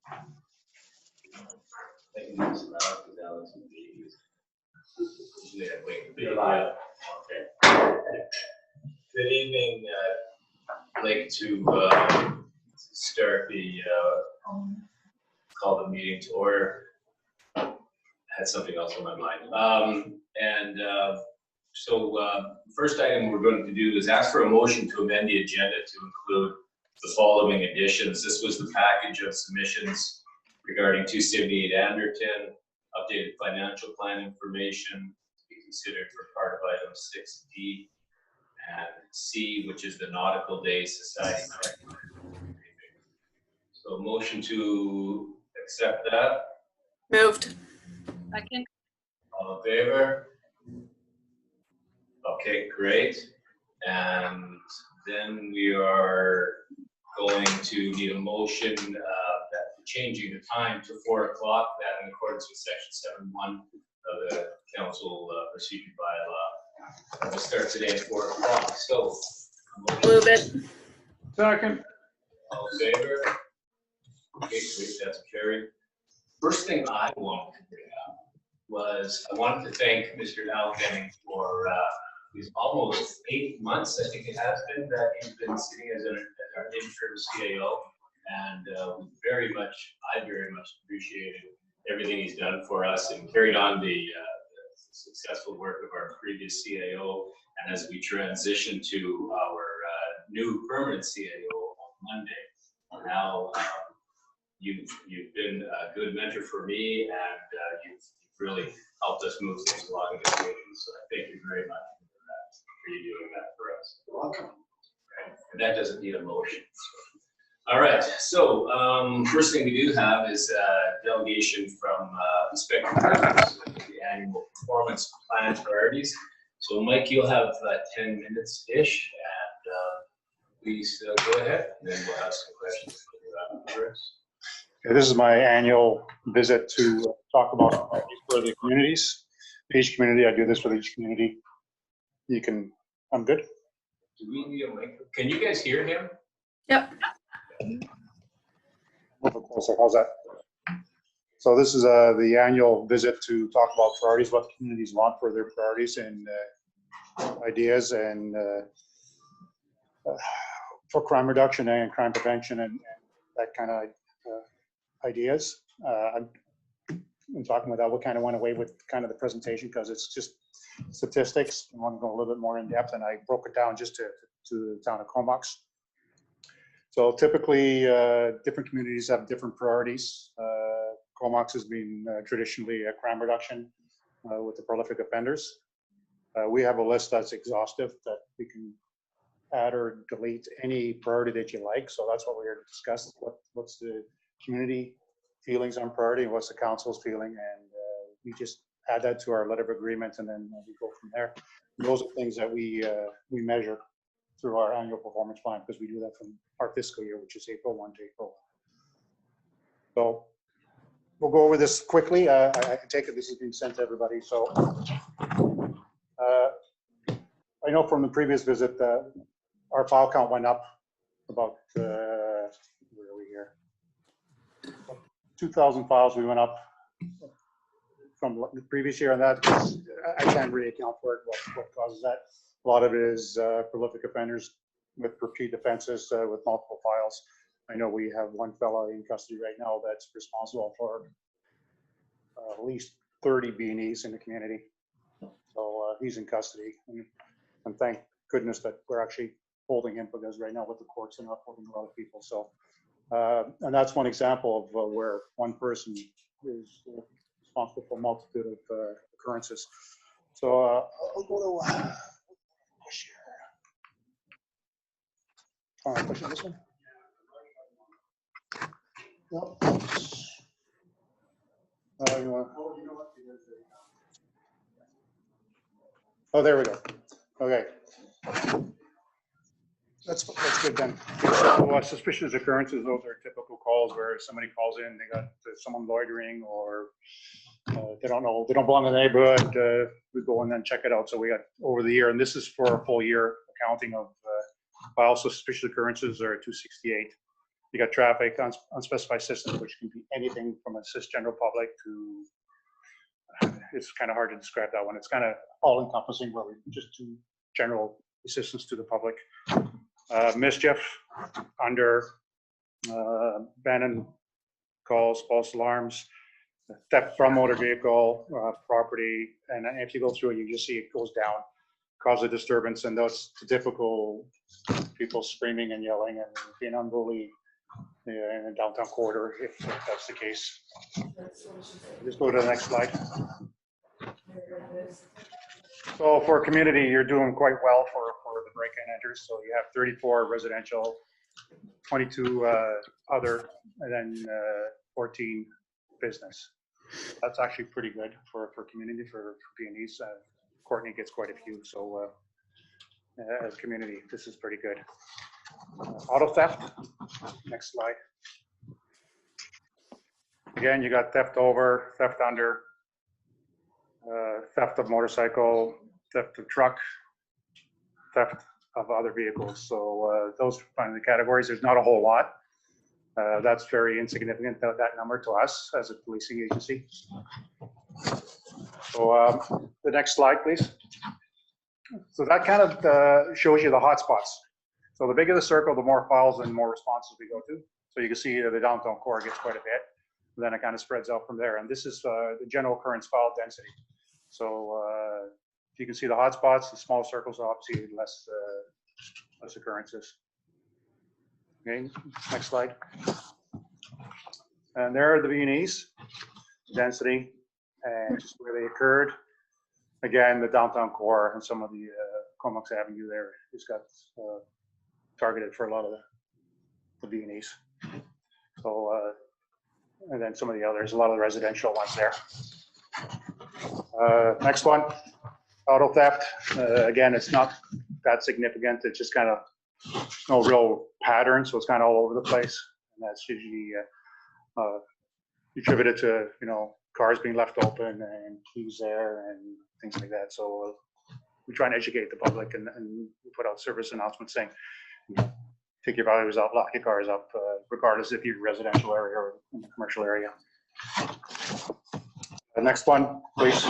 Good evening. I'd like to start the call the meeting to order. I had something else on my mind. First item we're going to do is ask for a motion to amend the agenda to include the following additions. This was the package of submissions regarding 278 Anderton, updated financial plan information to be considered for part of item 6D, and C, which is the Nautical Day Society. So motion to accept that. Moved. Second. All in favor? Okay, great. And then we are going to need a motion that changing the time to 4 o'clock, that in accordance with section 7.1 of the council procedure bylaw. We'll start today at 4 o'clock. So, Move it. Second. all in favor? Okay, great, that's carried. First thing I wanted to bring up was I wanted to thank Mr. Al Kenning for these almost 8 months, I think it has been, that he's been sitting as our interim CAO, and I very much appreciated everything he's done for us and carried on the successful work of our previous CAO. And as we transition to our new permanent CAO on Monday, now you've been a good mentor for me, and you've really helped us move things along in the community. So I thank you very much for you doing that for us. You're welcome. Okay. And that doesn't need a motion. All right, so first thing we do have is delegation from Inspector General's the annual performance plan priorities. So Mike, you'll have 10 minutes-ish, and please go ahead, and then we'll have some questions for us. Okay, this is my annual visit to talk about priorities for the communities. Each community, I do this with each community. I'm good. Do we need a mic? Can you guys hear him? Yep. A little bit closer, how's that? So this is the annual visit to talk about priorities, what communities want for their priorities and ideas, and for crime reduction and crime prevention and that kind of ideas. I'm talking about what kind of went away with kind of the presentation because it's just statistics. I want to go a little bit more in depth, and I broke it down just to the town of Comox. So typically, different communities have different priorities. Comox has been traditionally a crime reduction with the prolific offenders. We have a list that's exhaustive that we can add or delete any priority that you like. So that's what we're here to discuss. What's the community feelings on priority and what's the council's feeling, and we just add that to our letter of agreement, and then we go from there. And those are things that we measure through our annual performance plan, because we do that from our fiscal year, which is April 1 to April 1. So we'll go over this quickly. I can take it this is being sent to everybody. So I know from the previous visit that our file count went up about, where are we here? 2,000 files we went up from the previous year, and that I can't really account for it, what causes that. A lot of it is prolific offenders with repeat offenses with multiple files. I know we have one fellow in custody right now that's responsible for at least 30 B&Es in the community. So he's in custody, and thank goodness that we're actually holding him, because right now with the courts they're not holding a lot of people. So and that's one example of where one person is responsible for a multitude of occurrences. So I'll go to push here. Push on this one. Nope. You want? Oh, there we go. Okay. That's good then. So, suspicious occurrences, those are typical calls where somebody calls in, they got someone loitering, or they don't belong in the neighborhood. We go and then check it out. So we got over the year, and this is for a full year accounting of files. So suspicious occurrences are 268. You got traffic, unspecified systems, which can be anything from a cisgender public to, it's kind of hard to describe that one. It's kind of all encompassing where we just do general assistance to the public. Mischief under abandoned calls, false alarms, theft from motor vehicle, property, and if you go through it, you just see it goes down, cause a disturbance, and those typical people screaming and yelling and being unruly in a downtown corridor, if that's the case. Just go to the next slide. So for community, you're doing quite well for the break-in enters. So you have 34 residential, 22 other, and then 14 business. That's actually pretty good for community, for P&Es. Courtney gets quite a few, so as a community, this is pretty good. Auto theft, next slide. Again, you got theft over, theft under, theft of motorcycle, theft of truck, theft of other vehicles. So those are the categories. There's not a whole lot. That's very insignificant, that number to us as a policing agency. So the next slide, please. So that kind of shows you the hotspots. So the bigger the circle, the more files and more responses we go to. So you can see the downtown core gets quite a bit. Then it kind of spreads out from there. And this is the general occurrence file density. So you can see the hotspots, the small circles, obviously less occurrences. Okay, next slide. And there are the V&Es, density, and just where they occurred. Again, the downtown core and some of the Comox Avenue there has got targeted for a lot of the V&Es. So, and then some of the others, a lot of the residential ones there. Next one, auto theft. Again, it's not that significant. It's just kind of no real pattern, so it's kind of all over the place. And that's usually attributed to, you know, cars being left open and keys there and things like that. So we try and educate the public and we put out service announcements saying, you know, take your valuables out, lock your cars up, regardless if you're in a residential area or in a commercial area. The next one, please.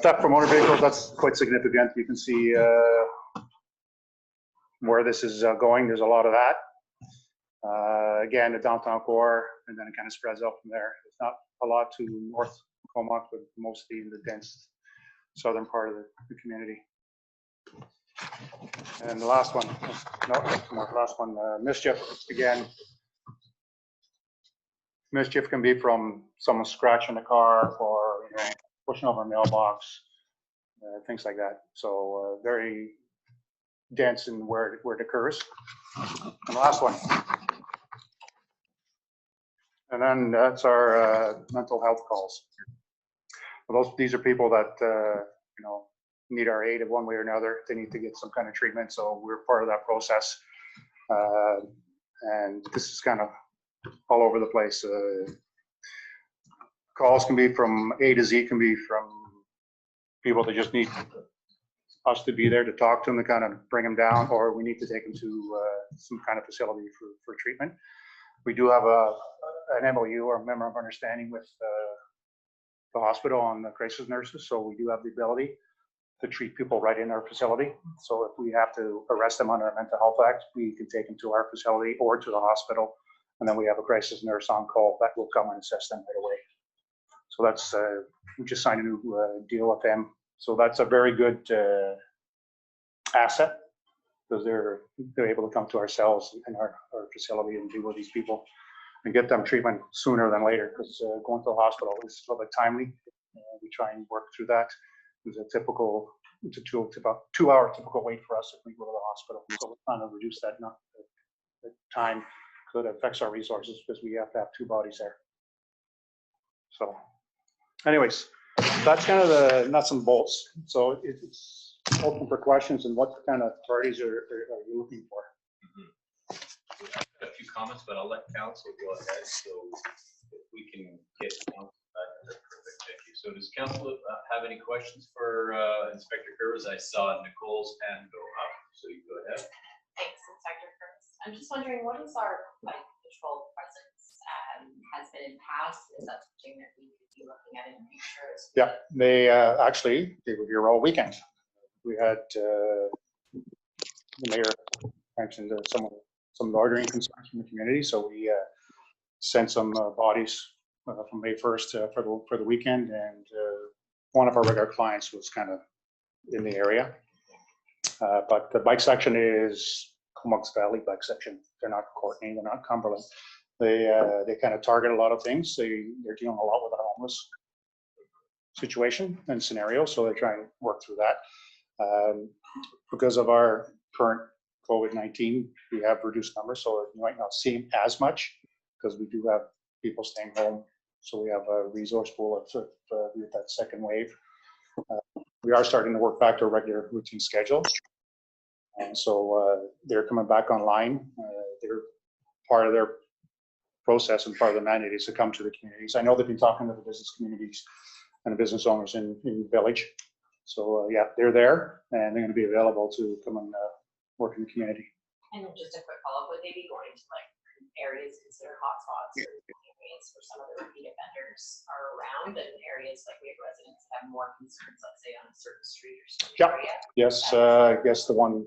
Theft from motor vehicles, that's quite significant. You can see where this is going. There's a lot of that. Again, the downtown core, and then it kind of spreads out from there. It's not a lot to North Comox, but mostly in the dense southern part of the community. And the last one, last one, mischief. Again, mischief can be from someone scratching the car or, you know, pushing over a mailbox, things like that. So very dense in where it occurs. And the last one. And then that's our mental health calls. These are people that you know, need our aid in one way or another. They need to get some kind of treatment, so we're part of that process. And this is kind of all over the place. Calls can be from A to Z, can be from people that just need us to be there to talk to them, to kind of bring them down, or we need to take them to some kind of facility for treatment. We do have an MOU, or member of understanding, with the hospital on the crisis nurses, so we do have the ability to treat people right in our facility. So if we have to arrest them under a mental health act, we can take them to our facility or to the hospital, and then we have a crisis nurse on call that will come and assess them right away. So that's, we just signed a new deal with them. So that's a very good asset, because they're able to come to ourselves in our facility and deal with these people and get them treatment sooner than later, because going to the hospital is a little bit timely. We try and work through that. It's a typical, it's about 2 hour typical wait for us if we go to the hospital. So we're trying to reduce that, not the time, because it affects our resources, because we have to have 2 bodies there. So anyways, that's kind of the nuts and bolts. So it's open for questions, and what kind of parties are you looking for? A few comments, but I'll let council go ahead. So if we can get council back, that's perfect. Thank you. So does council have any questions for Inspector Curvis? I saw Nicole's hand go up, so you go ahead. Thanks, Inspector Curvis. I'm just wondering, what is our bike patrol presence has been in past? Is that something that we could be looking at in the future? Yeah, they actually, they were here all weekend. We had the mayor mentioned some loitering concerns from the community, so we sent some bodies from May 1st for the weekend, and one of our regular clients was kind of in the area. But the bike section is Comox Valley bike section. They're not Courtney, they're not Cumberland. They kind of target a lot of things. They're dealing a lot with the homeless situation and scenario, so they're trying to work through that. Because of our current COVID-19, we have reduced numbers, so you might not see as much because we do have people staying home. So we have a resource pool of with that second wave. We are starting to work back to a regular routine schedule. And so they're coming back online. They're part of their process and part of the mandate is to come to the communities. I know they've been talking to the business communities and the business owners in the village. So yeah, they're there and they're going to be available to come and work in the community. And just a quick follow-up, would they be going to like areas considered hotspots or areas where some of the repeat offenders are around, and areas like we have residents that have more concerns, let's say on a certain street or certain area? Yes, I guess the one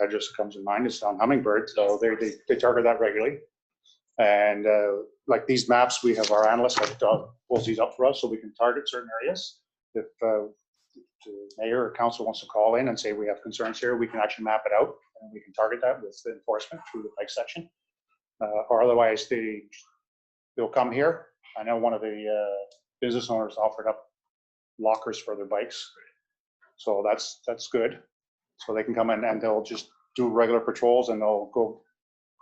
address that comes in mind is on Hummingbird. So they target that regularly. And like these maps, we have our analyst that pulls these up for us so we can target certain areas. If the mayor or council wants to call in and say we have concerns here, we can actually map it out and we can target that with the enforcement through the bike section. Or otherwise they'll come here. I know one of the business owners offered up lockers for their bikes. So that's good. So they can come in and they'll just do regular patrols and they'll go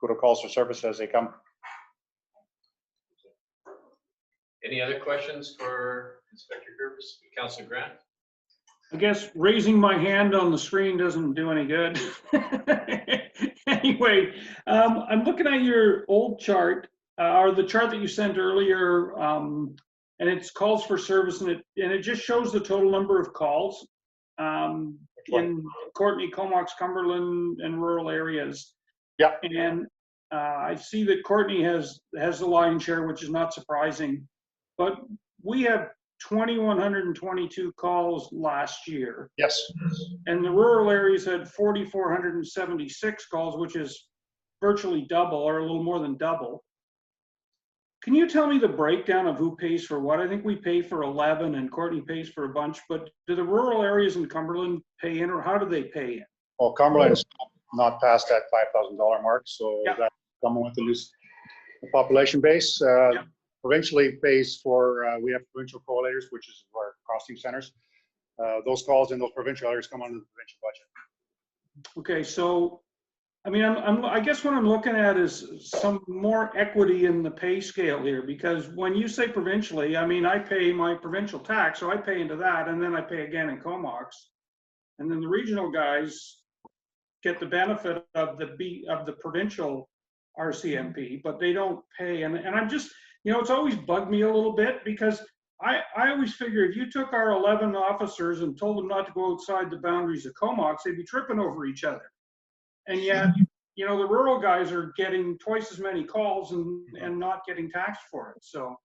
to calls for service as they come. Any other questions for Inspector Gervais? Councilor Grant? I guess raising my hand on the screen doesn't do any good. Anyway, I'm looking at your old chart, or the chart that you sent earlier, and it's calls for service, and it just shows the total number of calls in Courtney, Comox, Cumberland, and rural areas. Yeah. And I see that Courtney has the lion's share, which is not surprising, but we have 2,122 calls last year. Yes. And the rural areas had 4,476 calls, which is virtually double or a little more than double. Can you tell me the breakdown of who pays for what? I think we pay for 11 and Courtney pays for a bunch, but do the rural areas in Cumberland pay in, or how do they pay in? Well, Cumberland's not past that $5,000 mark, so Yep. that's coming with the population base. Yep. Provincially pays for, we have provincial collatators, which is our costing centers. Those calls in those provincial areas come under the provincial budget. Okay, so, I mean, I guess what I'm looking at is some more equity in the pay scale here, because when you say provincially, I mean, I pay my provincial tax, so I pay into that, and then I pay again in Comox. And then the regional guys get the benefit of the provincial RCMP, but they don't pay. And I'm just, it's always bugged me a little bit, because I always figure if you took our 11 officers and told them not to go outside the boundaries of Comox, they'd be tripping over each other. And yet, the rural guys are getting twice as many calls and not getting taxed for it. So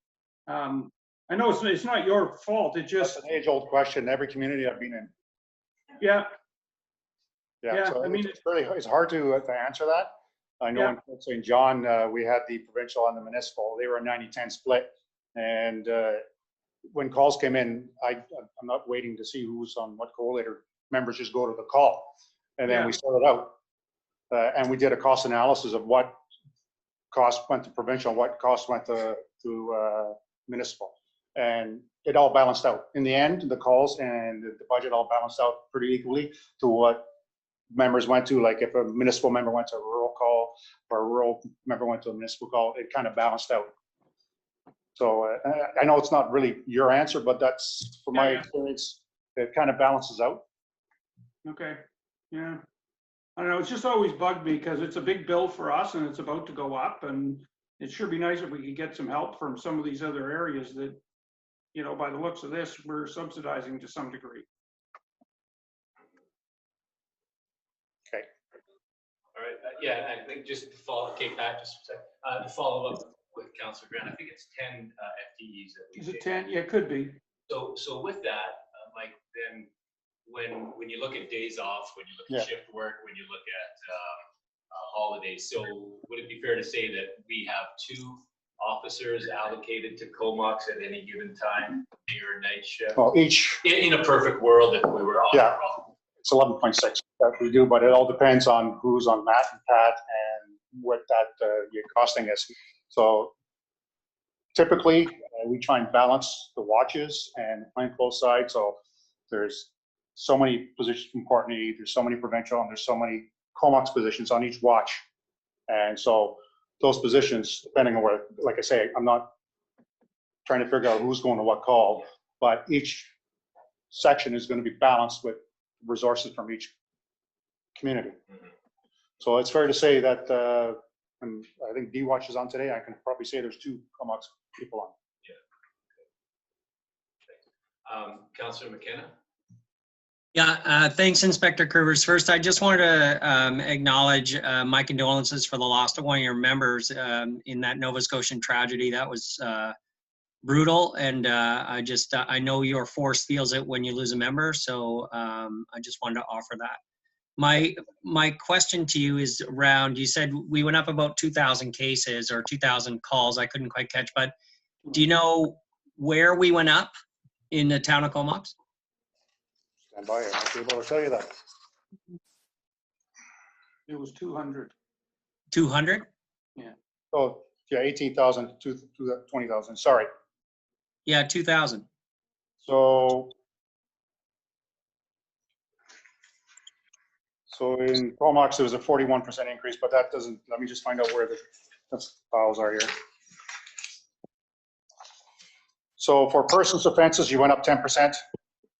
I know it's not your fault. It just, That's an age-old question. Every community I've been in. yeah. Yeah. So I mean, it's hard to answer that. I know in St. John, we had the provincial and the municipal. They were a 90-10 split. And when calls came in, I'm not waiting to see who's on what collator. Members just go to the call. And then we sorted out. And we did a cost analysis of what cost went to provincial, what cost went to municipal. And it all balanced out. In the end, the calls and the budget all balanced out pretty equally to what members went to. Like if a municipal member went to a rural call or a rural member went to a municipal call, it kind of balanced out. So I know it's not really your answer, but that's from my experience, it kind of balances out. Okay. Yeah. I don't know. It's just always bugged me because it's a big bill for us and it's about to go up, and it sure be nice if we could get some help from some of these other areas that, by the looks of this, we're subsidizing to some degree. All right. Yeah, I think just to follow, okay, Pat, just a sec, to follow up with Councillor Grant, I think it's 10 FTEs that we Is it take. 10? Yeah, it could be. So with that, Mike, then when you look at days off, when you look Yeah. at shift work, when you look at holidays, so would it be fair to say that we have 2 officers allocated to Comox at any given time, day or night shift? Well, each, In a perfect world, if we were on. Yeah. it's 11.6 that we do, but it all depends on who's on Matt and Pat and what that you're costing us. So typically, we try and balance the watches and plainclothes side. So there's so many positions from Courtney, there's so many provincial, and there's so many Comox positions on each watch. And so those positions, depending on where, like I say, I'm not trying to figure out who's going to what call, but each section is going to be balanced with resources from each community. So it's fair to say that, and I think D-Watch is on today, I can probably say there's 2 Comox people on. Councillor McKenna? Yeah, thanks, Inspector Curvers. First, I just wanted to acknowledge my condolences for the loss of one of your members in that Nova Scotian tragedy. That was brutal, and I know your force feels it when you lose a member, so I just wanted to offer that. My question to you is around, you said we went up about 2,000 cases or 2,000 calls. I couldn't quite catch, but do you know where we went up in the town of Comox? Stand by, I might be able to tell you that. It was 200. 200? Oh, yeah, 18,000 to 20,000, sorry. Yeah, 2,000. So in Comox, there was a 41% increase, but that doesn't, let me just find out where the files are here. So for persons offenses, you went up 10%.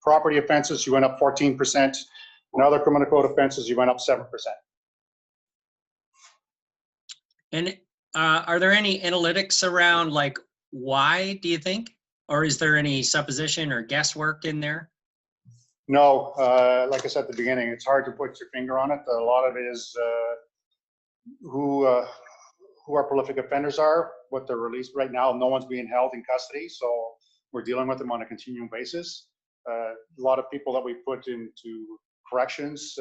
Property offenses, you went up 14%. And other criminal code offenses, you went up 7%. And are there any analytics around, like, why, do you think? Or is there any supposition or guesswork in there? No, like I said at the beginning, it's hard to put your finger on it. A lot of it is who our prolific offenders are, what they're released. Right now, no one's being held in custody, so we're dealing with them on a continuing basis. A lot of people that we put into corrections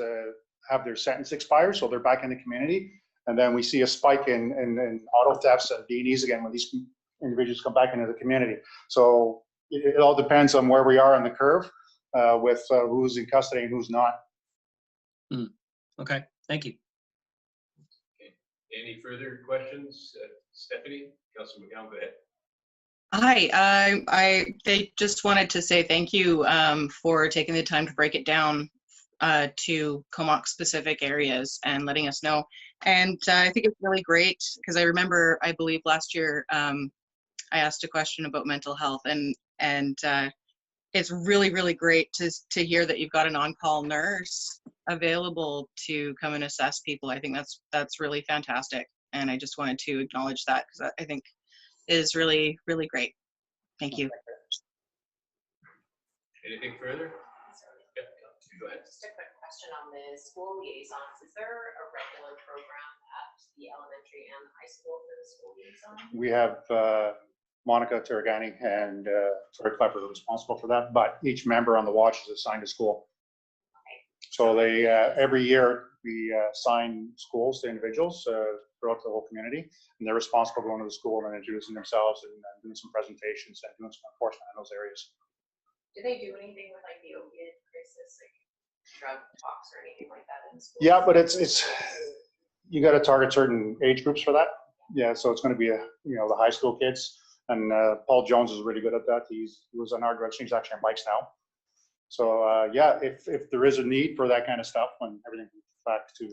have their sentence expired, so they're back in the community. And then we see a spike in auto thefts and D&Es again when these individuals come back into the community. So it all depends on where we are on the curve with who's in custody and who's not. Okay, thank you. Okay. Any further questions? Stephanie? Councillor McGowan, go ahead. Hi, they just wanted to say thank you for taking the time to break it down to Comox specific areas and letting us know. And I think it's really great because I remember, I believe last year, I asked a question about mental health, and it's really, really great to hear that you've got an on-call nurse available to come and assess people. I think that's really fantastic. And I just wanted to acknowledge that because I think is really, really great. Thank you. Anything further? Yeah, go ahead. Just a quick question on the school liaisons. Is there a regular program at the elementary and the high school for the school liaison? We have Monica Turagani and Tori Klepper are responsible for that, but each member on the watch is assigned a school. So they every year we assign schools to individuals throughout the whole community, and they're responsible for going to the school and introducing themselves and doing some presentations and doing some enforcement in those areas. Do they do anything with like the opiate crisis, like drug talks or anything like that in school? Yeah, but it's you got to target certain age groups for that. Yeah, so it's going to be the high school kids, and Paul Jones is really good at that. He was on our direction. He's actually on bikes now. So yeah, if there is a need for that kind of stuff when everything comes back to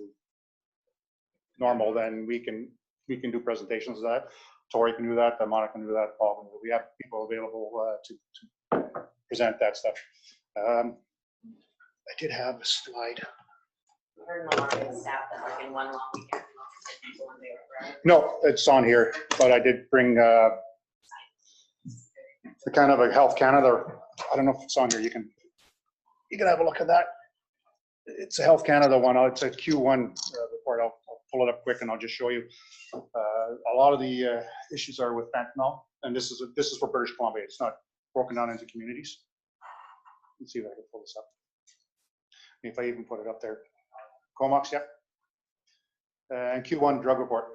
normal, then we can do presentations of that. Tori can do that. Monica can do that. Paul can do that. We have people available to present that stuff. I did have a slide. I heard in the marketing staff that like in one long weekend, people when they were growing. No, it's on here, but I did bring the kind of a Health Canada. I don't know if it's on here. You can have a look at that. It's a Health Canada one. It's a Q1 report. I'll pull it up quick and I'll just show you. A lot of the issues are with fentanyl, and this is for British Columbia. It's not broken down into communities. Let's see if I can pull this up. If I even put it up there. Comox, yep. And Q1 drug report.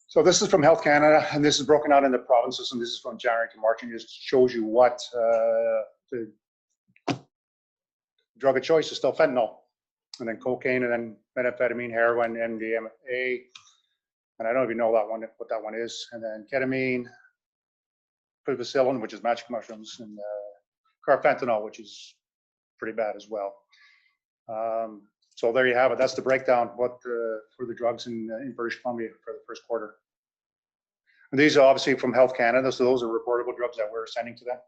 So this is from Health Canada, and this is broken out into provinces, and this is from January to March, and it just shows you what the drug of choice is still fentanyl, and then cocaine, and then methamphetamine, heroin, MDMA, and I don't even know that one, what that one is, and then ketamine, psilocybin, which is magic mushrooms, and carfentanil, which is pretty bad as well. So there you have it. That's the breakdown for the drugs in British Columbia for the first quarter. And these are obviously from Health Canada, so those are reportable drugs that we're sending to them.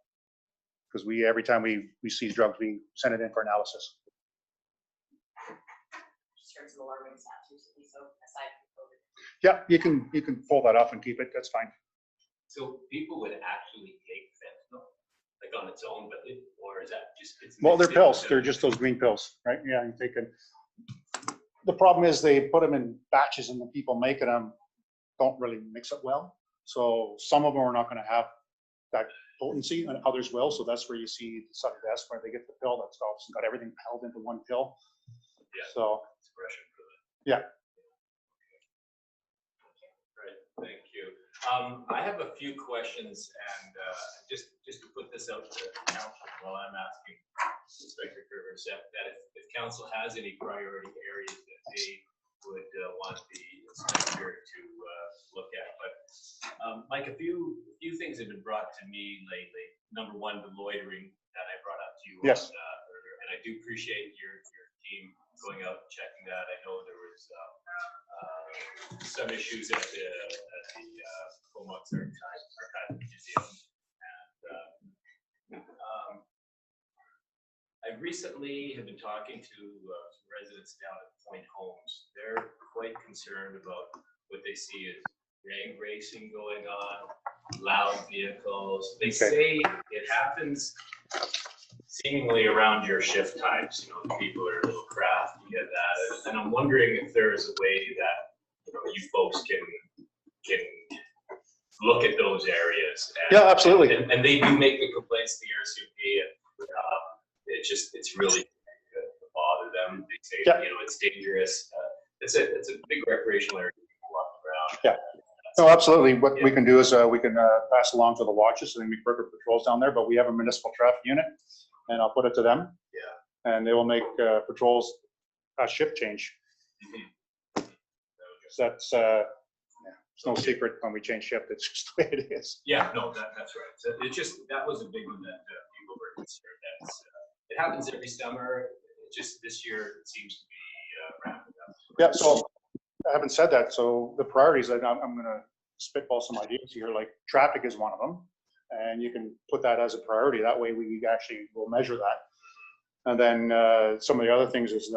Because every time we seize drugs, we send it in for analysis. Just heard some alarming stats recently, so aside from COVID. Yeah, you can pull that off and keep it. That's fine. So people would actually take fentanyl, like on its own, or is that just? Well, they're pills. They're just those green pills, right? Yeah, you take it. The problem is they put them in batches, and the people making them don't really mix it well. So some of them are not going to have that potency, and others will. So that's where you see the sudden deaths, where they get the pill that's got everything held into one pill. Yeah. So. Expression for that. Yeah. Right. Thank you. I have a few questions, and just to put this out to council while I'm asking Inspector Curvers that if council has any priority areas that they would want the inspector to look at. But Mike, a few things have been brought to me lately. Number one, the loitering that I brought up to you yes. Earlier, and I do appreciate your team going out and checking that. I know there was some issues at the Comox Archive Museum, and I recently have been talking to some residents down at Point Homes. They're quite concerned about what they see as drag racing going on, loud vehicles. They say it happens seemingly around your shift times. You know, people are a little crafty at that, and I'm wondering if there is a way that you folks can look at those areas. And, yeah, absolutely. And they do make the complaints to the RCMP, and it's really bother them. They say, it's dangerous. It's a big recreational area. People walk around. Yeah. No, absolutely. What we can do is we can pass along to the watches, and we put patrols down there. But we have a municipal traffic unit, and I'll put it to them. Yeah. And they will make patrols at shift change. Mm-hmm. So that's it's no secret when we change shift. It's just the way it is. Yeah. No, that's right. So that was a big one that people were concerned. It happens every summer. Just this year it seems to be ramping up. Yeah. So I haven't said that. So the priorities, I'm going to spitball some ideas here. Like traffic is one of them, and you can put that as a priority. That way we actually will measure that. And then some of the other things is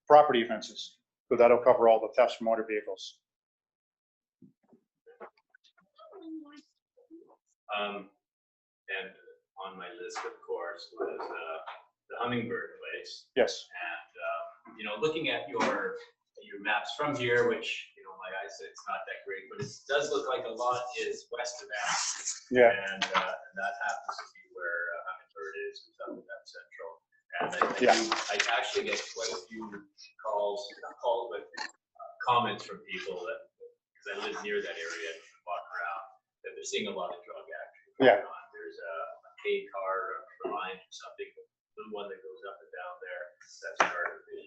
property offenses. So that'll cover all the thefts from motor vehicles. And on my list, of course, was the Hummingbird place. Yes. And looking at your maps from here, which my eyesight's not that great, but it does look like a lot is west of that. Yeah. And that happens to be where Hummingbird is, up in that central. And I actually get quite a few calls, but comments from people that, because I live near that area and walk around, that they're seeing a lot of drug action going on. There's a K car line or something, the little one that goes up and down there. That's part of the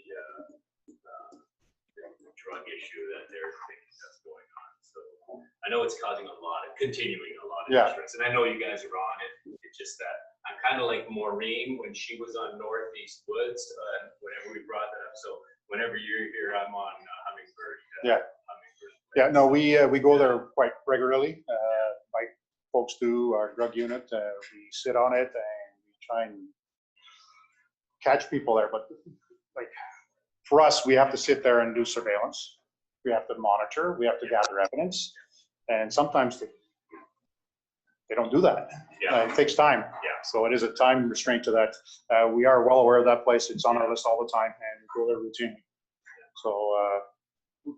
drug issue that they're thinking that's going on. So I know it's causing continuing a lot of interest, and I know you guys are on it. It's just that I'm kind of like Maureen when she was on Northeast Woods, whenever we brought that up. So whenever you're here, I'm on Hummingbird. Hummingbird. Yeah, no, we go there quite regularly. Like folks do, our drug unit, we sit on it and we try and catch people there. But like for us, we have to sit there and do surveillance. We have to monitor, we have to gather evidence. And sometimes they don't do that. Yeah. It takes time. Yeah. So it is a time restraint to that. We are well aware of that place. It's on our list all the time and we go there routinely. So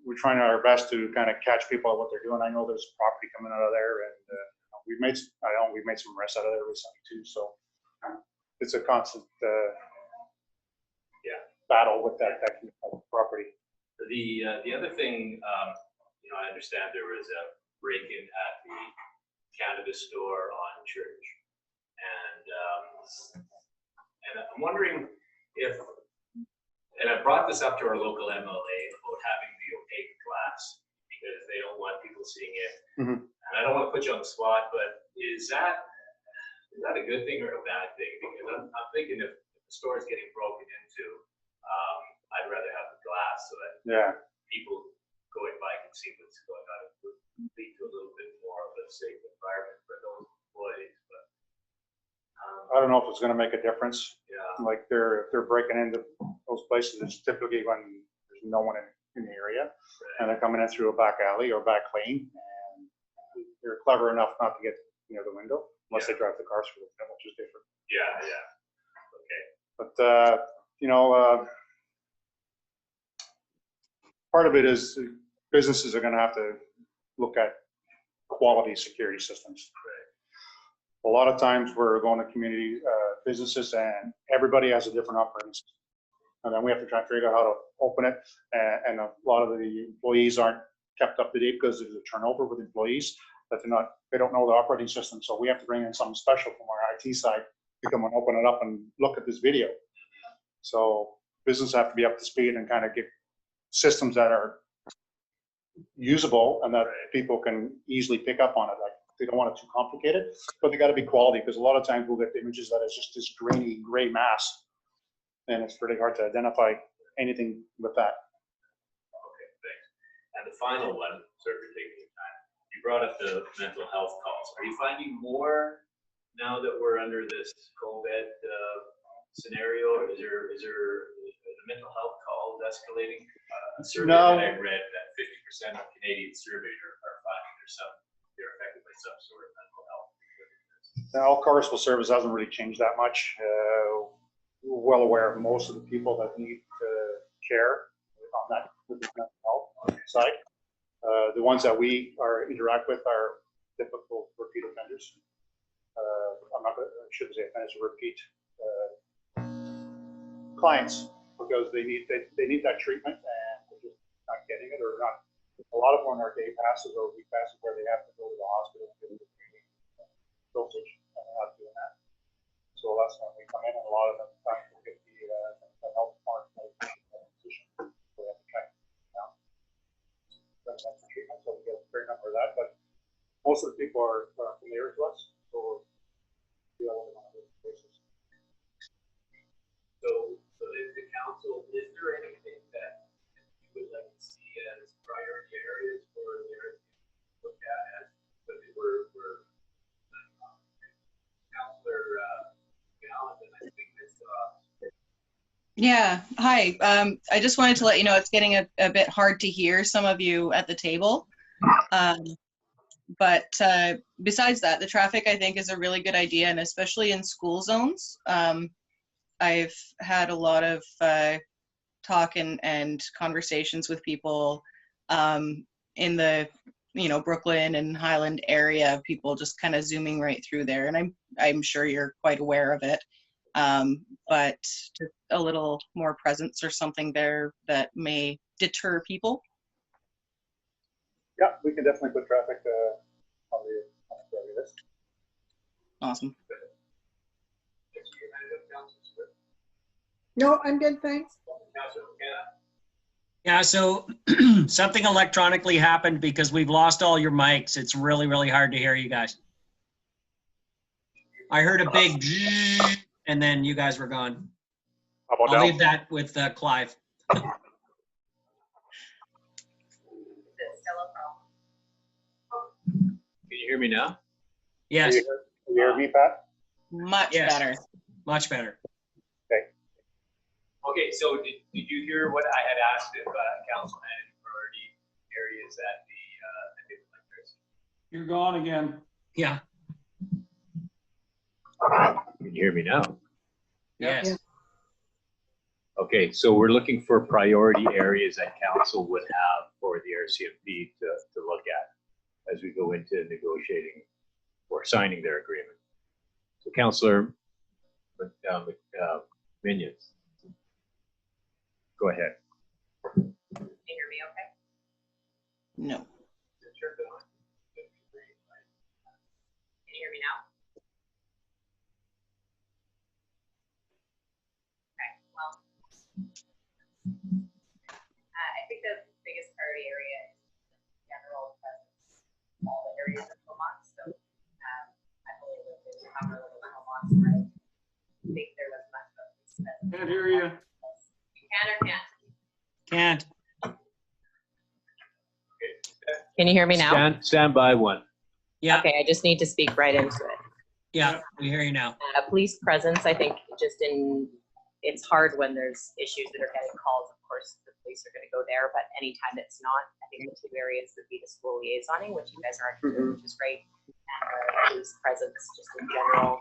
we're trying our best to kind of catch people at what they're doing. I know there's property coming out of there, and we've made some arrests out of there recently too. So it's a constant battle with that property. The other thing, I understand there was a break-in at the cannabis store on Church, and I'm wondering if, and I brought this up to our local MLA about having the opaque glass because they don't want people seeing it. Mhm. And I don't want to put you on the spot, but is that a good thing or a bad thing? Because I'm thinking if the store is getting broken into, I'd rather have the glass so that people going by can see what's going on. It would lead to a little bit more of a safe environment for those employees. But I don't know if it's going to make a difference. yeah, Like if they're breaking into those places, it's typically when there's no one in the area, and they're coming in through a back alley or back lane, and they're clever enough not to get near the window unless they drive the cars through the window, which is different. yeah. Okay. But part of it is businesses are going to have to look at quality security systems. A lot of times we're going to community businesses and everybody has a different operating system. And then we have to try and figure out how to open it. And a lot of the employees aren't kept up to date because there's a turnover with employees, but they don't know the operating system. So we have to bring in something special from our IT side to come and open it up and look at this video. So businesses have to be up to speed and kind of get systems that are usable and that people can easily pick up on it. Like they don't want it too complicated, but they got to be quality because a lot of times we'll get images that is just this grainy gray mass, and it's pretty hard to identify anything with that. Okay, thanks. And the final one, sorry for taking your time. You brought up the mental health calls. Are you finding more now that we're under this COVID scenario? Is there the mental health calls escalating? A survey that I read that 50% of Canadians surveyed are finding they're affected by some sort of mental health. Now, Carlsville Service hasn't really changed that much. We're well aware of most of the people that need care on that with the mental health side. The ones that we interact with are typical repeat offenders. I shouldn't say offenders, repeat clients, because they need that treatment and they're just not getting it, or not. A lot of them are day passes or week passes where they have to go to the hospital to get the treatment dosage, and they're not doing that. So that's when we come in, and a lot of them trying to get the health department position. So we have to track down residential treatment, so we get a fair number of that. But most of the people are familiar to us, so we deal with them on a daily basis. So the council, is there anything that you would like to see as priority areas for there to look at? But we're Councillor Gallant, and I think this. Yeah, hi. I just wanted to let you know it's getting a bit hard to hear some of you at the table. But besides that, the traffic I think is a really good idea, and especially in school zones. I've had a lot of talk and conversations with people in the Brooklyn and Highland area, people just kind of zooming right through there, and I'm sure you're quite aware of it. But just a little more presence or something there that may deter people. Yeah, we can definitely put traffic on the list. Awesome. No, I'm good, thanks. Yeah, so something electronically happened because we've lost all your mics. It's really, really hard to hear you guys. I heard a big zzz, and then you guys were gone. How about I'll now? leave that with Clive. Is it still a problem? Can you hear me now? Yes, Can you hear me, Pat? Much Yes. better. much better. Okay, so did you hear what I had asked if council had any priority areas at the electricity? You're gone again. Yeah. Can you hear me now? Yes. Okay, so we're looking for priority areas that council would have for the RCMP to look at as we go into negotiating or signing their agreement. So Councillor Minions, go ahead. Can you hear me okay? No. Can you hear me now? Okay, well, I think the biggest priority area is general presence, all the areas of Comox. So I believe that there's a cover of Comox, right? I think there was much of this. Can't hear you. You can or can't? Can't. Can you hear me now? Stand by one. Yeah. Okay, I just need to speak right into it. Yeah. We hear you now. Police presence, I think, it's hard when there's issues that are getting calls. Of course, the police are going to go there, but anytime it's not, I think the two areas would be the school liaisoning, which you guys are doing, which is great, and police presence just in general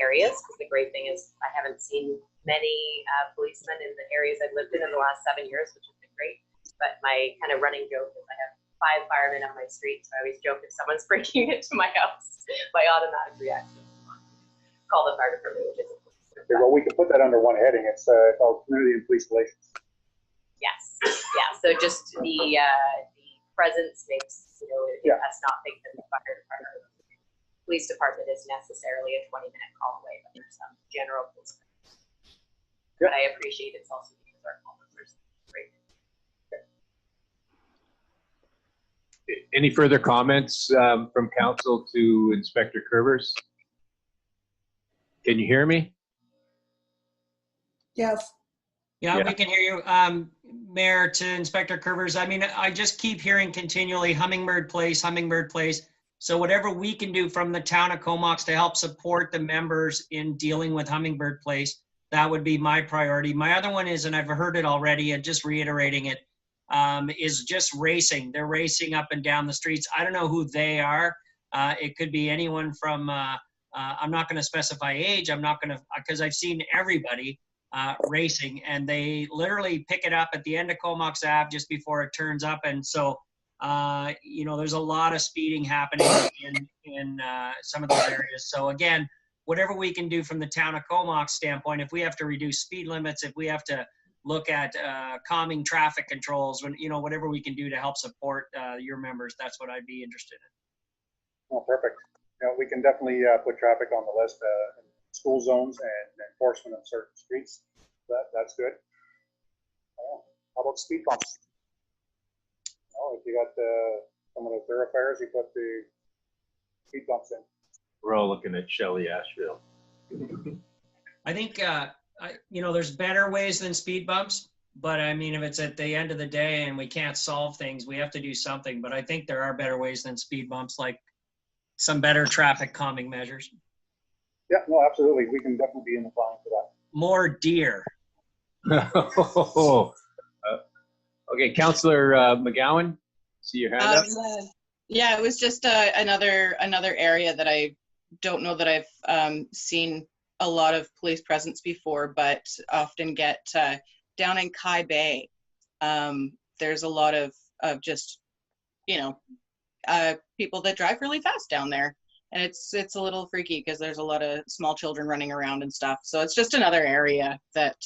areas. Because the great thing is I haven't seen many policemen in the areas I've lived in the last 7 years, which has been great. But my kind of running joke is I have 5 firemen on my street, so I always joke if someone's breaking into my house, my automatic reaction is call the fire department, which is Okay, well, we can put that under one heading. It's called community and police relations. yes, yeah. So just the presence makes us not think that the fire department, police department is necessarily a 20-minute call away, but there's some general police. But I appreciate it's also because our call numbers great. Any further comments from council to Inspector Curvers? Can you hear me? Yes. Yeah, Yeah. we can hear you. Mayor, to Inspector Curvers, I mean, I just keep hearing continually Hummingbird Place, Hummingbird Place. So whatever we can do from the town of Comox to help support the members in dealing with Hummingbird Place, that would be my priority. My other one is, and I've heard it already, and just reiterating it, is just racing. They're racing up and down the streets. I don't know who they are. It could be anyone from, I'm not going to specify age. I'm not going to, because I've seen everybody racing, and they literally pick it up at the end of Comox Ave just before it turns up. And so, there's a lot of speeding happening in some of those areas. So again, whatever we can do from the town of Comox standpoint, if we have to reduce speed limits, if we have to look at calming traffic controls, whatever we can do to help support your members, that's what I'd be interested in. Oh, perfect. We can definitely put traffic on the list, school zones and enforcement on certain streets. That's good. How about speed bumps? If you got some of the thoroughfares, you put the speed bumps in. We're all looking at Shelley Asheville. I think, there's better ways than speed bumps, but I mean, if it's at the end of the day and we can't solve things, we have to do something. But I think there are better ways than speed bumps, like some better traffic calming measures. Yeah, no, absolutely. We can definitely be in the plan for that. More deer. Okay, Councillor McGowan, see your hand up. Yeah, it was just another area that I don't know that I've seen a lot of police presence before, but often get down in Kai Bay. There's a lot of just, people that drive really fast down there. And it's a little freaky because there's a lot of small children running around and stuff. So it's just another area that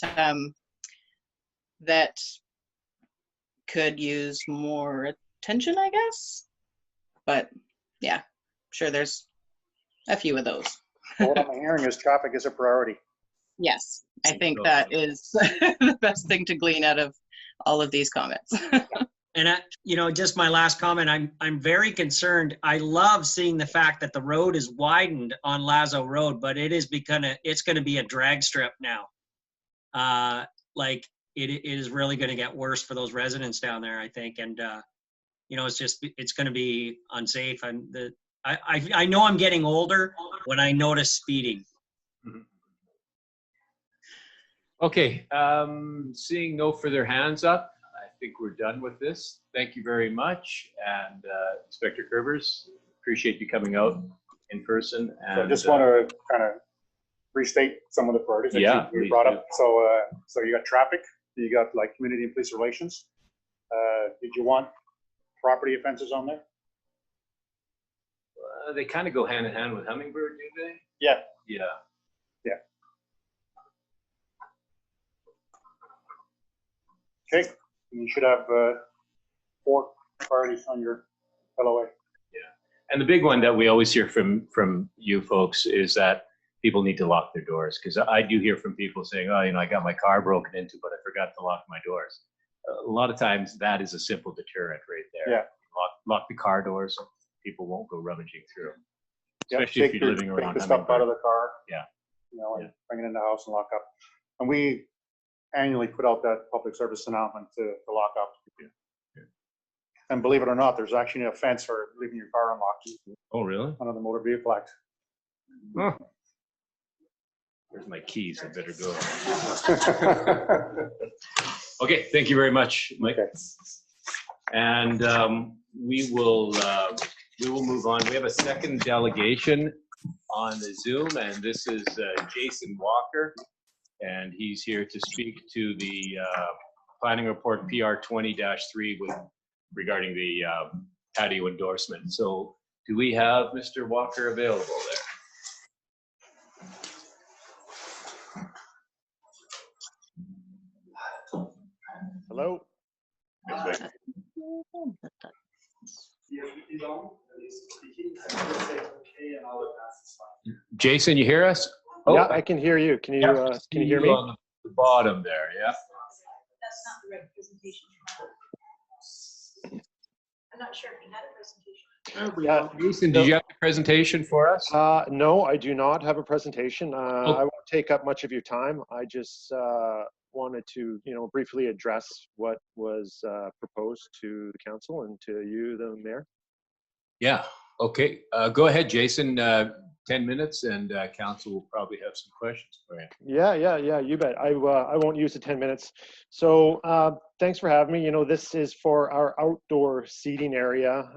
that could use more attention, I guess. But yeah, sure, there's a few of those. Well, what I'm hearing is traffic is a priority. Yes, I think that is the best thing to glean out of all of these comments. And just my last comment, I'm very concerned. I love seeing the fact that the road is widened on Lazo Road, but it's going to be a drag strip now. It is really going to get worse for those residents down there, I think. And it's going to be unsafe. I know I'm getting older when I notice speeding. Okay, seeing no further hands up, I think we're done with this. Thank you very much. And Inspector Kerbers, appreciate you coming out in person. So I And just want to kind of restate some of the priorities that Yeah, you please brought do. up. So you got traffic, you got like community and police relations. Did you want property offenses on there? they kind of go hand in hand with Hummingbird, do they? Yeah. Yeah. Okay, you should have 4 priorities on your LOA. And the big one that we always hear from you folks is that people need to lock their doors, because I do hear from people saying, oh, I got my car broken into, but I forgot to lock my doors. A lot of times that is a simple deterrent right there. Yeah. Lock the car doors so people won't go rummaging through. Yeah, Especially if take you're your- living take around the stuff out of the car. Yeah. And Yeah. bring it in the house and lock up. And we annually put out that public service announcement to lock up. And believe it or not, there's actually a fence for leaving your car unlocked Oh, really? under the Motor Vehicle Act. Oh. Where's my keys? I better go. Okay, thank you very much, Mike. Okay. And we will move on. We have a second delegation on the Zoom, and this is Jason Walker, and he's here to speak to the planning report PR 20-3 regarding the patio endorsement. So do we have Mr. Walker available there? Hello? Jason, you hear us? Yeah, I can hear you. Can you hear me? On the bottom there, yeah? That's not the right presentation. I'm not sure if he had a presentation. Yeah. Jason, did you have a presentation for us? No, I do not have a presentation. I won't take up much of your time. I just wanted to, briefly address what was proposed to the council and to you, the mayor. Yeah, okay. Go ahead, Jason. 10 minutes, and council will probably have some questions for you. Yeah, you bet. I won't use the 10 minutes. So thanks for having me. This is for our outdoor seating area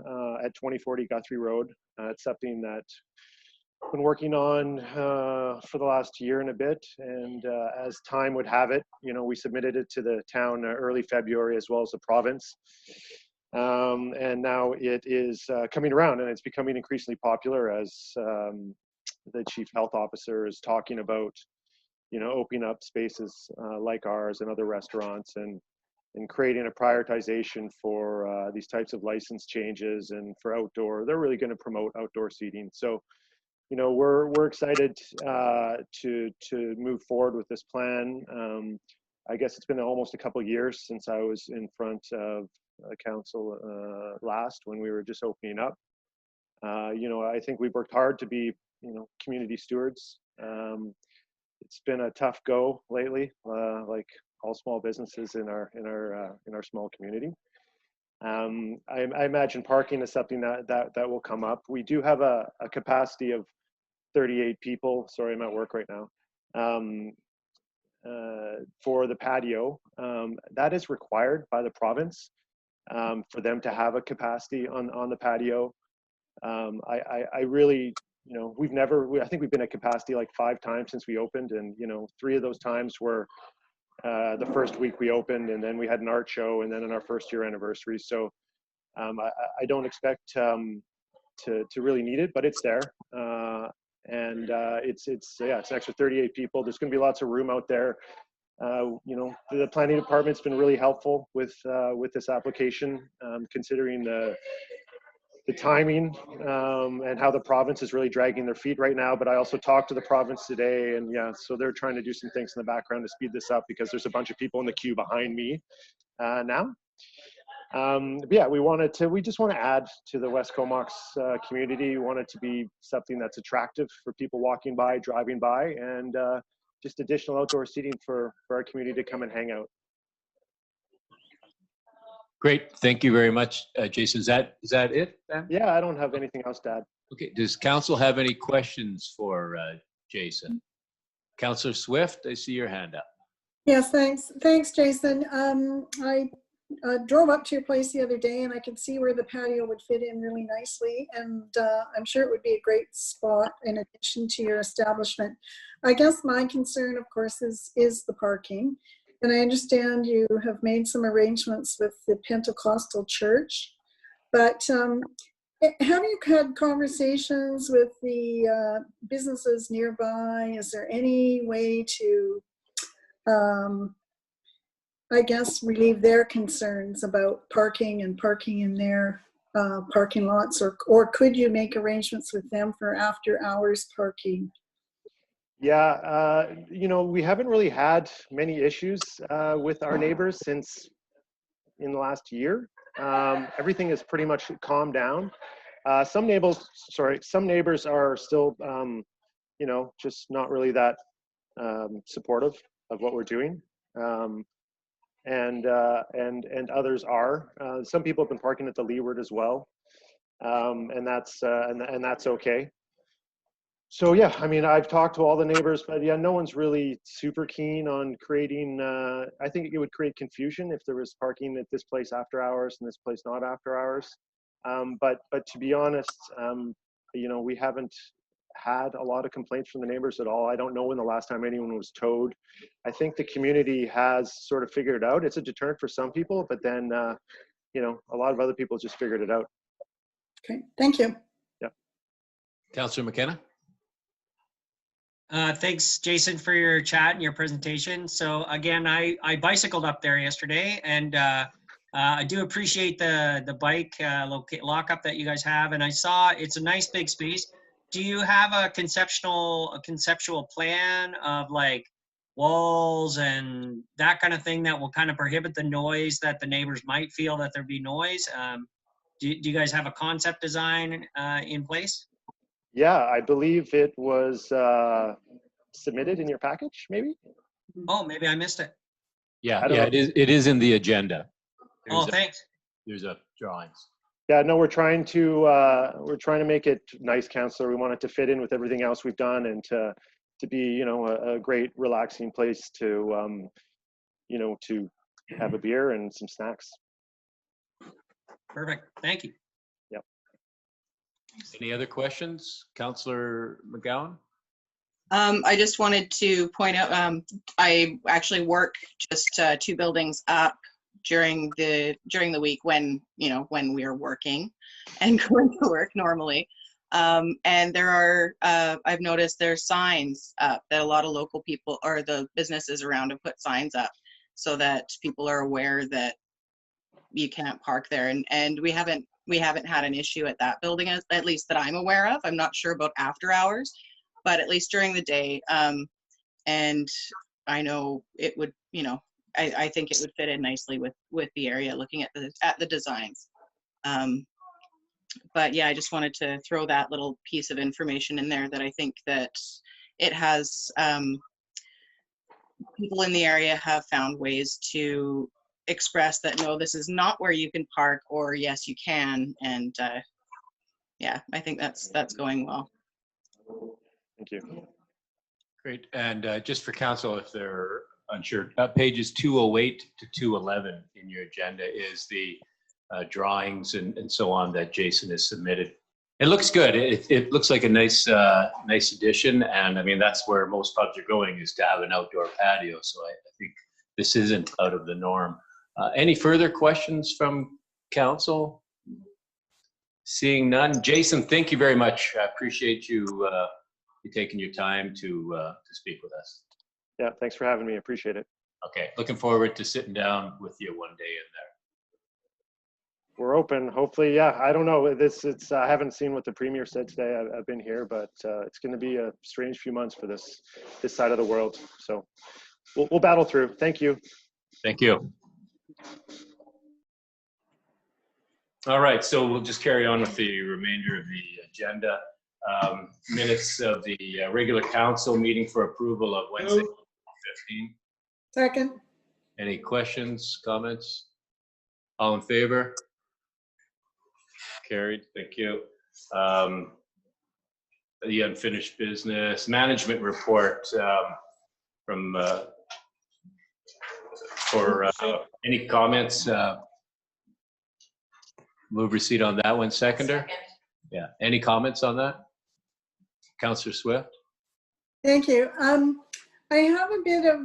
at 2040 Guthrie Road. It's something that I've been working on for the last year and a bit. And as time would have it, we submitted it to the town early February as well as the province. And now it is coming around, and it's becoming increasingly popular as the chief health officer is talking about, opening up spaces like ours and other restaurants, and creating a prioritization for these types of license changes and for outdoor. They're really going to promote outdoor seating. So, we're excited to move forward with this plan. I guess it's been almost a couple of years since I was in front of council last, when we were just opening up. I think we've worked hard to be, community stewards. It's been a tough go lately, like all small businesses in our small community. I imagine parking is something that will come up. We do have a capacity of 38 people. Sorry, I'm at work right now. For the patio, that is required by the province for them to have a capacity on the patio. I really, I think we've been at capacity like 5 times since we opened, and 3 of those times were the first week we opened, and then we had an art show, and then in our first year anniversary. So I don't expect to really need it, but it's there. And it's an extra 38 people. There's going to be lots of room out there. The planning department's been really helpful with this application, considering the timing and how the province is really dragging their feet right now. But I also talked to the province today, and so they're trying to do some things in the background to speed this up, because there's a bunch of people in the queue behind me now. We just want to add to the West Comox community. We want it to be something that's attractive for people walking by, driving by, and just additional outdoor seating for our community to come and hang out. Great, thank you very much, Jason. Is that it, then? Yeah, I don't have anything else to add. Okay, does council have any questions for Jason? Councillor Swift, I see your hand up. Yes, thanks. Thanks, Jason. I drove up to your place the other day and I could see where the patio would fit in really nicely. And I'm sure it would be a great spot in addition to your establishment. I guess my concern, of course, is the parking. And I understand you have made some arrangements with the Pentecostal Church. But have you had conversations with the businesses nearby? Is there any way to I guess relieve their concerns about parking and parking in their parking lots, or could you make arrangements with them for after hours parking? Yeah, we haven't really had many issues with our neighbors since in the last year. Everything is pretty much calmed down. Some neighbors are still, just not really that supportive of what we're doing. And others are. Some people have been parking at the leeward as well, and that's okay. So yeah, I mean, I've talked to all the neighbors, but yeah, no one's really super keen on creating. I think it would create confusion if there was parking at this place after hours and this place not after hours. But to be honest, we haven't had a lot of complaints from the neighbors at all. I don't know when the last time anyone was towed. I think the community has sort of figured it out. It's a deterrent for some people, but then, a lot of other people just figured it out. Okay, thank you. Yeah. Councillor McKenna? Thanks, Jason, for your chat and your presentation. So again, I bicycled up there yesterday, and I do appreciate the bike lockup that you guys have. And I saw it's a nice big space. Do you have a conceptual plan of like walls and that kind of thing that will kind of prohibit the noise that the neighbors might feel that there'd be noise? Do you guys have a concept design in place? Yeah, I believe it was submitted in your package, maybe? Oh, maybe I missed it. Yeah, it is in the agenda. Thanks. There's a drawings. Yeah, no, we're trying to make it nice, Councillor. We want it to fit in with everything else we've done and to be, a great relaxing place to, to have a beer and some snacks. Perfect. Thank you. Yep. Any other questions? Councillor McGowan? I just wanted to point out, I actually work just 2 buildings up during the week when we are working and going to work normally. And there are, I've noticed there's signs up that a lot of local people or the businesses around have put signs up so that people are aware that you can't park there. And we haven't had an issue at that building, at least that I'm aware of. I'm not sure about after hours, but at least during the day. And I know it would, I think it would fit in nicely with the area, looking at the designs. But yeah, I just wanted to throw that little piece of information in there that I think that it has, people in the area have found ways to express that, no, this is not where you can park, or yes, you can. And yeah, I think that's going well. Thank you. Great. And just for council, if they're unsure, pages 208 to 211 in your agenda is the drawings and so on that Jason has submitted. It looks good. It looks like a nice addition. And I mean, that's where most pubs are going, is to have an outdoor patio. So I think this isn't out of the norm. Any further questions from council? Seeing none. Jason, thank you very much. I appreciate you taking your time to speak with us. Yeah, thanks for having me. I appreciate it. Okay, looking forward to sitting down with you one day in there. We're open. Hopefully, yeah. I don't know. I haven't seen what the premier said today. I've been here, but it's going to be a strange few months for this side of the world. So we'll battle through. Thank you. Thank you. All right, so we'll just carry on with the remainder of the agenda. Minutes of the regular council meeting for approval of Wednesday, 15. Second. Any questions, comments? All in favor? Carried. Thank you. The unfinished business management report from for any comments. Move receipt on that one, seconder. Second. Yeah, any comments on that? Councillor Swift? Thank you. I have a bit of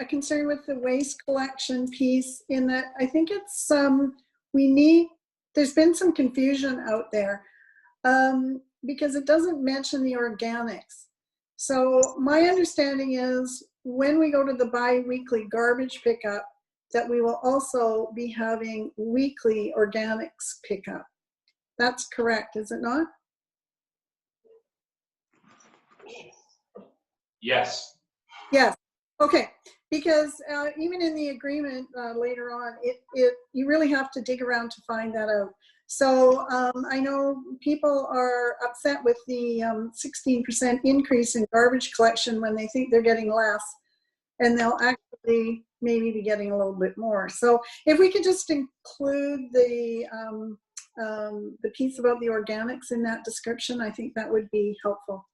a concern with the waste collection piece in that I think it's, there's been some confusion out there because it doesn't mention the organics. So my understanding is when we go to the bi-weekly garbage pickup, that we will also be having weekly organics pickup. That's correct, is it not? Yes. Yes. Okay. Because even in the agreement later on, you really have to dig around to find that out. So I know people are upset with the 16% increase in garbage collection when they think they're getting less, and they'll actually maybe be getting a little bit more. So if we could just include the piece about the organics in that description, I think that would be helpful.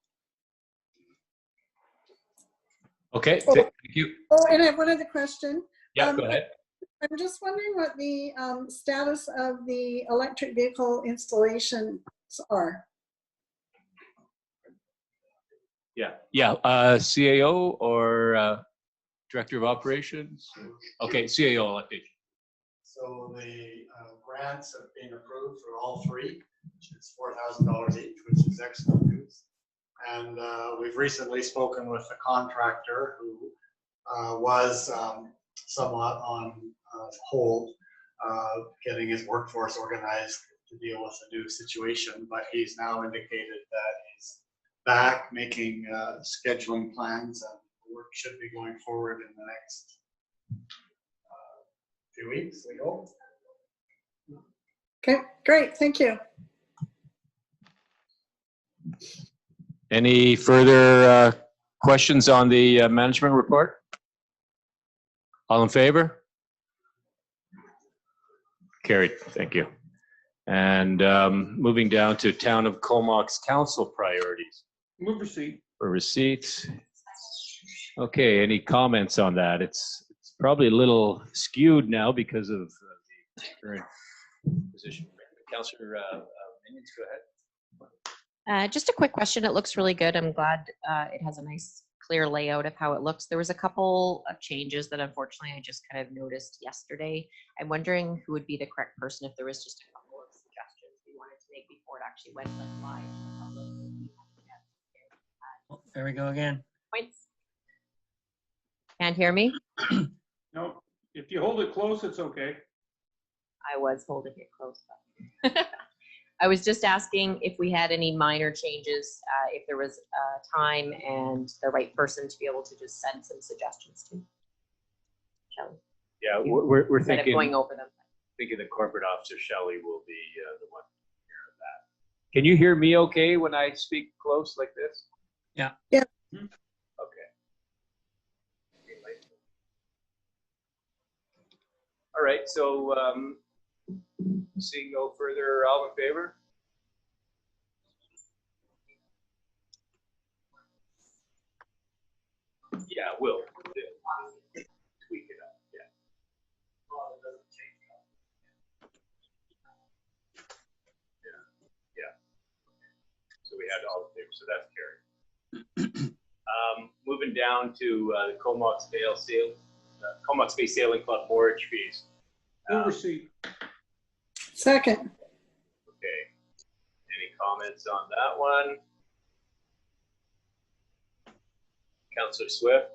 Okay, thank you. Oh, and I have one other question. Yeah, go ahead. I'm just wondering what the status of the electric vehicle installations are. Yeah, CAO or Director of Operations? Okay, CAO allocation. So the grants have been approved for all three, which is $4,000 each, which is excellent news. And we've recently spoken with the contractor who was somewhat on hold, getting his workforce organized to deal with the new situation. But he's now indicated that he's back making scheduling plans, and work should be going forward in the next few weeks, we hope. Okay, great, thank you. Any further questions on the management report? All in favor? Carried, thank you. And moving down to Town of Comox Council priorities. Move receipt. For receipts. Okay, any comments on that? It's probably a little skewed now because of the current position. Councillor Minions, go ahead. Just a quick question. It looks really good. I'm glad it has a nice clear layout of how it looks. There was a couple of changes that unfortunately I just kind of noticed yesterday. I'm wondering who would be the correct person if there was just a couple of suggestions we wanted to make before it actually went live. There we go again. Points. Can't hear me? No, if you hold it close, it's okay. I was holding it close. I was just asking if we had any minor changes, if there was time and the right person to be able to just send some suggestions to. Shelley? Yeah, we're Instead of thinking, going over them. thinking the corporate officer, Shelley, will be the one to hear of that. Can you hear me okay when I speak close like this? Yeah. Yeah. Okay. All right, so seeing no further, all in favor? Yeah, we'll tweak it up, yeah. Yeah. So we had all in favor, so that's carried. Moving down to the Comox Bay Sailing Club mortgage fees. Move receipt. Second. Okay. Any comments on that one? Councillor Swift?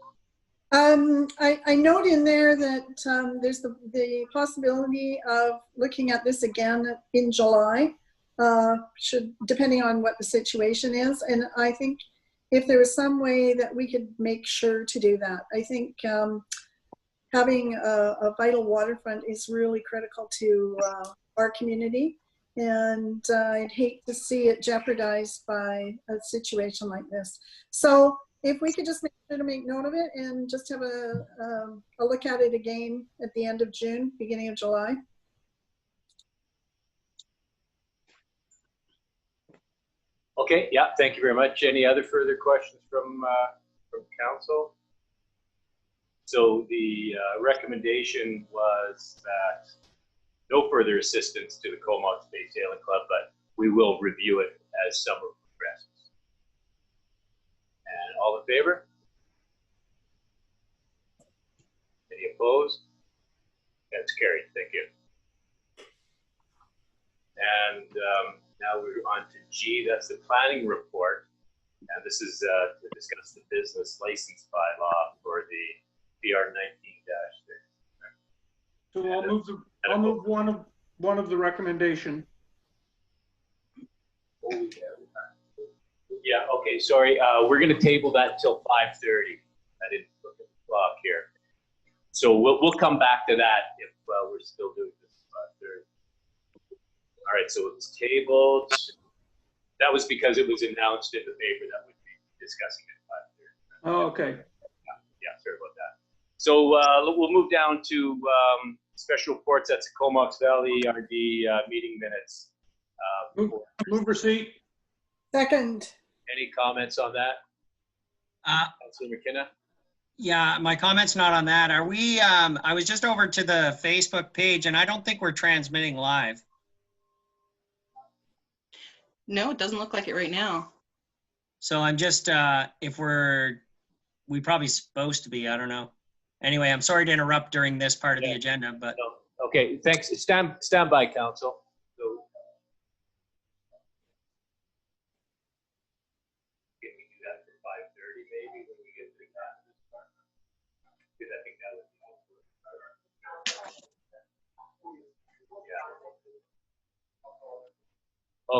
I note in there that there's the possibility of looking at this again in July, depending on what the situation is. And I think if there was some way that we could make sure to do that, I think having a vital waterfront is really critical to our community. And I'd hate to see it jeopardized by a situation like this. So if we could just make sure to make note of it and just have a look at it again at the end of June, beginning of July. Okay, yeah, thank you very much. Any other further questions from council? So the recommendation was that no further assistance to the Comox Bay Sailing Club, but we will review it as summer progresses. And all in favor? Any opposed? That's carried. Thank you. And now we're on to G. That's the planning report. And this is to discuss the business license bylaw for the BR 19-6. So I'll move one of the recommendation. Yeah, okay, sorry. We're going to table that till 5:30. I didn't look at the clock here. So we'll come back to that if we're still doing this 5:30. All right, so it's tabled. That was because it was announced in the paper that we'd be discussing it at 5:30. Oh, okay. Yeah, sorry about that. So we'll move down to special reports. That's the Comox Valley RD meeting minutes. Move receipt. Second. Any comments on that? Councilor McKenna? Yeah, my comment's not on that. Are we, I was just over to the Facebook page and I don't think we're transmitting live. No, it doesn't look like it right now. So I'm just, if we probably supposed to be, I don't know. Anyway, I'm sorry to interrupt during this part of the agenda, but. Okay, thanks. Stand by, Council. So, can we do that for 5:30 maybe when we get to that? Because I think that would be yeah.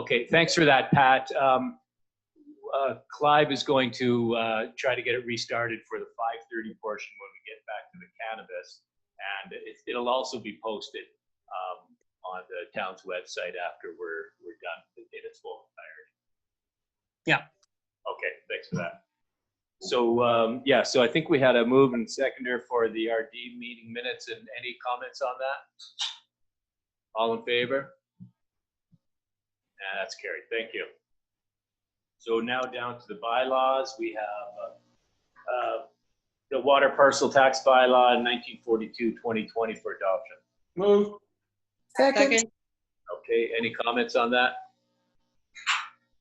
Okay, thanks for that, Pat. Clive is going to try to get it restarted for the 5:30 portion when we get back to the cannabis. And it'll also be posted on the town's website after we're done in its full entirety. Yeah. Okay, thanks for that. So yeah, so I think we had a move and seconder for the RD meeting minutes. And any comments on that? All in favor? That's carried. Thank you. So now down to the bylaws. We have the water parcel tax bylaw in 1942-2020 for adoption. Move. Second. Okay, any comments on that?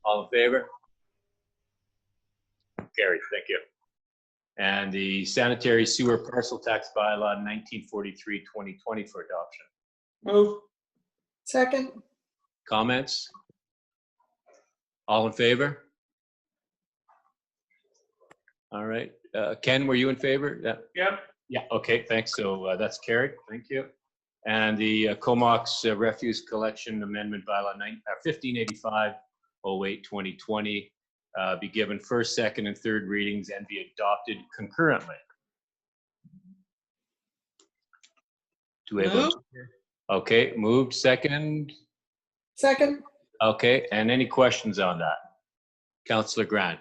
All in favor? Carried, thank you. And the sanitary sewer parcel tax bylaw in 1943-2020 for adoption. Move. Second. Comments? All in favor? All right. Ken, were you in favor? Yep. Yeah, okay, thanks. So that's carried. Thank you. And the Comox refuse collection amendment bylaw 1585-08-2020 be given first, second, and third readings and be adopted concurrently. Do we have a? Okay, moved, second. Second. Okay, and any questions on that? Councillor Grant.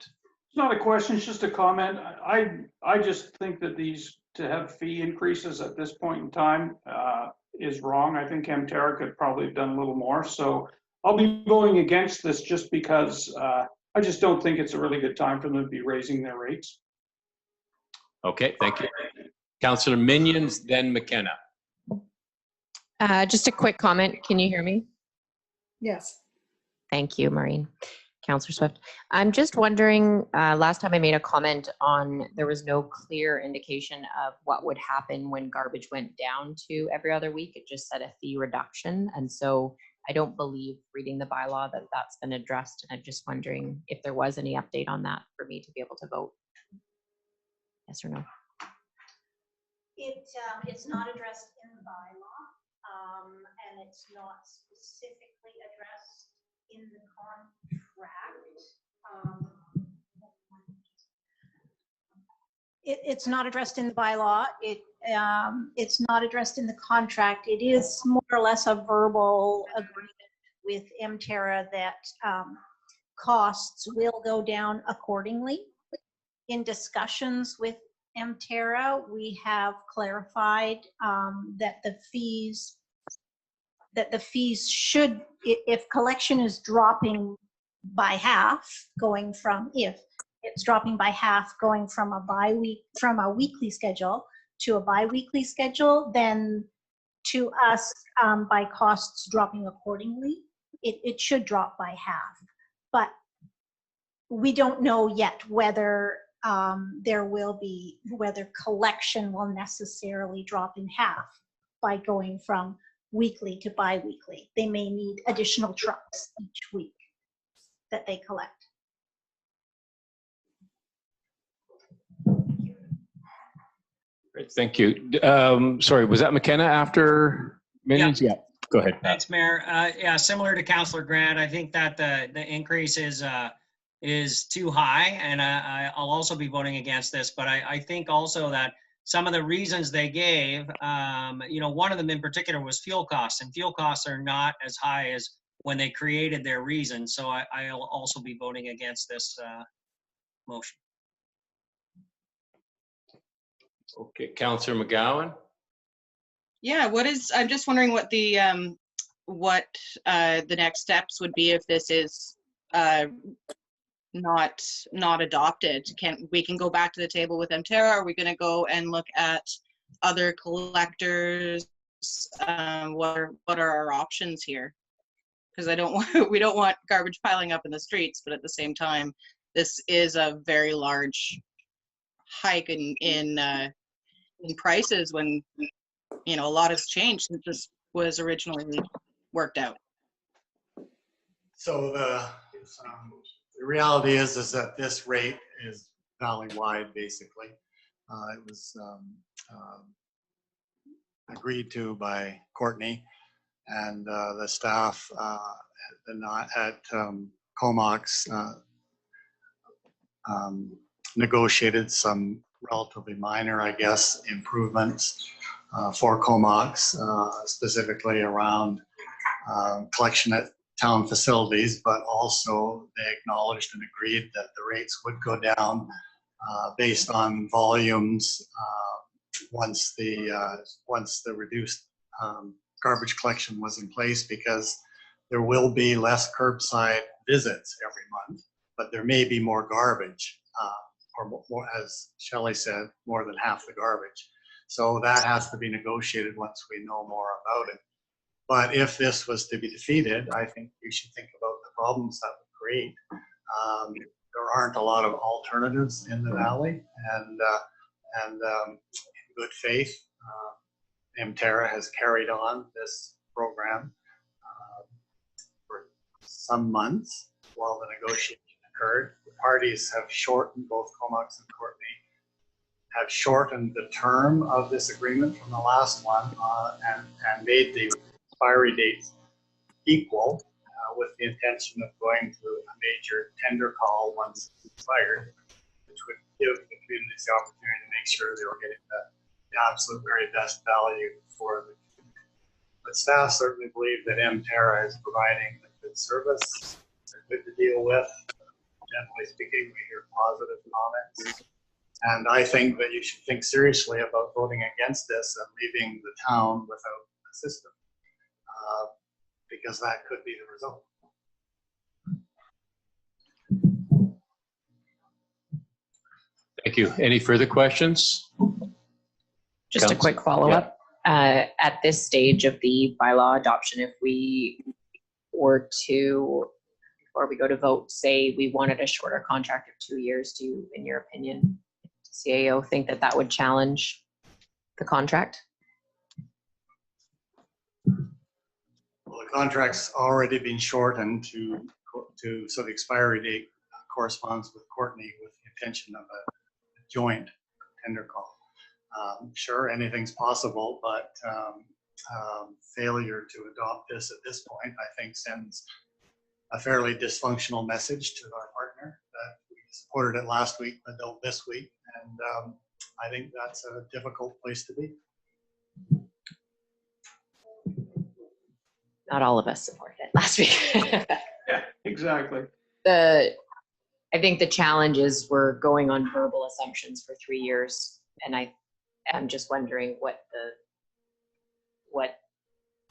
It's not a question, it's just a comment. I just think that to have fee increases at this point in time is wrong. I think Emterra could probably have done a little more. So I'll be voting against this just because I just don't think it's a really good time for them to be raising their rates. Okay, thank you. Councillor Minions, then McKenna. Just a quick comment. Can you hear me? Yes. Thank you, Maureen. Councillor Swift. I'm just wondering, last time I made a comment on there was no clear indication of what would happen when garbage went down to every other week. It just said a fee reduction. And so I don't believe reading the bylaw that that's been addressed. And I'm just wondering if there was any update on that for me to be able to vote. Yes or no? It's not addressed in the bylaw, and it's not specifically addressed in the contract. It's not addressed in the bylaw. It's not addressed in the contract. It is more or less a verbal agreement with Emterra that costs will go down accordingly. In discussions with Emterra, we have clarified that the fees should, if collection is dropping by half, going from, if it's dropping by half, going from a weekly schedule to a bi-weekly schedule, then to us, by costs dropping accordingly, it should drop by half. But we don't know yet whether whether collection will necessarily drop in half by going from weekly to bi-weekly. They may need additional trucks each week that they collect. Great, thank you. Sorry, was that McKenna after Minions? Yeah, go ahead. Thanks, Mayor. Yeah, similar to Councillor Grant, I think that the increase is too high, and I'll also be voting against this. But I think also that some of the reasons they gave, one of them in particular was fuel costs, and fuel costs are not as high as when they created their reason. So I'll also be voting against this motion. Okay, Councillor McGowan. Yeah, I'm just wondering what the next steps would be if this is not adopted. We can go back to the table with Emterra? Are we going to go and look at other collectors? What are our options here? Because we don't want garbage piling up in the streets, but at the same time, this is a very large hike in prices when a lot has changed since this was originally worked out. So the reality is that this rate is valley-wide, basically. It was agreed to by Courtney and the staff at Comox negotiated some relatively minor, I guess, improvements for Comox, specifically around collection at town facilities, but also they acknowledged and agreed that the rates would go down based on volumes once the reduced garbage collection was in place, because there will be less curbside visits every month, but there may be more garbage, or more, as Shelley said, more than half the garbage. So that has to be negotiated once we know more about it. But if this was to be defeated, I think we should think about the problems that would create. There aren't a lot of alternatives in the valley, and in good faith, Emterra has carried on this program for some months while the negotiation occurred. The parties have shortened, both Comox and Courtney, have shortened the term of this agreement from the last one and made the expiry dates equal, with the intention of going to a major tender call once it's expired, which would give the communities the opportunity to make sure they were getting the absolute very best value for the community. But staff certainly believe that Emterra is providing a good service. They're good to deal with. Generally speaking, we hear positive comments. And I think that you should think seriously about voting against this and leaving the town without a system, because that could be the result. Thank you. Any further questions? Just a quick follow-up. At this stage of the bylaw adoption, if we were to, before we go to vote, say we wanted a shorter contract of 2 years, do you, in your opinion, CAO, think that would challenge the contract? Well, the contract's already been shortened so the expiry date corresponds with Courtney with the intention of a joint tender call. Sure, anything's possible, but failure to adopt this at this point, I think, sends a fairly dysfunctional message to our partner that we supported it last week, but don't this week. And I think that's a difficult place to be. Not all of us supported it last week. Yeah, exactly. I think the challenge is we're going on verbal assumptions for 3 years, and I am just wondering what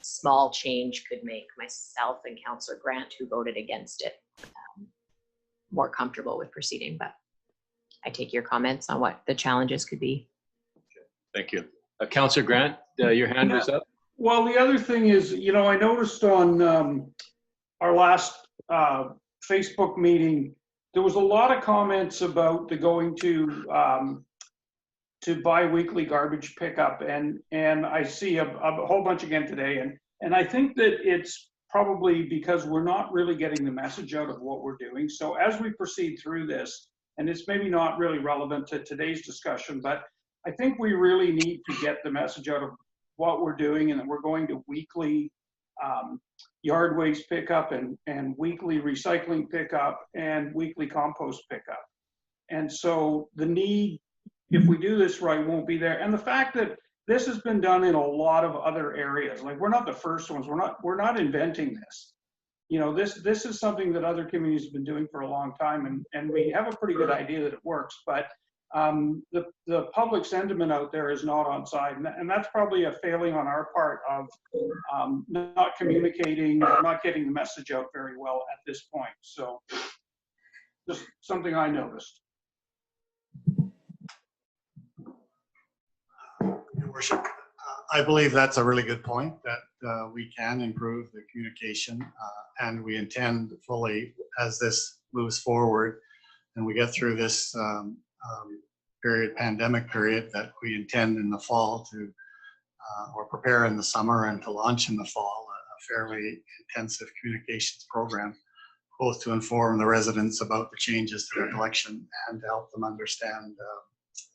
small change could make myself and Councillor Grant, who voted against it, more comfortable with proceeding. But I take your comments on what the challenges could be. Thank you. Councillor Grant, your hand was up. Well, the other thing is, I noticed on our last Facebook meeting, there was a lot of comments about the going to bi-weekly garbage pickup, and I see a whole bunch again today, and I think that it's probably because we're not really getting the message out of what we're doing. So as we proceed through this, and it's maybe not really relevant to today's discussion, but I think we really need to get the message out of what we're doing, and that we're going to weekly yard waste pickup and weekly recycling pickup and weekly compost pickup. And so the need, if we do this right, won't be there. And the fact that this has been done in a lot of other areas, like we're not the first ones, we're not inventing this. This is something that other communities have been doing for a long time, and we have a pretty good idea that it works, but the public sentiment out there is not on side, and that's probably a failing on our part of not communicating, not getting the message out very well at this point. So just something I noticed. Your Worship, I believe that's a really good point, that we can improve the communication, and we intend fully, as this moves forward and we get through this pandemic period, that we intend in the fall to, or prepare in the summer and to launch in the fall, a fairly intensive communications program, both to inform the residents about the changes to their collection and to help them understand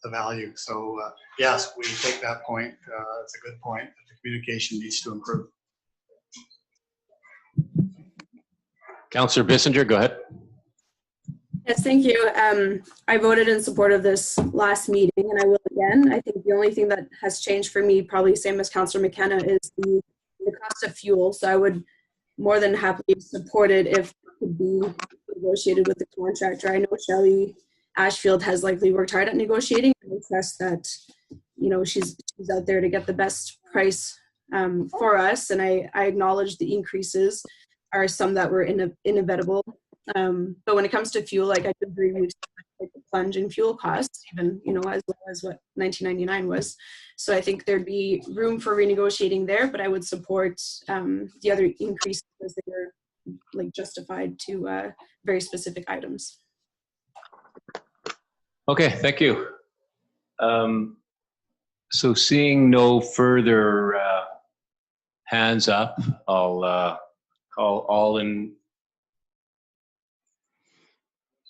the value. So yes, we take that point. It's a good point that the communication needs to improve. Councillor Bissinger, go ahead. Yes, thank you. I voted in support of this last meeting, and I will again. I think the only thing that has changed for me, probably same as Councillor McKenna, is the cost of fuel. So I would more than happily support it if it could be negotiated with the contractor. I know Shelley Ashfield has likely worked hard at negotiating, and I trust that she's out there to get the best price for us. And I acknowledge the increases are some that were inevitable. But when it comes to fuel, like I agree with the plunge in fuel costs, even as low as what 1999 was. So I think there'd be room for renegotiating there, but I would support the other increases as they were like justified to very specific items. Okay, thank you. So seeing no further hands up, I'll call all in.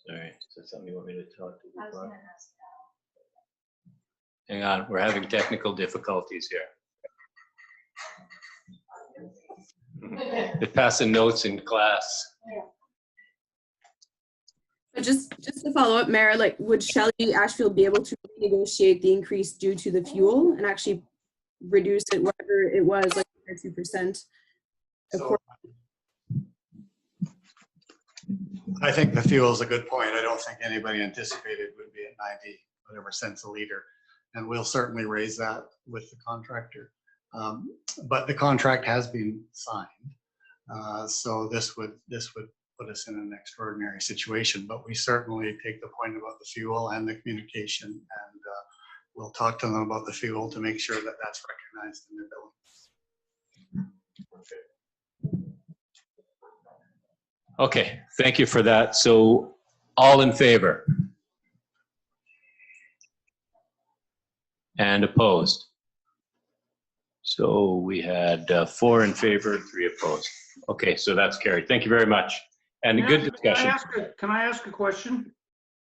Sorry, is that something you want me to talk to you about? Hang on, we're having technical difficulties here. They're passing notes in class. But just to follow up, Mayor, like would Shelley Ashfield be able to negotiate the increase due to the fuel and actually reduce it whatever it was, like 2%? So, I think the fuel is a good point. I don't think anybody anticipated it would be at 90 whatever cents a liter, and we'll certainly raise that with the contractor. But the contract has been signed, so this would put us in an extraordinary situation. But we certainly take the point about the fuel and the communication, and we'll talk to them about the fuel to make sure that that's recognized in their billing. Okay, thank you for that. So all in favor? And opposed? So we had 4 in favor, 3 opposed. Okay, so that's carried. Thank you very much. And a good discussion. Can I ask a question?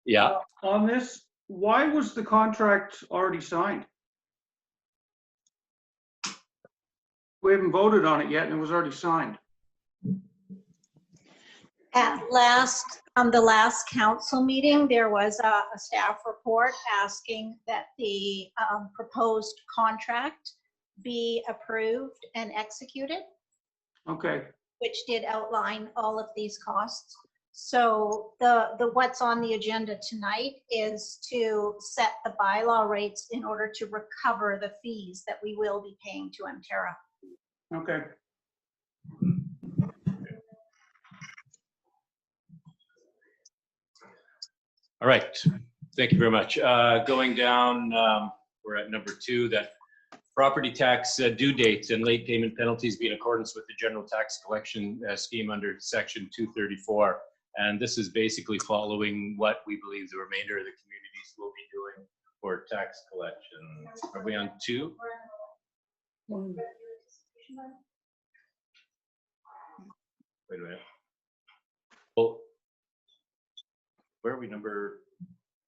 Yeah. On this, why was the contract already signed? We haven't voted on it yet, and it was already signed. On the last council meeting, there was a staff report asking that the proposed contract be approved and executed. Okay. Which did outline all of these costs. So the what's on the agenda tonight is to set the bylaw rates in order to recover the fees that we will be paying to Emterra. Okay. All right, thank you very much. Going down we're at number 2, that property tax due dates and late payment penalties be in accordance with the general tax collection scheme under section 234. And this is basically following what we believe the remainder of the communities will be doing for tax collection. Are we on 2? Wait a minute. Well, where are we? Number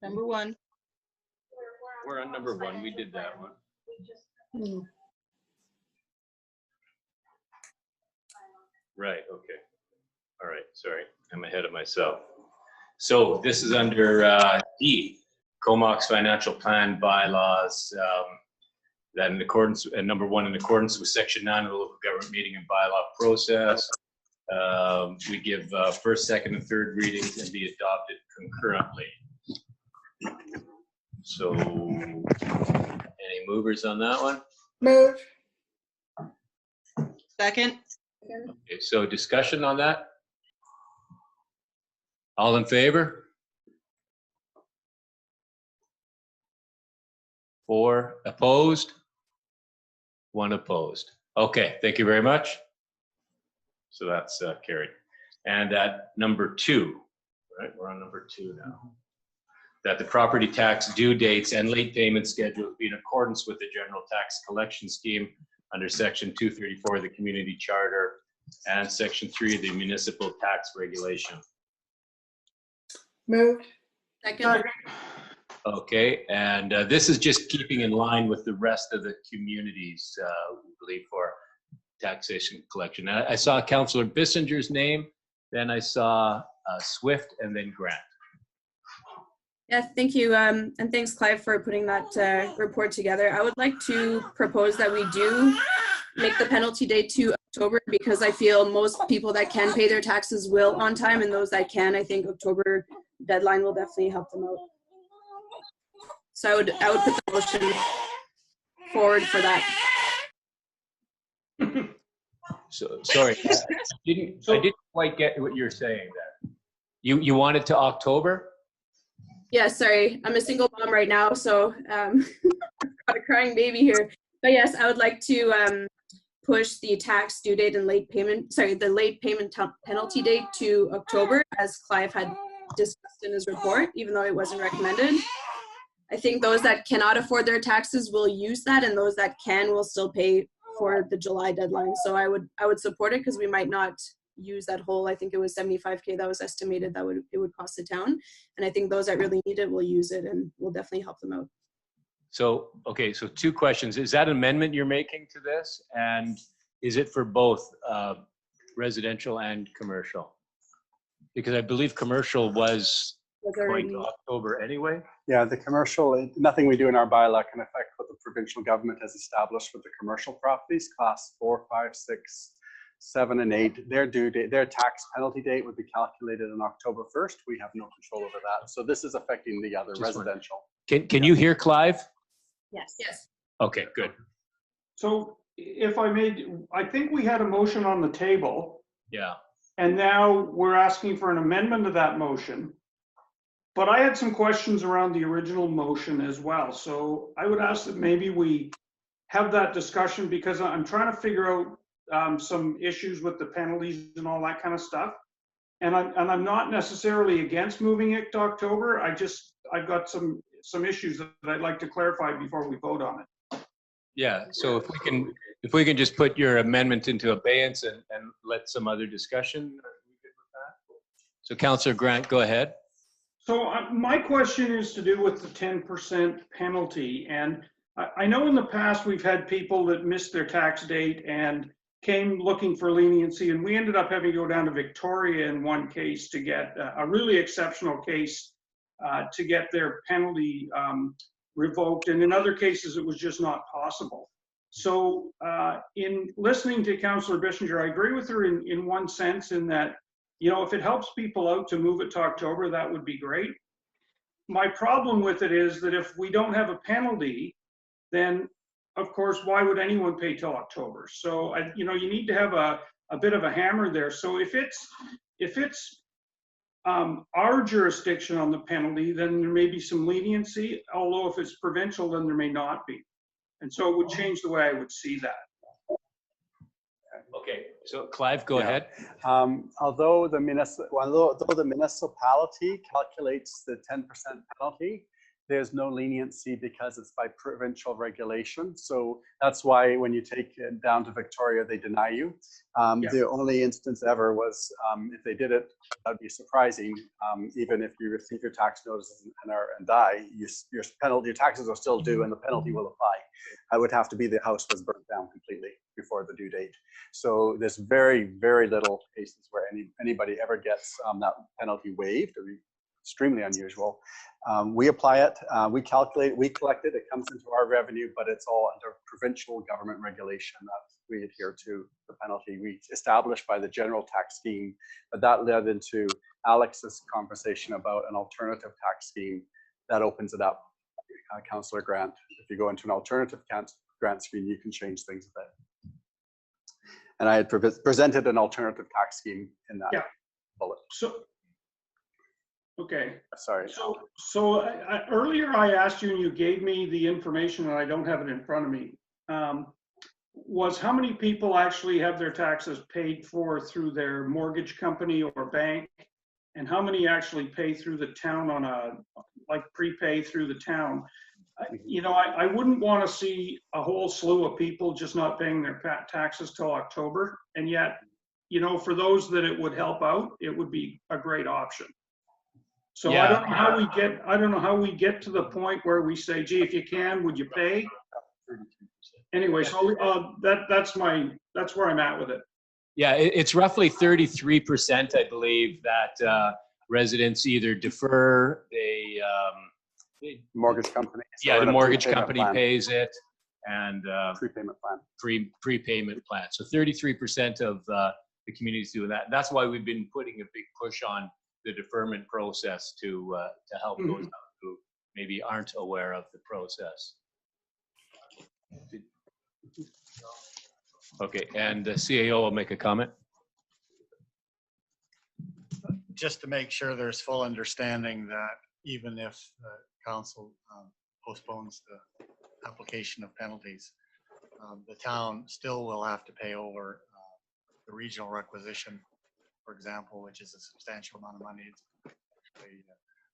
1. We're on number 1. We did that one. Right, okay. All right, sorry. I'm ahead of myself. So this is under D, Comox financial plan bylaws. That in accordance, number 1, in accordance with section 9 of the local government meeting and bylaw process, we give first, second, and third readings and be adopted concurrently. So, any movers on that one? Move. Second. Okay, so discussion on that? All in favor? 4 opposed? 1 opposed. Okay, thank you very much. So that's carried. And at number 2, right, we're on number 2 now. That the property tax due dates and late payment schedules be in accordance with the general tax collection scheme under section 234 of the community charter and section 3 of the municipal tax regulation. Move. Second. Okay, and this is just keeping in line with the rest of the communities, we believe, for taxation collection. I saw Councillor Bissinger's name, then I saw Swift, and then Grant. Yeah, thank you. And thanks, Clive, for putting that report together. I would like to propose that we do make the penalty date to October, because I feel most people that can pay their taxes will on time, and those that can, I think October deadline will definitely help them out. So I would put the motion forward for that. So sorry, I didn't quite get what you're saying there. You want it to October? Yeah, sorry, I'm a single mom right now, so I've got a crying baby here. But yes, I would like to push the tax due date and the late payment penalty date to October, as Clive had discussed in his report, even though it wasn't recommended. I think those that cannot afford their taxes will use that, and those that can will still pay for the July deadline. So I would support it, because we might not use that whole, I think it was $75K that was estimated that it would cost the town. And I think those that really need it will use it, and will definitely help them out. So, okay, so 2 questions. Is that an amendment you're making to this? And is it for both residential and commercial? Because I believe commercial was going to October anyway. Yeah, the commercial, nothing we do in our bylaw can affect what the provincial government has established with the commercial properties, class 4, 5, 6, 7, and 8. Their due date, their tax penalty date would be calculated on October 1st. We have no control over that. So this is affecting the other residential. Can you hear Clive? Yes. Yes. Okay, good. So if I made, I think we had a motion on the table, Yeah. and now we're asking for an amendment to that motion. But I had some questions around the original motion as well. So I would ask that maybe we have that discussion, because I'm trying to figure out some issues with the penalties and all that kind of stuff. And I'm not necessarily against moving it to October. I've got some issues that I'd like to clarify before we vote on it. Yeah, so if we can just put your amendment into abeyance and let some other discussion. Are we good with that? So Councillor Grant, go ahead. So my question is to do with the 10% penalty. And I know in the past we've had people that missed their tax date and came looking for leniency, and we ended up having to go down to Victoria in one case to get a really exceptional case to get their penalty revoked. And in other cases, it was just not possible. So in listening to Councillor Bissinger, I agree with her in one sense, in that, you know, if it helps people out to move it to October, that would be great. My problem with it is that if we don't have a penalty, then of course, why would anyone pay till October? So, you know, you need to have a bit of a hammer there. So if it's our jurisdiction on the penalty, then there may be some leniency, although if it's provincial, then there may not be. And so it would change the way I would see that. Okay, so Clive, go Yeah. ahead. Although the municipality calculates the 10% penalty, there's no leniency because it's by provincial regulation. So that's why when you take it down to Victoria, they deny you. The only instance ever was if they did it, that'd be surprising. Even if you receive your tax notices and die, your taxes are still due and the penalty will apply. I would have to be the house was burnt down completely before the due date. So there's very, very little cases where anybody ever gets that penalty waived. It would be extremely unusual. We apply it, we calculate, we collect it, it comes into our revenue, but it's all under provincial government regulation that we adhere to the penalty we established by the general tax scheme. But that led into Alex's conversation about an alternative tax scheme that opens it up. Councillor Grant, if you go into an alternative grant scheme, you can change things with it. And I had presented an alternative tax scheme in that bullet. So, okay. Sorry. So earlier I asked you and you gave me the information and I don't have it in front of me. Was how many people actually have their taxes paid for through their mortgage company or bank? And how many actually pay through the town on like prepay through the town? You know, I wouldn't want to see a whole slew of people just not paying their taxes till October. And yet, you know, for those that it would help out, it would be a great option. So I don't know how we get to the point where we say, gee, if you can, would you pay? Anyway, so that's where I'm at with it. Yeah, it's roughly 33%, I believe, that residents either defer mortgage company. Yeah, the mortgage company pays it, and prepayment plan. Prepayment plan. So 33% of the community is doing that. That's why we've been putting a big push on the deferment process to help those out who maybe aren't aware of the process. Okay, and the CAO will make a comment. Just to make sure there's full understanding that even if the council postpones the application of penalties, the town still will have to pay over the regional requisition, for example, which is a substantial amount of money. It's actually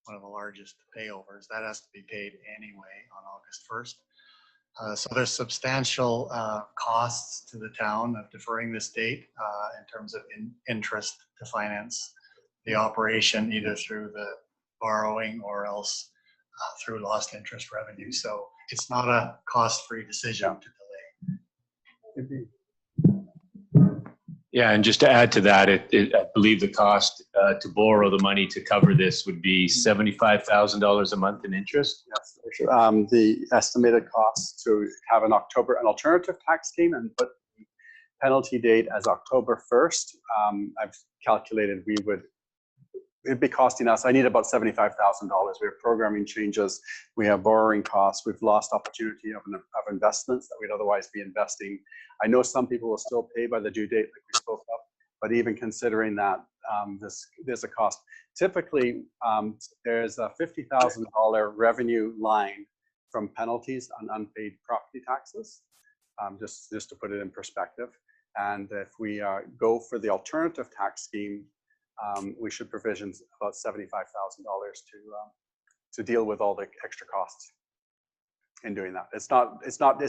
one of the largest payovers. That has to be paid anyway on August 1st. So there's substantial costs to the town of deferring this date in terms of interest to finance the operation, either through the borrowing or else through lost interest revenue. So it's not a cost-free decision to delay. Yeah, and just to add to that, I believe the cost to borrow the money to cover this would be $75,000 a month in interest. Yes, the estimated cost to have an alternative tax scheme and put the penalty date as October 1st. I've calculated it'd be costing us, I need about $75,000. We have programming changes, we have borrowing costs, we've lost opportunity of investments that we'd otherwise be investing. I know some people will still pay by the due date like we spoke of, but even considering that, there's a cost. Typically, there's a $50,000 revenue line from penalties on unpaid property taxes, just to put it in perspective. And if we go for the alternative tax scheme, we should provision about $75,000 to deal with all the extra costs in doing that. It's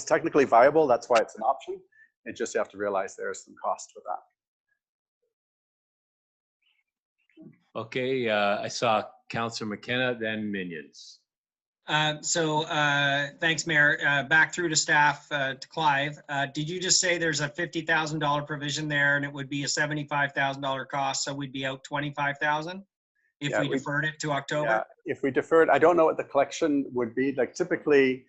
technically viable. That's why it's an option. It just, you have to realize there's some cost with that. Okay, I saw Councillor McKenna, then Minions. Thanks, Mayor. Back through to staff, to Clive. Did you just say there's a $50,000 provision there and it would be a $75,000 cost, so we'd be out $25,000 if we deferred it to October? Yeah, if we deferred, I don't know what the collection would be. Like typically,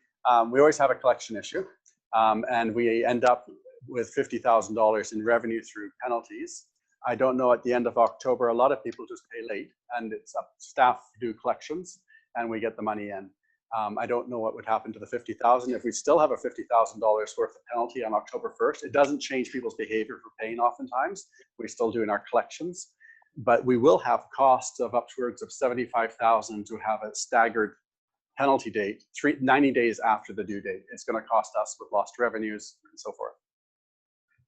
we always have a collection issue, and we end up with $50,000 in revenue through penalties. I don't know at the end of October, a lot of people just pay late, and it's up staff do collections, and we get the money in. I don't know what would happen to the $50,000 if we still have a $50,000 worth of penalty on October 1st. It doesn't change people's behavior for paying oftentimes. We're still doing our collections. but we will have costs of upwards of $75,000 to have a staggered penalty date, 90 days after the due date. It's going to cost us with lost revenues and so forth.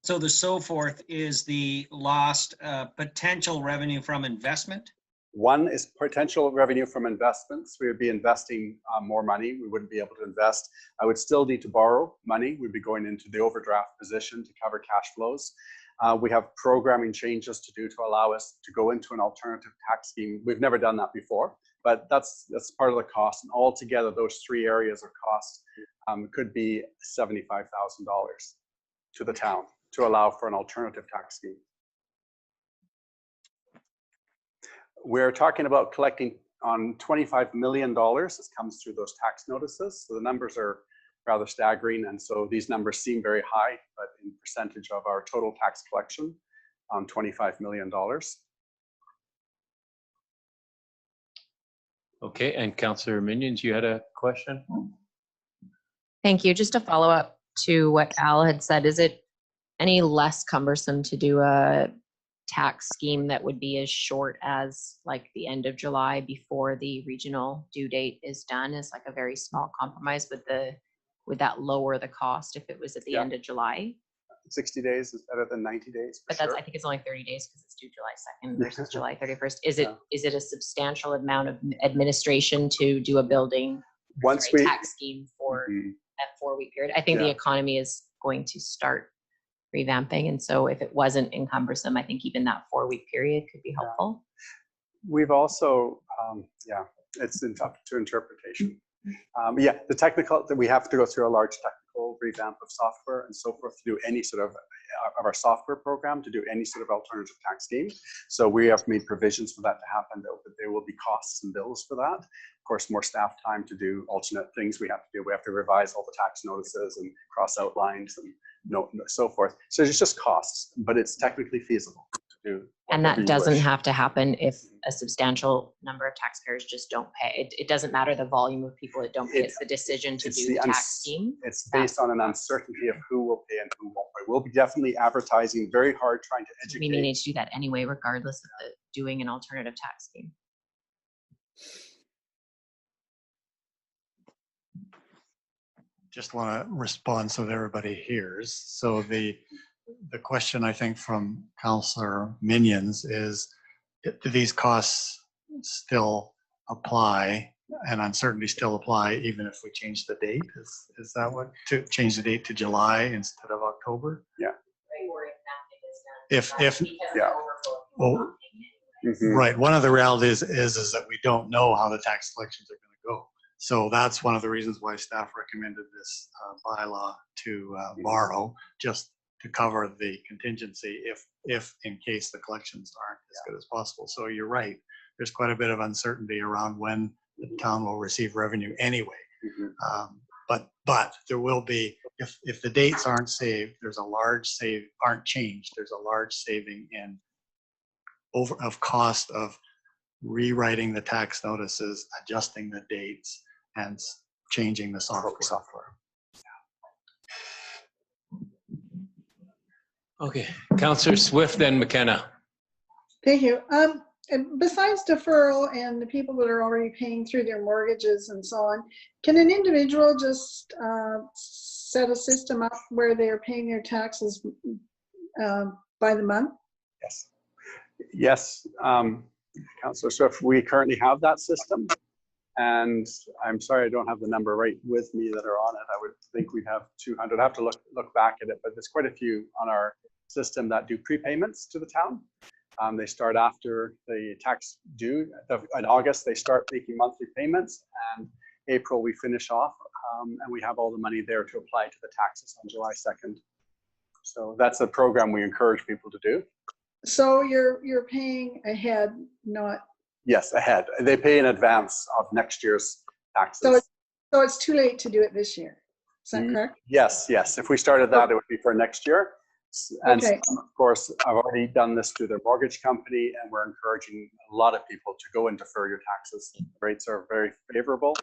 So the so forth is the lost potential revenue from investment? One is potential revenue from investments. We would be investing more money. We wouldn't be able to invest. I would still need to borrow money. We'd be going into the overdraft position to cover cash flows. We have programming changes to do to allow us to go into an alternative tax scheme. We've never done that before, but that's part of the cost. And altogether, those three areas of cost could be $75,000 to the town to allow for an alternative tax scheme. We're talking about collecting on $25 million. This comes through those tax notices. So the numbers are rather staggering. And so these numbers seem very high, but in percentage of our total tax collection, $25 million. Okay, and Councillor Minions, you had a question? Thank you. Just to follow up to what Al had said, is it any less cumbersome to do a tax scheme that would be as short as like the end of July before the regional due date is done as like a very small compromise? Would that lower the cost if it was at the end of July? 60 days is better than 90 days. But that's, I think it's only 30 days because it's due July 2nd versus July 31st. Is it a substantial amount of administration to do a building tax scheme for that 4-week period? I think the economy is going to start revamping. And so if it wasn't encumbersome, I think even that 4-week period could be helpful. We've also, it's up to interpretation. The technical, that we have to go through a large technical revamp of software and so forth to do any sort of our software program, to do any sort of alternative tax scheme. So we have made provisions for that to happen, that there will be costs and bills for that. Of course, more staff time to do alternate things we have to do. We have to revise all the tax notices and cross out lines and so forth. So it's just costs, but it's technically feasible to do. And that doesn't have to happen if a substantial number of taxpayers just don't pay. It doesn't matter the volume of people that don't pay. It's the decision to do the tax scheme. It's based on an uncertainty of who will pay and who won't pay. We'll be definitely advertising very hard, trying to educate. We need to do that anyway, regardless of doing an alternative tax scheme. Just want to respond so that everybody hears. So the question, I think, from Councillor Minions is, do these costs still apply and uncertainty still apply even if we change the date? Is that what, to change the date to July instead of October? Yeah. Well, right. One of the realities is that we don't know how the tax collections are going to go. So that's one of the reasons why staff recommended this bylaw to borrow, just to cover the contingency if in case the collections aren't as good as possible. So you're right. There's quite a bit of uncertainty around when the town will receive revenue anyway. But there will be, if the dates aren't saved, there's a large aren't changed. There's a large saving in of cost of rewriting the tax notices, adjusting the dates, and changing the software. Okay, Councillor Swift, then McKenna. Thank you. And besides deferral and the people that are already paying through their mortgages and so on, can an individual just set a system up where they're paying their taxes by the month? Yes, Councillor Swift, we currently have that system. And I'm sorry, I don't have the number right with me that are on it. I would think we'd have 200. I have to look back at it, but there's quite a few on our system that do prepayments to the town. They start after the tax due. In August, they start making monthly payments, and April we finish off, and we have all the money there to apply to the taxes on July 2nd. So that's a program we encourage people to do. So you're paying ahead, not. Yes, ahead. They pay in advance of next year's taxes. So it's too late to do it this year. Is that correct? Yes. If we started that, it would be for next year. And Okay. of course, I've already done this through their mortgage company, and we're encouraging a lot of people to go and defer your taxes. The rates are very favorable,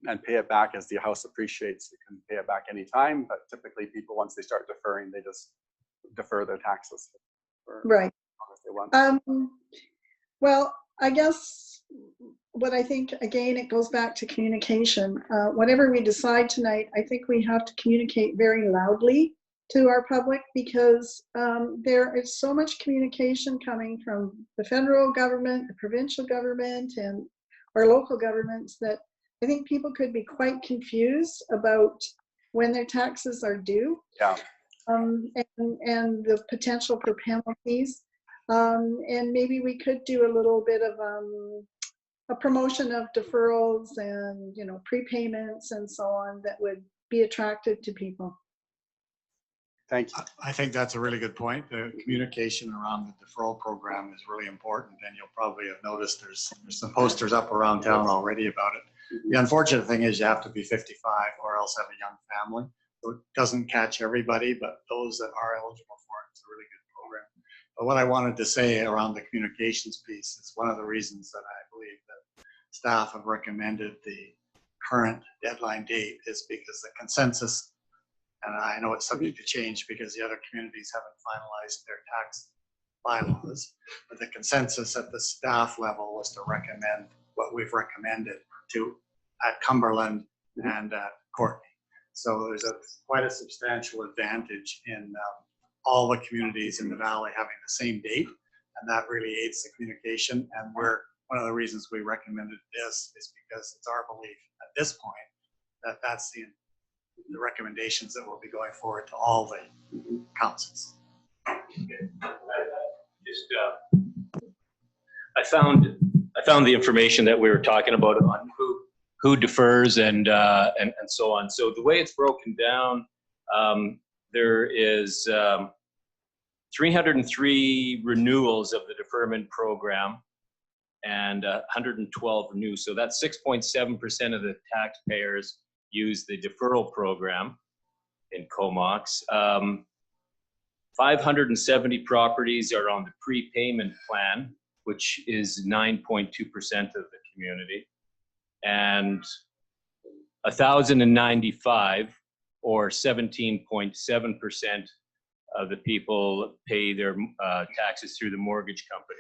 and pay it back as the house appreciates. You can pay it back anytime, but typically people, once they start deferring, they just defer their taxes for Right. as long as they want. Well, I guess what I think, again, it goes back to communication. Whatever we decide tonight, I think we have to communicate very loudly to our public, because there is so much communication coming from the federal government, the provincial government, and our local governments, that I think people could be quite confused about when their taxes are due. Yeah. And the potential for penalties. And maybe we could do a little bit of a promotion of deferrals and, prepayments and so on that would be attractive to people. Thank you. I think that's a really good point. The communication around the deferral program is really important, and you'll probably have noticed there's some posters up around town already about it. The unfortunate thing is you have to be 55 or else have a young family. So it doesn't catch everybody, but those that are eligible for it, it's a really good program. But what I wanted to say around the communications piece is one of the reasons that I believe that staff have recommended the current deadline date is because the consensus, and I know it's subject to change because the other communities haven't finalized their tax bylaws, but the consensus at the staff level was to recommend what we've recommended at Cumberland and at Courtenay. So there's quite a substantial advantage in all the communities in the valley having the same date, and that really aids the communication. And one of the reasons we recommended this is because it's our belief at this point that that's the recommendations that will be going forward to all the councils. I found the information that we were talking about on who defers and so on. So the way it's broken down, there is 303 renewals of the deferment program and 112 new. So that's 6.7% of the taxpayers use the deferral program in Comox. 570 properties are on the prepayment plan, which is 9.2% of the community. And 1,095 or 17.7% of the people pay their taxes through the mortgage company.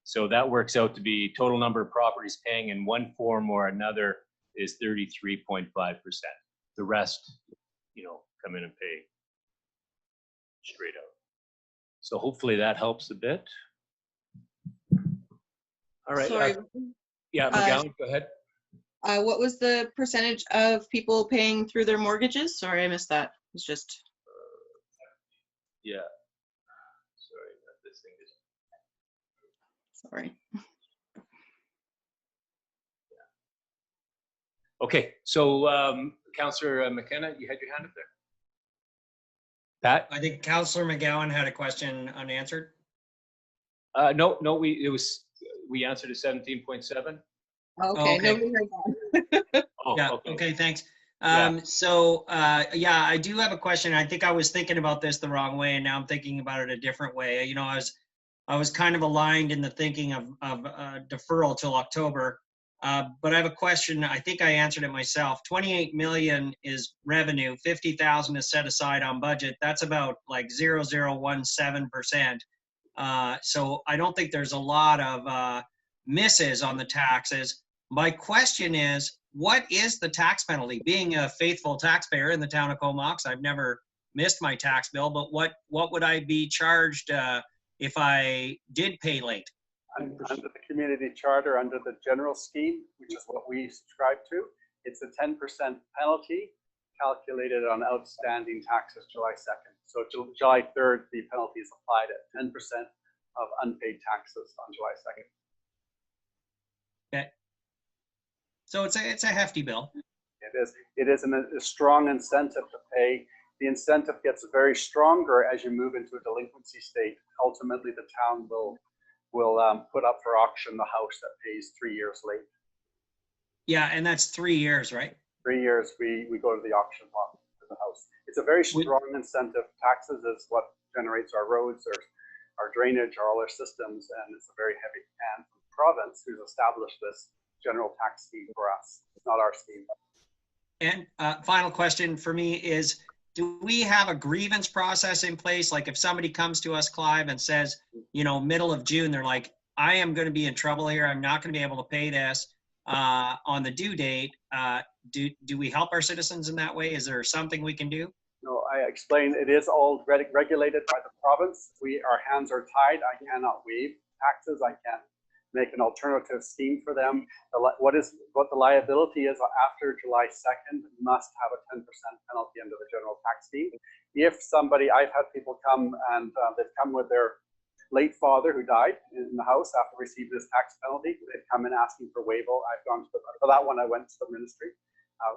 So that works out to be total number of properties paying in one form or another is 33.5%. The rest, come in and pay straight out. So hopefully that helps a bit. All right. Sorry. Yeah, McGowan, go ahead. What was the percentage of people paying through their mortgages? Sorry, I missed that. It's just. Yeah. Sorry, this thing is. Sorry. Okay, so Councillor McKenna, you had your hand up there. Pat? I think Councillor McGowan had a question unanswered. No, we answered at 17.7. Okay, nobody heard that. Yeah, okay, thanks. I do have a question. I think I was thinking about this the wrong way, and now I'm thinking about it a different way. I was kind of aligned in the thinking of deferral till October. But I have a question. I think I answered it myself. 28 million is revenue. 50,000 is set aside on budget. That's about like 0.0017%. So I don't think there's a lot of misses on the taxes. My question is, what is the tax penalty? Being a faithful taxpayer in the town of Comox, I've never missed my tax bill, but what would I be charged if I did pay late? Under the community charter, under the general scheme, which is what we subscribe to, it's a 10% penalty calculated on outstanding taxes July 2nd. So July 3rd, the penalty is applied at 10% of unpaid taxes on July 2nd. Okay. So it's a hefty bill. It is a strong incentive to pay. The incentive gets very stronger as you move into a delinquency state. Ultimately, the town will put up for auction the house that pays 3 years late. Yeah, and that's 3 years, right? 3 years, we go to the auction block for the house. It's a very strong incentive. Taxes is what generates our roads, our drainage, all our systems, and it's a very heavy hand from the province who's established this general tax scheme for us. It's not our scheme. And final question for me is, do we have a grievance process in place? Like if somebody comes to us, Clive, and says, you know, middle of June, they're like, I am going to be in trouble here. I'm not going to be able to pay this on the due date. Do we help our citizens in that way? Is there something we can do? No, I explained it is all regulated by the province. Our hands are tied. I cannot waive taxes. I can't make an alternative scheme for them. What the liability is after July 2nd must have a 10% penalty under the general tax scheme. If somebody, I've had people come and they've come with their late father who died in the house after receiving this tax penalty. They've come in asking for waiver. I've gone to for that one, I went to the ministry.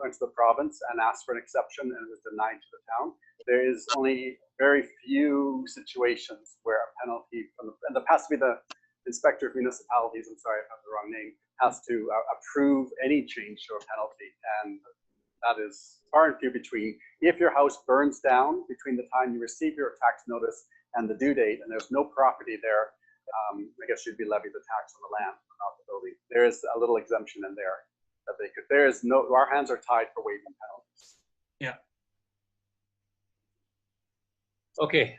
Went to the province and asked for an exception, and it was denied to the town. There is only very few situations where a penalty and there has to be the inspector of municipalities, I'm sorry, I have the wrong name, has to approve any change to a penalty, and that is far and few between. If your house burns down between the time you receive your tax notice and the due date, and there's no property there, I guess you'd be levied the tax on the land, not the building. There is a little exemption in there. There is no, our hands are tied for waiving penalties. Yeah. Okay,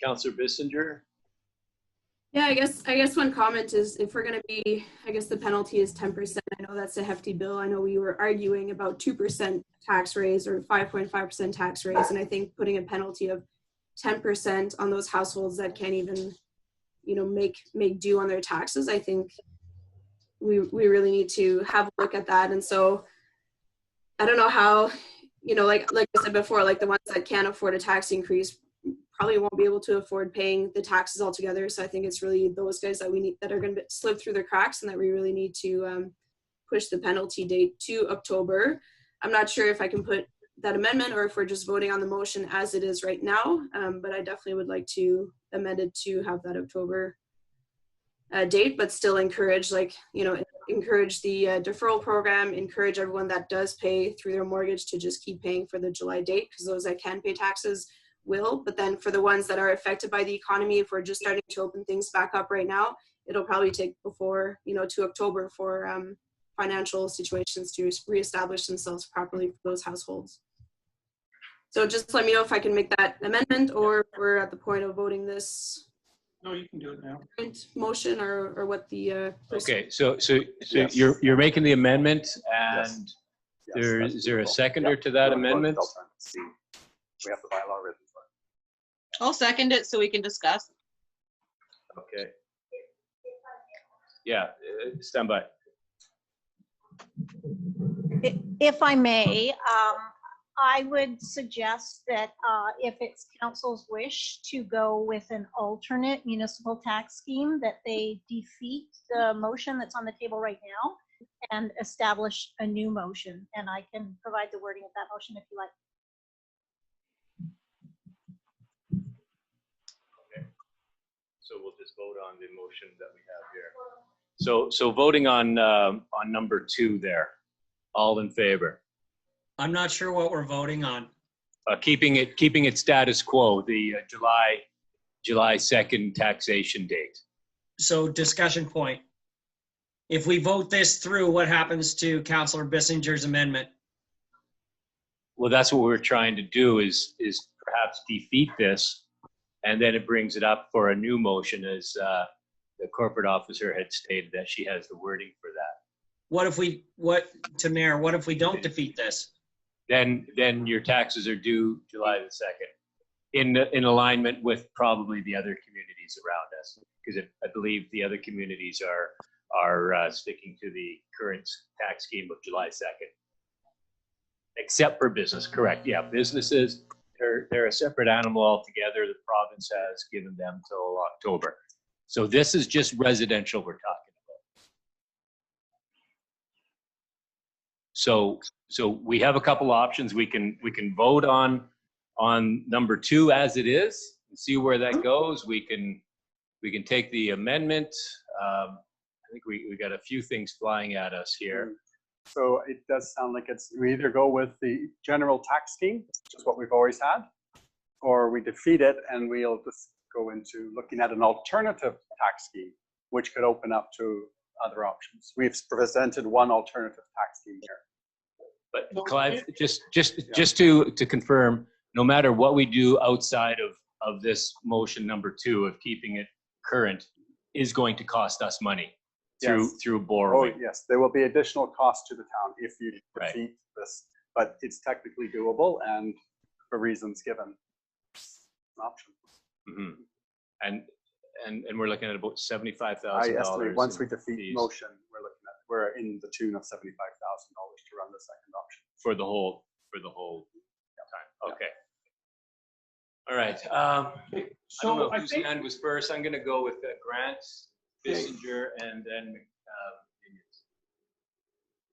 Councillor Bissinger. Yeah, I guess one comment is if we're going to be, I guess the penalty is 10%. I know that's a hefty bill. I know we were arguing about 2% tax raise or 5.5% tax raise, and I think putting a penalty of 10% on those households that can't even, you know, make due on their taxes, I think we really need to have a look at that. And so I don't know how, you know, like I said before, like the ones that can't afford a tax increase probably won't be able to afford paying the taxes altogether. So I think it's really those guys that we need, that are going to slip through the cracks, and that we really need to push the penalty date to October. I'm not sure if I can put that amendment or if we're just voting on the motion as it is right now, but I definitely would like to amend it to have that October date, but still encourage, like, you know, encourage the deferral program, encourage everyone that does pay through their mortgage to just keep paying for the July date, because those that can pay taxes will. But then for the ones that are affected by the economy, if we're just starting to open things back up right now, it'll probably take before, you know, to October for financial situations to reestablish themselves properly for those households. So just let me know if I can make that amendment, or if we're at the point of voting this. No, you can do it now. Motion or what the. Okay, so Yes. you're making the amendment, and Yes. is there a seconder to that amendment? We have the bylaw written for it. I'll second it so we can discuss. Okay. Yeah, stand by. If I may, I would suggest that if it's council's wish to go with an alternate municipal tax scheme, that they defeat the motion that's on the table right now and establish a new motion. And I can provide the wording of that motion if you like. Okay. So we'll just vote on the motion that we have here. So voting on number 2 there. All in favor? I'm not sure what we're voting on. Keeping it status quo, the July 2nd taxation date. So discussion point. If we vote this through, what happens to Councillor Bissinger's amendment? Well, that's what we're trying to do is perhaps defeat this, and then it brings it up for a new motion, as the corporate officer had stated that she has the wording for that. What if we don't defeat this? Then your taxes are due July the 2nd, in alignment with probably the other communities around us, because I believe the other communities are sticking to the current tax scheme of July 2nd. Except for business, correct? Yeah, businesses, they're a separate animal altogether. The province has given them till October. So this is just residential we're talking about. So we have a couple options. We can vote on number 2 as it is and see where that goes. We can take the amendment. I think we got a few things flying at us here. So it does sound like we either go with the general tax scheme, which is what we've always had, or we defeat it and we'll just go into looking at an alternative tax scheme, which could open up to other options. We've presented one alternative tax scheme here. But So Clive, just to confirm, no matter what we do outside of this motion number 2 of keeping it current is going to cost us money through Yes. through Oh, borrowing. yes, there will be additional cost to the town if you Right. defeat this, but it's technically doable and for reasons given, it's an option. Mhm. And we're looking at about I $75,000. estimate once we in defeat fees motion, we're in the tune of $75,000 to run the second option. for the whole time. Okay. All right. I don't So know I whose think, hand was first. I'm going to go with Grant, Bissinger, and then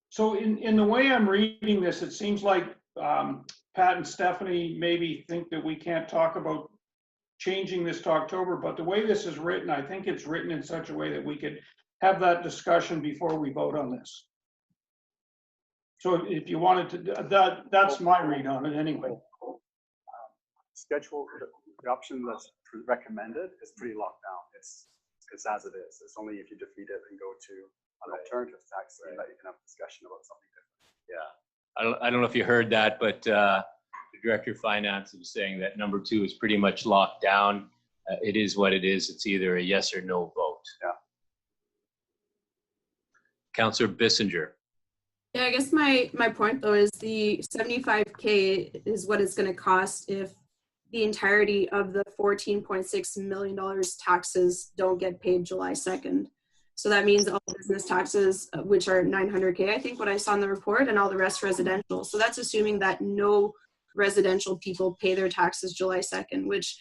so in the way I'm reading this, it seems like Pat and Stephanie maybe think that we can't talk about changing this to October, but the way this is written, I think it's written in such a way that we could have that discussion before we vote on this. So if you wanted to, that's my read on it anyway. Schedule, the option that's recommended is pretty locked down. It's as it is. It's only if you defeat it and go to an alternative tax that you can have a discussion about something different. Yeah. I don't know if you heard that, but the Director of Finance was saying that number 2 is pretty much locked down. It is what it is. It's either a yes or no vote. Yeah. Councillor Bissinger. Yeah, I guess my point though is the 75K is what it's going to cost if the entirety of the $14.6 million taxes don't get paid July 2nd. So that means all business taxes, which are 900K, I think what I saw in the report, and all the rest residential. So that's assuming that no residential people pay their taxes July 2nd, which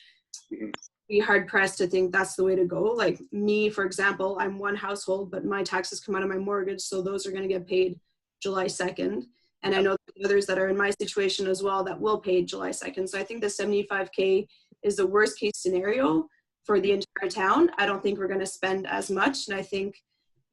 be hard pressed to think that's the way to go. Like me, for example, I'm one household, but my taxes come out of my mortgage. So those are going to get paid July 2nd. And I know others that are in my situation as well that will pay July 2nd. So I think the 75K is the worst case scenario for the entire town. I don't think we're going to spend as much. And I think,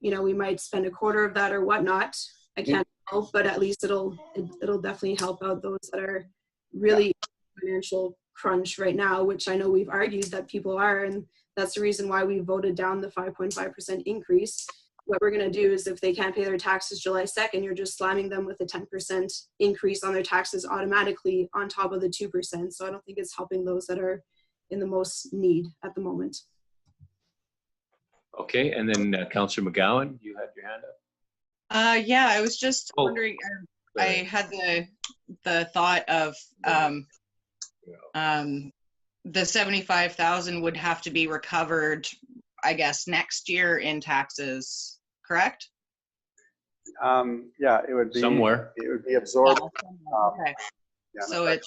you know, we might spend a quarter of that or whatnot. I can't tell, but at least it'll definitely help out those that are really financial crunch right now, which I know we've argued that people are. And that's the reason why we voted down the 5.5% increase. What we're going to do is if they can't pay their taxes July 2nd, you're just slamming them with a 10% increase on their taxes automatically on top of the 2%. So I don't think it's helping those that are in the most need at the moment. Okay, and then Councillor McGowan, you had your hand up. Yeah, I was just wondering, I had the thought of the 75,000 would have to be recovered, I guess, next year in taxes, correct? Yeah, it would be somewhere. It would be absorbed. Okay. Yeah, So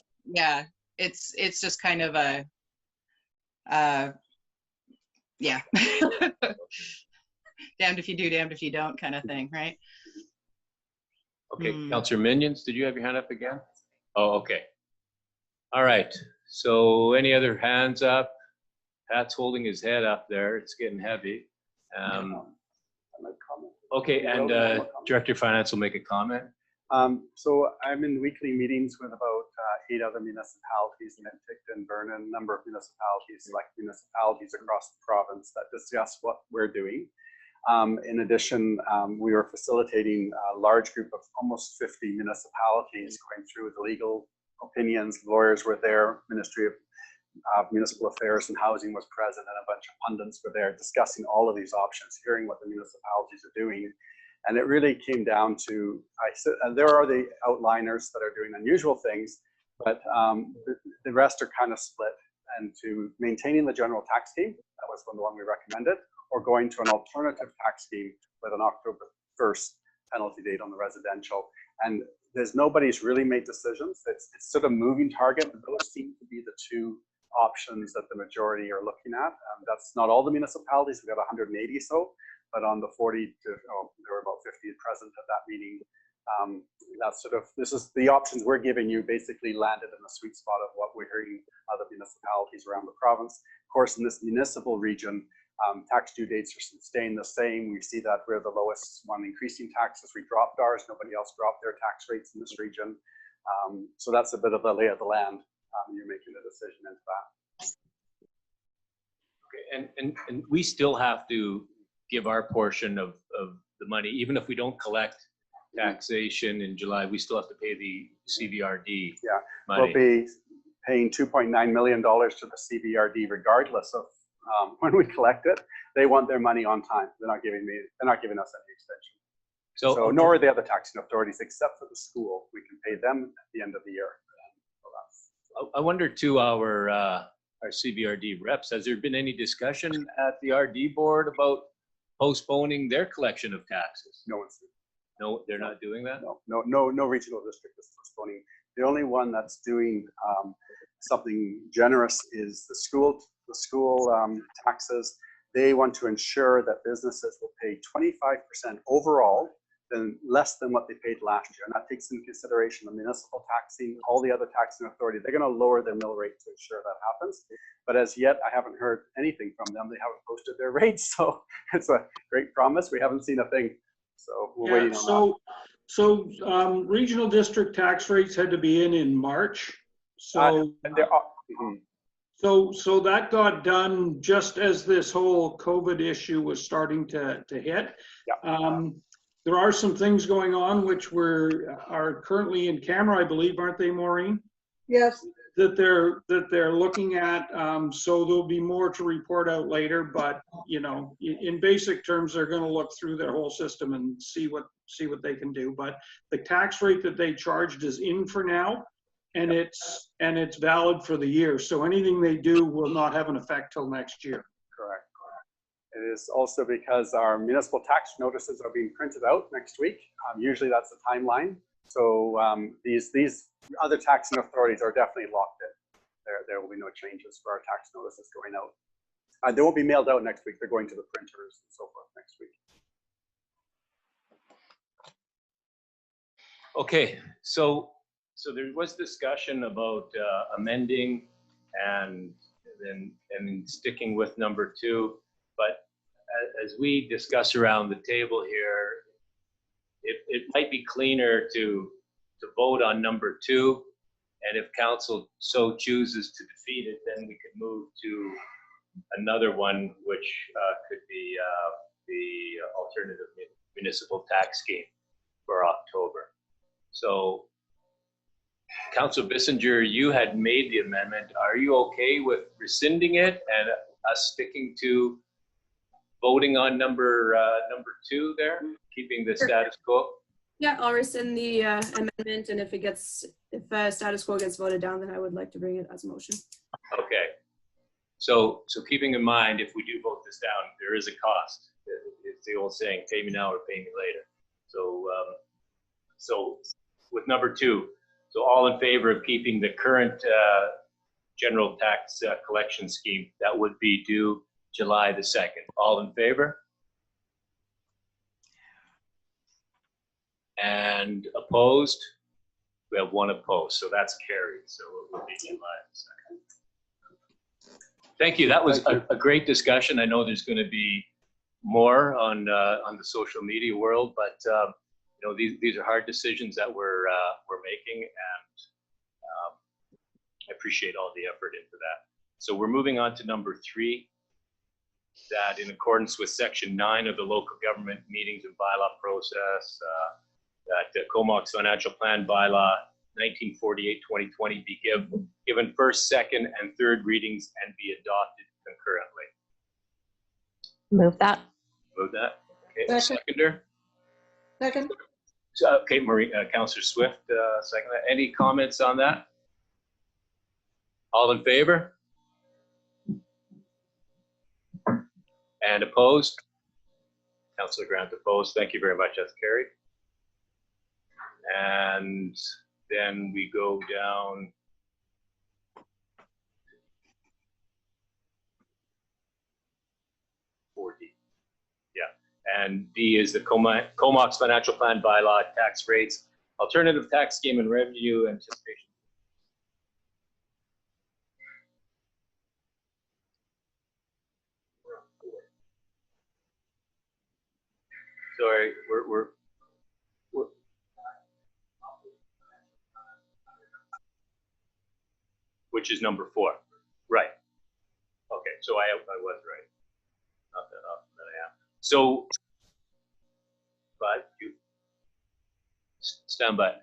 it's just kind of a yeah. Damned if you do, damned if you don't kind of thing, right? Okay, Councillor Minions, did you have your hand up again? Oh, okay. All right. So any other hands up? Pat's holding his head up there. It's getting heavy. Okay, and Director of Finance will make a comment. So I'm in weekly meetings with about 8 other municipalities, Penticton, Vernon, a number of municipalities, select municipalities across the province that discuss what we're doing. In addition, we were facilitating a large group of almost 50 municipalities going through the legal opinions. Lawyers were there, Ministry of Municipal Affairs and Housing was present, and a bunch of pundits were there discussing all of these options, hearing what the municipalities are doing. And it really came down to, there are the outliners that are doing unusual things, but the rest are kind of split. And to maintaining the general tax scheme, that was the one we recommended, or going to an alternative tax scheme with an October 1st penalty date on the residential. And nobody's really made decisions. It's sort of moving target, but those seem to be the two options that the majority are looking at. That's not all the municipalities, we've got 180 so, but on the 40 to, there were about 50 present at that meeting. That's sort of, this is the options we're giving you basically landed in the sweet spot of what we're hearing other municipalities around the province. Of course, in this municipal region, tax due dates are staying the same. We see that we're the lowest one increasing taxes. We dropped ours, nobody else dropped their tax rates in this region. So that's a bit of the lay of the land. You're making a decision into that. Okay, and we still have to give our portion of the money, even if we don't collect taxation in July, we still have to pay the CVRD Yeah, money. we'll be paying $2.9 million to the CVRD regardless of when we collect it. They want their money on time. They're not giving us any extension. So nor are the other taxing authorities, except for the school. We can pay them at the end of the year. I wonder too, our CVRD reps, has there been any discussion at the RD board about postponing their collection of taxes? No one's. No, they're not doing that? No regional district is postponing. The only one that's doing something generous is the school taxes. They want to ensure that businesses will pay 25% overall, than less than what they paid last year. And that takes into consideration the municipal taxing, all the other taxing authority. They're going to lower their mill rate to ensure that happens. But as yet, I haven't heard anything from them. They haven't posted their rates. So it's a great promise. We haven't seen a thing. So we're waiting on that. So regional district tax rates had to be in March. So so that got done just as this whole COVID issue was starting to hit. Yeah. There are some things going on which are currently in camera, I believe, aren't they, Maureen? Yes. That they're looking at. So there'll be more to report out later. But you know, in basic terms, they're going to look through their whole system and see what they can do. But the tax rate that they charged is in for now, and it's valid for the year. So anything they do will not have an effect till next year. Correct. It is also because our municipal tax notices are being printed out next week. Usually that's the timeline. So these other taxing authorities are definitely locked in. There will be no changes for our tax notices going out. They won't be mailed out next week. They're going to the printers and so forth next week. Okay, so there was discussion about amending and then sticking with number 2. But as we discuss around the table here, it might be cleaner to vote on number 2, and if council so chooses to defeat it, then we could move to another one, which could be the alternative municipal tax scheme for October. So, Councilor Bissinger, you had made the amendment. Are you okay with rescinding it and us sticking to voting on number 2 there, keeping the status quo? Yeah, I'll rescind the amendment, and if status quo gets voted down, then I would like to bring it as a motion. Okay. So keeping in mind, if we do vote this down, there is a cost. It's the old saying, pay me now or pay me later. So with number 2, so all in favor of keeping the current general tax collection scheme that would be due July the 2nd. All in favor? And opposed? We have 1 opposed, so that's carried. So it will be July the 2nd. Thank you. That was a great discussion. I know there's going to be more on the social media world, but you know, these are hard decisions that we're making, and I appreciate all the effort into that. So we're moving on to number 3, that in accordance with Section 9 of the Local Government Meetings and Bylaw Process, that Comox Financial Plan Bylaw 1948-2020 be given first, second, and third readings and be adopted concurrently. Move that. Move that. Okay, seconder. Second. Okay, Marie, Councillor Swift, second. Any comments on that? All in favor? And opposed? Councillor Grant opposed. Thank you very much. That's carried. And then we go down. And D is the Comox Financial Plan Bylaw, tax rates, alternative tax scheme and revenue anticipation. Sorry, we're which is number 4, right? Okay, so I was right. Not that often that I am. So, but Stand by.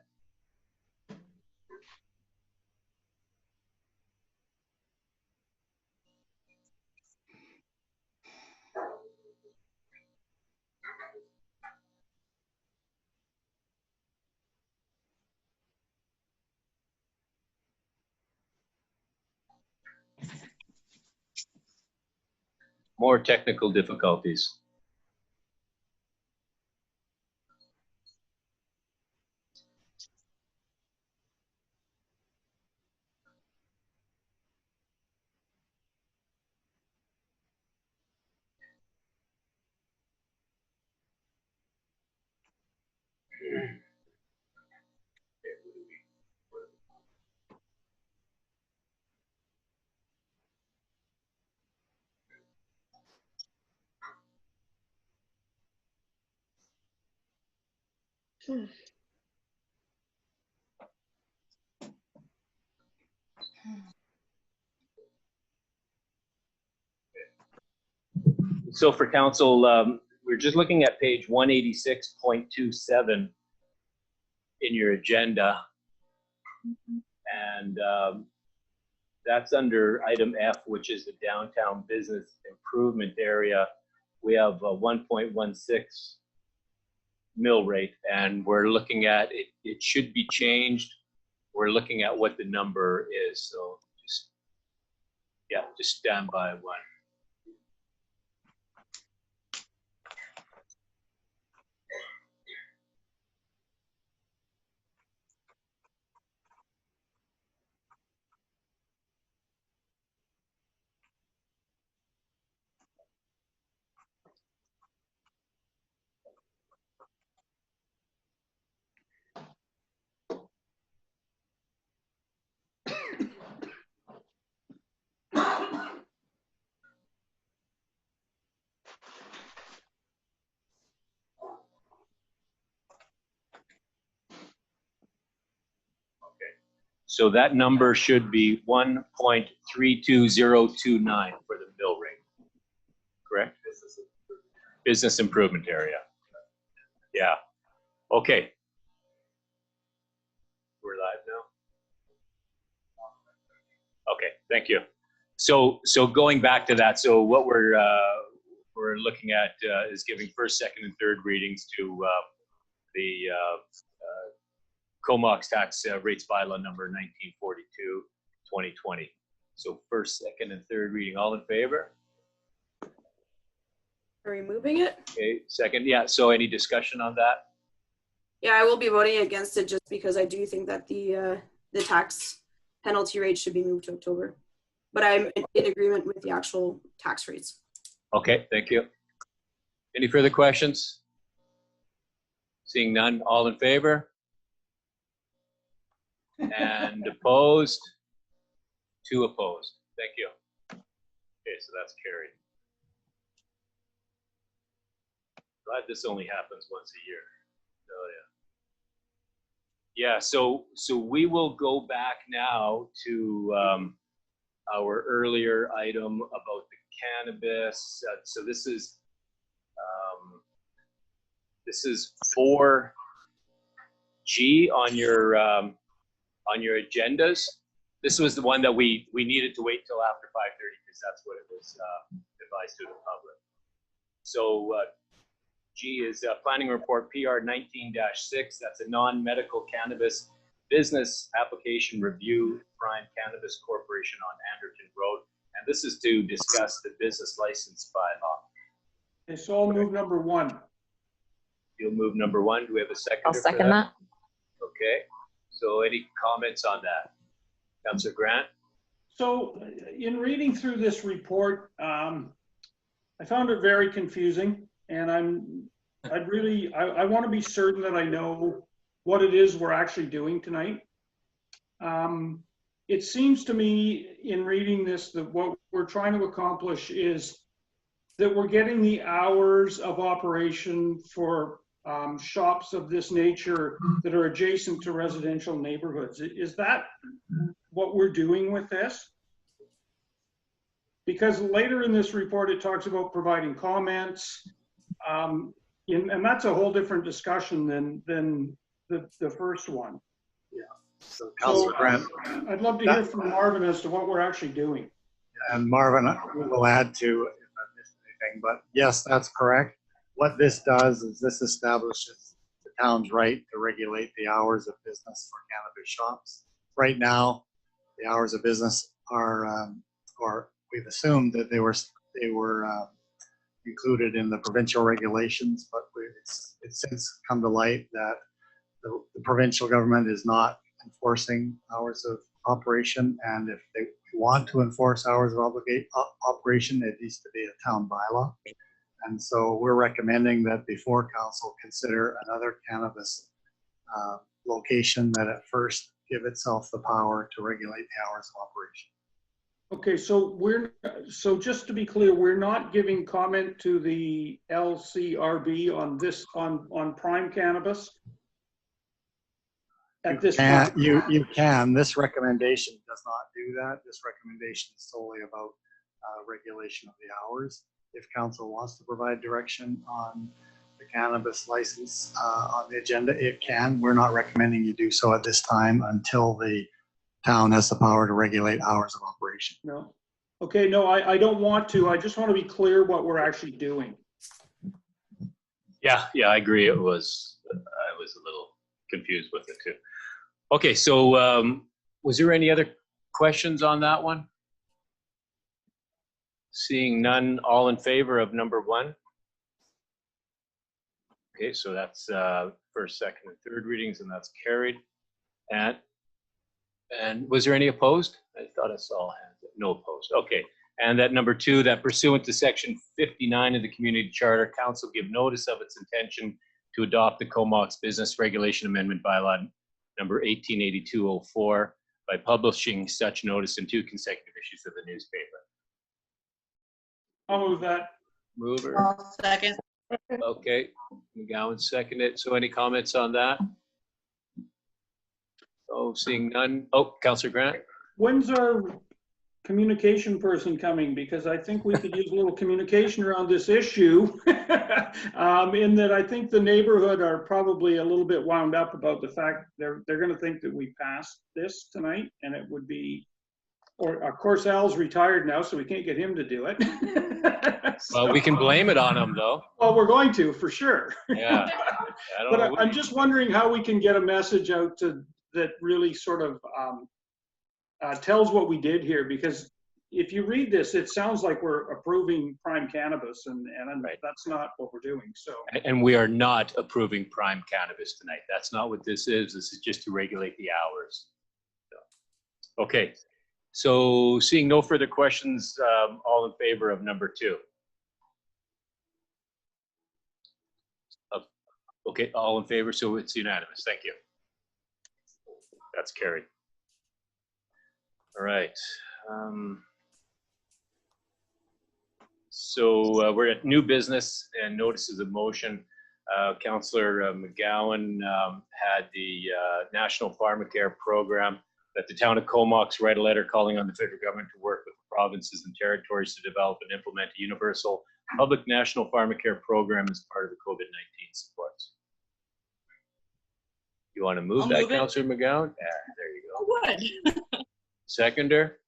More technical difficulties. So for council, we're just looking at page 186.27 in your agenda. And that's under item F, which is the downtown business improvement area. We have a 1.16 mill rate, and we're looking at it. It should be changed. We're looking at what the number is. So just stand by one. So that number should be 1.32029 for the mill rate, correct? Business improvement area. Yeah. Okay. We're live now. Okay, thank you. So going back to that, so what we're looking at is giving first, second, and third readings to the Comox tax rates bylaw number 1942/2020. So first, second, and third reading. All in favor? Are we moving it? Okay, second. Yeah. So any discussion on that? Yeah, I will be voting against it just because I do think that the tax penalty rate should be moved to October. But I'm in agreement with the actual tax rates. Okay, thank you. Any further questions? Seeing none, all in favor? And opposed? 2 opposed. Thank you. Okay, so that's carried. Glad this only happens once a year. Oh yeah. Yeah, so we will go back now to our earlier item about the cannabis. So this is 4G on your agendas. This was the one that we needed to wait till after 5:30 because that's what it was advised to the public. So G is planning report PR 19-6. That's a non-medical cannabis business application review, Prime Cannabis Corporation on Anderton Road. And this is to discuss the business license bylaw. Okay, so I'll move number 1. You'll move number 1. Do we have a second? I'll second that. Okay. So any comments on that? Councillor Grant? So in reading through this report, I found it very confusing, and I want to be certain that I know what it is we're actually doing tonight. It seems to me in reading this that what we're trying to accomplish is that we're getting the hours of operation for shops of this nature that are adjacent to residential neighborhoods. Is that what we're doing with this? Because later in this report, it talks about providing comments, and that's a whole different discussion than the first one. So Councillor Grant. I'd love to hear from Marvin as to what we're actually doing. And Marvin will add to if I missed anything, but yes, that's correct. What this does is this establishes the town's right to regulate the hours of business for cannabis shops. Right now, the hours of business are, or we've assumed that they were included in the provincial regulations, but it's since come to light that the provincial government is not enforcing hours of operation, and if they want to enforce hours of operation, it needs to be a town bylaw. And so we're recommending that before council consider another cannabis location, that at first give itself the power to regulate the hours of operation. Okay, so just to be clear, we're not giving comment to the LCRB on this, on prime cannabis? At this time? You can. This recommendation does not do that. This recommendation is solely about regulation of the hours. If council wants to provide direction on the cannabis license on the agenda, it can. We're not recommending you do so at this time until the town has the power to regulate hours of operation. No. Okay, no, I don't want to. I just want to be clear what we're actually doing. Yeah, I agree. I was a little confused with it too. Okay, so was there any other questions on that one? Seeing none, all in favor of number 1? Okay, so that's first, second, and third readings, and that's carried. And was there any opposed? I thought I saw hands. No opposed. Okay. And that number 2, that pursuant to section 59 of the Community Charter, council give notice of its intention to adopt the Comox Business Regulation Amendment Bylaw number 188204 by publishing such notice in 2 consecutive issues of the newspaper. I'll move that. Mover. I'll second. Okay. McGowan seconded. So any comments on that? Oh, seeing none. Oh, Councillor Grant. When's our communication person coming? Because I think we could use a little communication around this issue. In that I think the neighborhood are probably a little bit wound up about the fact they're going to think that we passed this tonight, and it would be, or of course Al's retired now, so we can't get him to do it. Well, we can blame it on him though. Well, we're going to, for sure. Yeah. But I'm just wondering how we can get a message out to that really sort of tells what we did here, because if you read this, it sounds like we're approving prime cannabis, and right. That's not what we're doing. So, and we are not approving prime cannabis tonight. That's not what this is. This is just to regulate the hours. So, okay. So seeing no further questions, all in favor of number 2? Okay, all in favor, so it's unanimous. Thank you. That's carried. All right. So we're at new business and notices of motion. Councillor McGowan had the National Pharmacare Program that the town of Comox write a letter calling on the federal government to work with provinces and territories to develop and implement a universal public national pharmacare program as part of the COVID-19 supports. You want to move that, Councillor McGowan? Yeah, there you go. I would. Seconder?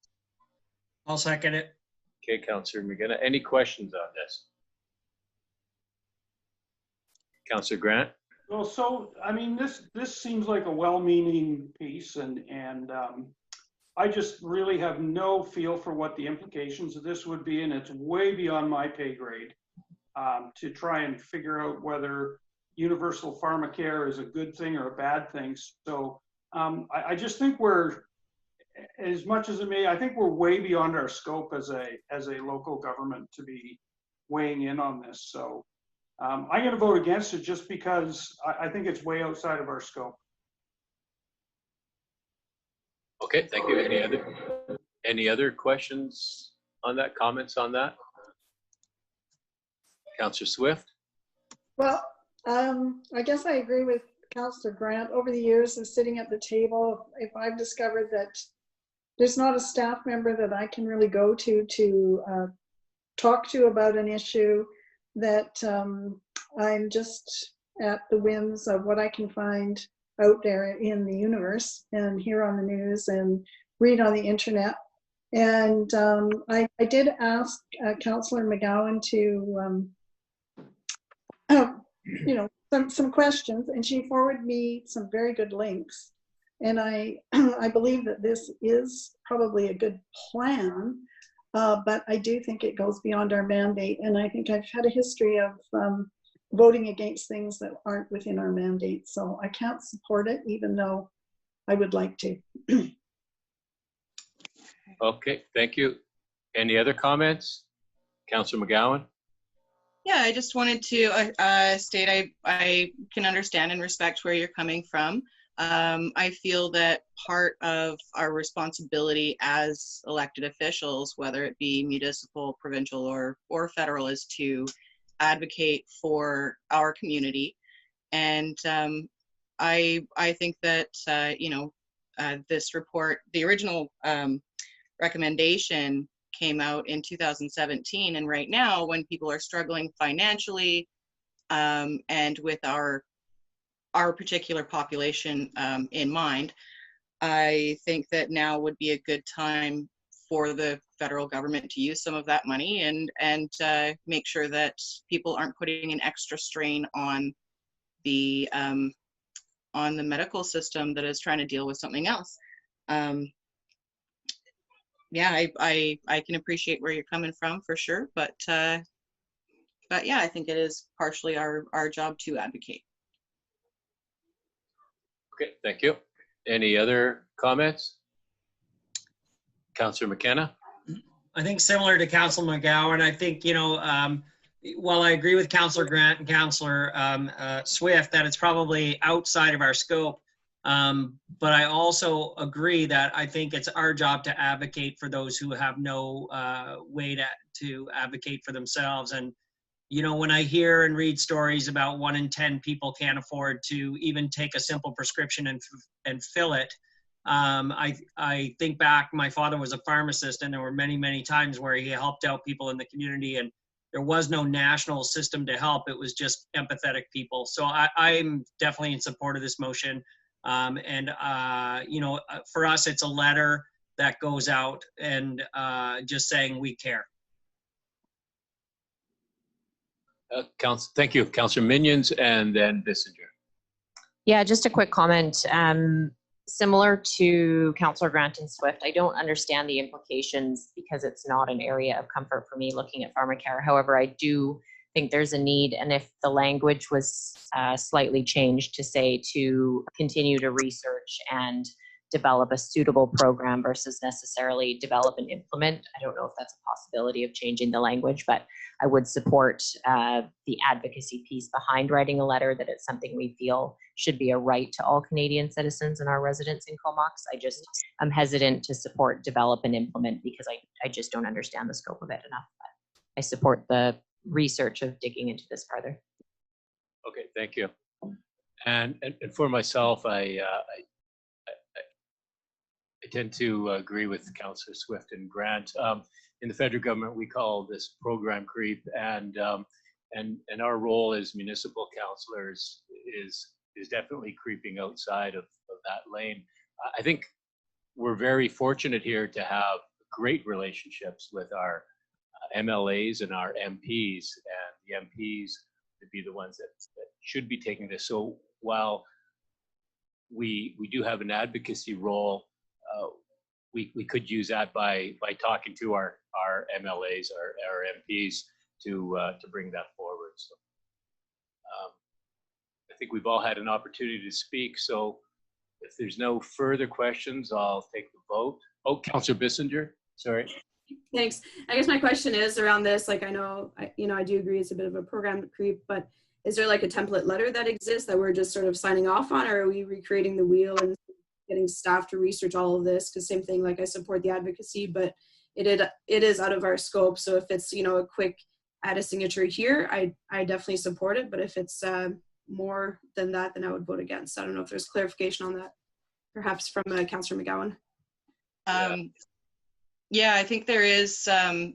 I'll second it. Okay, Councillor McGinnis. Any questions on this? Councillor Grant? Well, so I mean, this seems like a well-meaning piece, and I just really have no feel for what the implications of this would be, and it's way beyond my pay grade to try and figure out whether universal pharmacare is a good thing or a bad thing. So I just think we're, as much as it may, I think we're way beyond our scope as a local government to be weighing in on this. So I'm going to vote against it just because I think it's way outside of our scope. Okay, thank you. Any other questions on that? Comments on that? Councillor Swift? Well, I guess I agree with Councillor Grant. Over the years of sitting at the table, if I've discovered that there's not a staff member that I can really go to talk to about an issue, that I'm just at the whims of what I can find out there in the universe and hear on the news and read on the internet. And I did ask Councillor McGowan to, you know, some questions, and she forwarded me some very good links. And I believe that this is probably a good plan, but I do think it goes beyond our mandate. And I think I've had a history of voting against things that aren't within our mandate. So I can't support it, even though I would like to. Okay, thank you. Any other comments? Councillor McGowan? Yeah, I just wanted to state I can understand and respect where you're coming from. I feel that part of our responsibility as elected officials, whether it be municipal, provincial, or federal, is to advocate for our community. And I think that, you know, this report, the original recommendation came out in 2017, and right now when people are struggling financially and with our particular population in mind, I think that now would be a good time for the federal government to use some of that money and make sure that people aren't putting an extra strain on the medical system that is trying to deal with something else. Yeah, I can appreciate where you're coming from for sure, but yeah, I think it is partially our job to advocate. Okay, thank you. Any other comments? Councillor McKenna? I think similar to Councillor McGowan, I think, you know, while I agree with Councillor Grant and Councillor Swift that it's probably outside of our scope, but I also agree that I think it's our job to advocate for those who have no way to advocate for themselves. And, you know, when I hear and read stories about 1 in 10 people can't afford to even take a simple prescription and fill it, I think back, my father was a pharmacist, and there were many, many times where he helped out people in the community, and there was no national system to help. It was just empathetic people. So I'm definitely in support of this motion. You know, for us, it's a letter that goes out and just saying we care. Thank you. Councillor Minions and then Bissinger. Yeah, just a quick comment. Similar to Councillor Grant and Swift, I don't understand the implications because it's not an area of comfort for me looking at pharmacare. However, I do think there's a need, and if the language was slightly changed to say to continue to research and develop a suitable program versus necessarily develop and implement. I don't know if that's a possibility of changing the language, but I would support the advocacy piece behind writing a letter that it's something we feel should be a right to all Canadian citizens and our residents in Comox. I'm hesitant to support develop and implement because I just don't understand the scope of it enough. But I support the research of digging into this further. Okay, thank you. And for myself, I tend to agree with Councillor Swift and Grant. In the federal government, we call this program creep, and our role as municipal councillors is definitely creeping outside of that lane. I think we're very fortunate here to have great relationships with our MLAs and our MPs, and the MPs to be the ones that should be taking this. So while we do have an advocacy role, we could use that by talking to our MLAs, our MPs to bring that forward. So I think we've all had an opportunity to speak. So if there's no further questions, I'll take the vote. Oh, Councillor Bissinger, sorry. Thanks. I guess my question is around this. Like, I know, I do agree it's a bit of a program creep, but is there like a template letter that exists that we're just sort of signing off on, or are we recreating the wheel and getting staff to research all of this? Because same thing, like I support the advocacy, but it is out of our scope. So if it's, a quick add a signature here, I definitely support it. But if it's more than that, then I would vote against. I don't know if there's clarification on that, perhaps from Councillor McGowan. Yeah, I think there is, I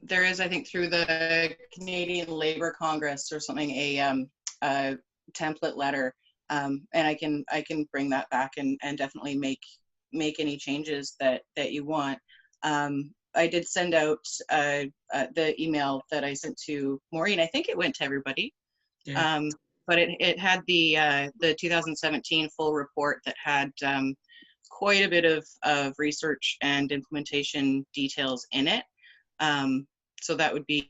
think through the Canadian Labour Congress or something, a template letter And I can bring that back and definitely make any changes that you want. I did send out the email that I sent to Maureen. I think it went to everybody. Yeah. But it had the 2017 full report that had quite a bit of research and implementation details in it. So that would be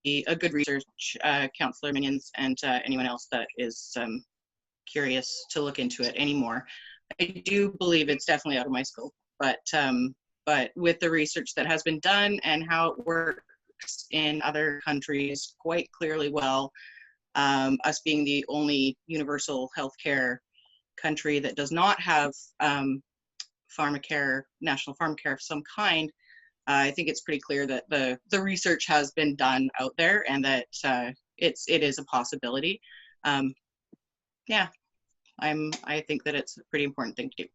a good research, Councillor Minions and anyone else that is curious to look into it anymore. I do believe it's definitely out of my scope, but with the research that has been done and how it works in other countries quite clearly well, us being the only universal healthcare country that does not have pharmacare, national pharmacare of some kind, I think it's pretty clear that the research has been done out there and that it is a possibility. Yeah, I think that it's a pretty important thing to do.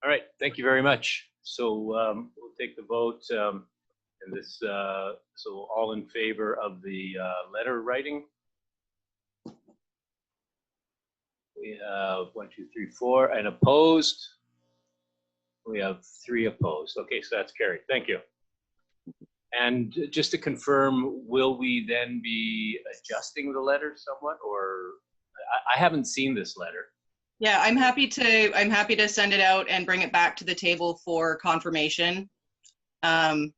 All right, thank you very much. So we'll take the vote. And this, so all in favor of the letter writing? We have 1, 2, 3, 4, and opposed. We have 3 opposed. Okay, so that's carried. Thank you. And just to confirm, will we then be adjusting the letter somewhat, or I haven't seen this letter. Yeah, I'm happy to send it out and bring it back to the table for confirmation. At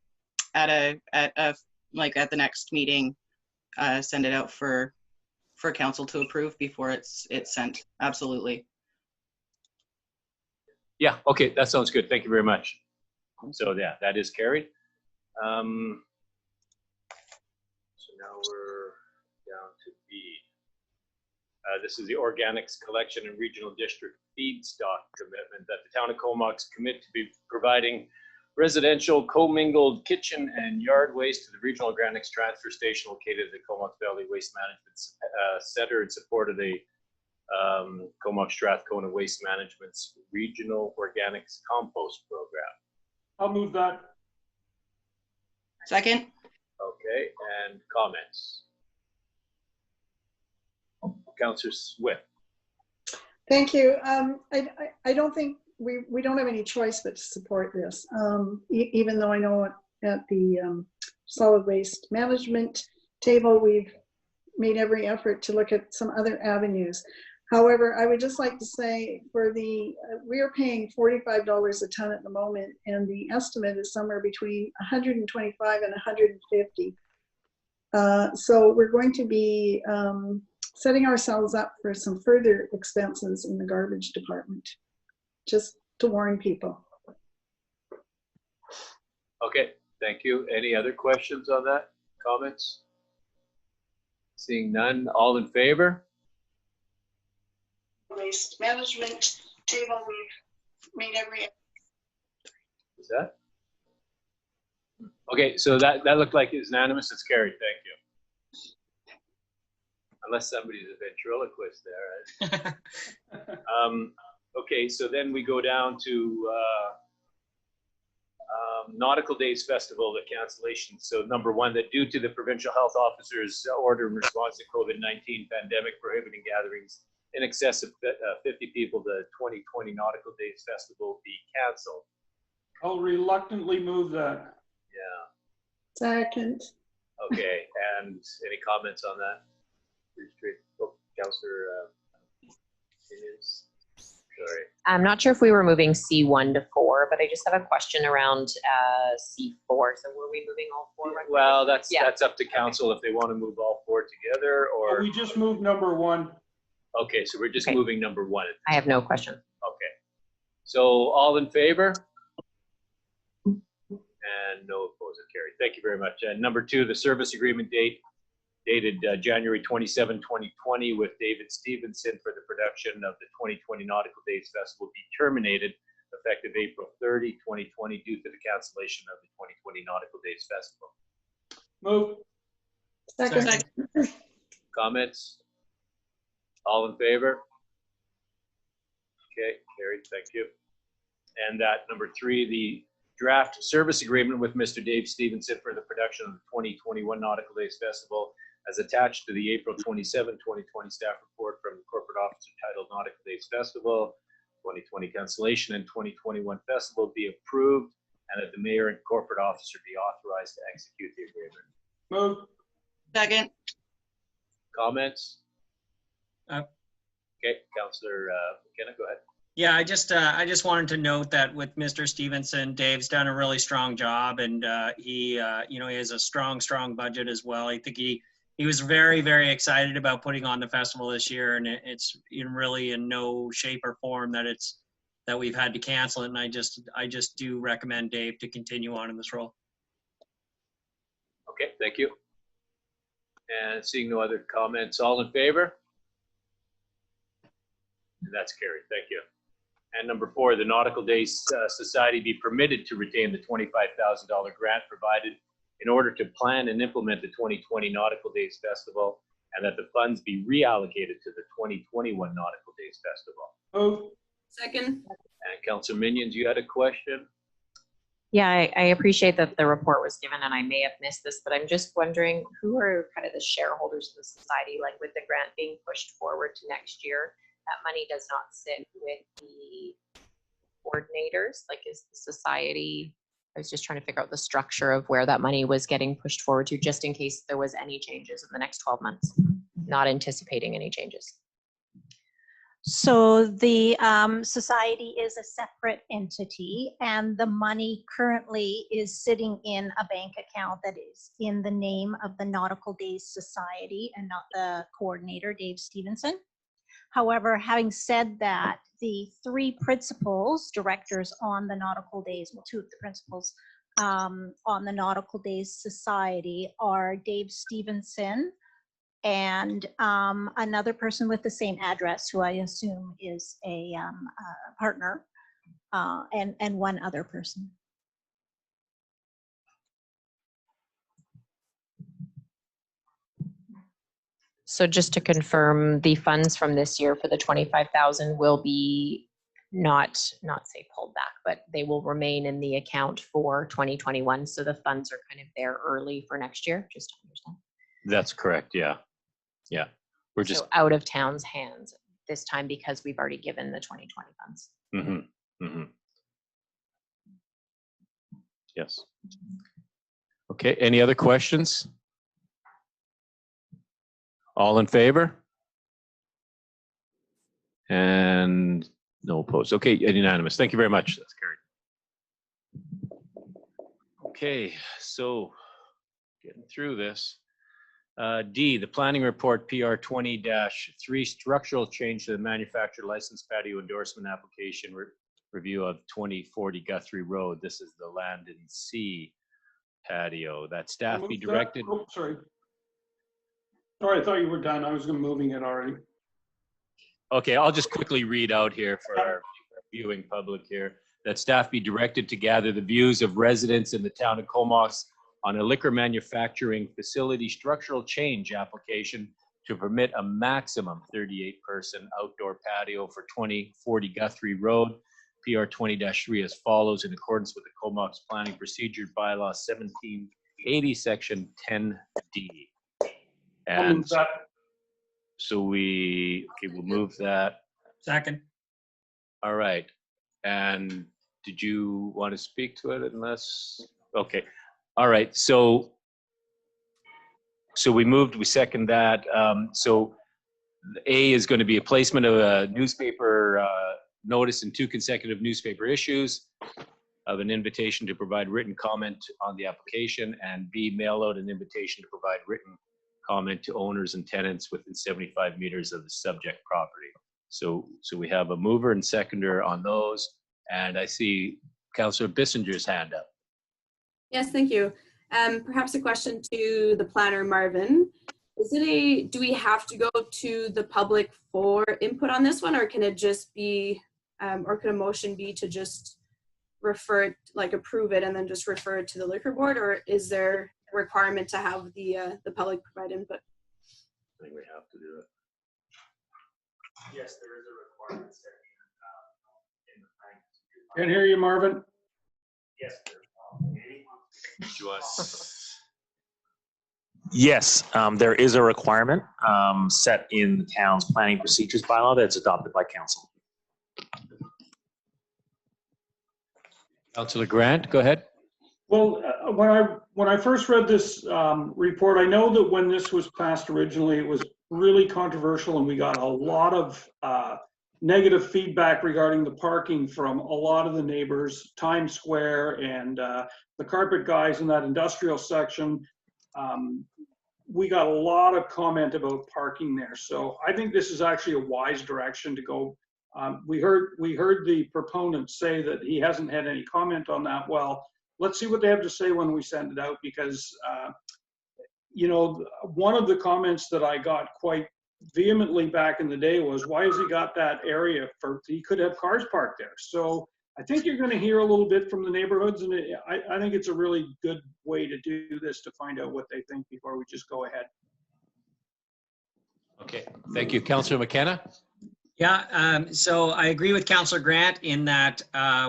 the next meeting, send it out for council to approve before it's sent. Absolutely. Yeah, okay, that sounds good. Thank you very much. So yeah, that is carried. So now we're down to B. This is the organics collection and regional district feedstock commitment that the town of Comox commit to be providing residential commingled kitchen and yard waste to the regional organics transfer station located at the Comox Valley Waste Management Center in support of the Comox Strathcona Waste Management's regional organics compost program. I'll move that. Second. Okay, and comments? Councillor Swift. Thank you. I don't think we don't have any choice but to support this, even though I know at the solid waste management table, we've made every effort to look at some other avenues. However, I would just like to say we are paying $45 a ton at the moment, and the estimate is somewhere between 125 and 150. So we're going to be setting ourselves up for some further expenses in the garbage department, just to warn people. Okay, thank you. Any other questions on that? Comments? Seeing none, all in favor? Waste management table, we've made every. Is that? Okay, so that looked like it's unanimous. It's carried. Thank you. Unless somebody's a ventriloquist there. Okay, so then we go down to Nautical Days Festival, the cancellation. So number 1, that due to the provincial health officer's order in response to COVID-19 pandemic prohibiting gatherings in excess of 50 people, the 2020 Nautical Days Festival be canceled. I'll reluctantly move that. Yeah. Second. Okay, and any comments on that? Pretty straight. Oh, Councillor Minions. Sorry. I'm not sure if we were moving C1 to 4, but I just have a question around C4. So were we moving all 4? Right? Well, that's up to council if they want to move all 4 together, or We just moved number 1. okay. So we're just moving number 1. I have no question. Okay. So all in favor? And no opposed. Carried. Thank you very much. And number 2, the service agreement dated January 27, 2020 with David Stevenson for the production of the 2020 Nautical Days Festival be terminated effective April 30, 2020 due to the cancellation of the 2020 Nautical Days Festival. Move. Second. Comments? All in favor? Okay, carried. Thank you. And that number 3, the draft service agreement with Mr. Dave Stevenson for the production of the 2021 Nautical Days Festival as attached to the April 27, 2020 staff report from the Corporate officer titled Nautical Days Festival, 2020 cancellation and 2021 festival be approved, and that the mayor and corporate officer be authorized to execute the agreement. Move. Second. Comments? Uh, Okay, Councillor McKenna, go ahead. Yeah, I just wanted to note that with Mr. Stevenson, Dave's done a really strong job, and he has a strong budget as well. I think he was very, very excited about putting on the festival this year, and it's really in no shape or form that we've had to cancel it. And I just do recommend Dave to continue on in this role. Okay, thank you. And seeing no other comments, all in favor? And that's carried. Thank you. And number 4, the Nautical Days Society be permitted to retain the $25,000 grant provided in order to plan and implement the 2020 Nautical Days Festival, and that the funds be reallocated to the 2021 Nautical Days Festival. Move. Second. And Councillor Minions, you had a question? Yeah, I appreciate that the report was given, and I may have missed this, but I'm just wondering who are kind of the shareholders of the society, like with the grant being pushed forward to next year. That money does not sit with the coordinators. Like, is the society, I was just trying to figure out the structure of where that money was getting pushed forward to, just in case there was any changes in the next 12 months, not anticipating any changes. So the society is a separate entity, and the money currently is sitting in a bank account that is in the name of the Nautical Days Society and not the coordinator, Dave Stevenson. However, having said that, the 3 principals, directors on the Nautical Days, well, 2 of the principals on the Nautical Days Society are Dave Stevenson and another person with the same address, who I assume is a partner, and one other person. So just to confirm, the funds from this year for the 25,000 will be not say pulled back, but they will remain in the account for 2021. So the funds are kind of there early for next year, just to understand. That's correct, yeah. Yeah, we're just... So out of town's hands this time because we've already given the 2020 funds. Mm-hmm, mm-hmm. Yes. Okay, any other questions? All in favor? And no opposed. Okay, unanimous. Thank you very much. That's carried. Okay, so getting through this. D, the planning report PR 20-3 structural change to the manufactured license patio endorsement application review of 2040 Guthrie Road. This is the Land and Sea patio. That staff be directed. Oh, sorry. Sorry, I thought you were done. I was moving it already. Okay, I'll just quickly read out here for our viewing public here. That staff be directed to gather the views of residents in the town of Comox on a liquor manufacturing facility structural change application to permit a maximum 38-person outdoor patio for 2040 Guthrie Road, PR 20-3 as follows, in accordance with the Comox Planning Procedure Bylaw 1780, Section 10D. And so we'll move that. Second. All right. And did you want to speak to it unless, okay. All right. So we second that. So A is going to be a placement of a newspaper notice in 2 consecutive newspaper issues of an invitation to provide written comment on the application, and B, mail out an invitation to provide written comment to owners and tenants within 75 meters of the subject property. So we have a mover and seconder on those, and I see Councillor Bissinger's hand up. Yes, thank you. Perhaps a question to the planner, Marvin. Do we have to go to the public for input on this one, or can it just be, or could a motion be to just refer it, like approve it and then just refer it to the liquor board, or is there a requirement to have the public provide input? I think we have to do it. Yes, there is a requirement section in the plan. Can't hear you, Marvin. Yes, Do you want? Yes, there is a requirement set in the town's planning procedures bylaw that's adopted by council. Councillor Grant, go ahead. Well, when I first read this report, I know that when this was passed originally, it was really controversial, and we got a lot of negative feedback regarding the parking from a lot of the neighbors, Times Square and the carpet guys in that industrial section. We got a lot of comment about parking there. So I think this is actually a wise direction to go. We heard the proponent say that he hasn't had any comment on that. Well, let's see what they have to say when we send it out, because you know, one of the comments that I got quite vehemently back in the day was, why has he got that area for, he could have cars parked there. So I think you're going to hear a little bit from the neighborhoods, and I think it's a really good way to do this, to find out what they think before we just go ahead. Okay, thank you. Councillor McKenna? Yeah, so I agree with Councillor Grant in that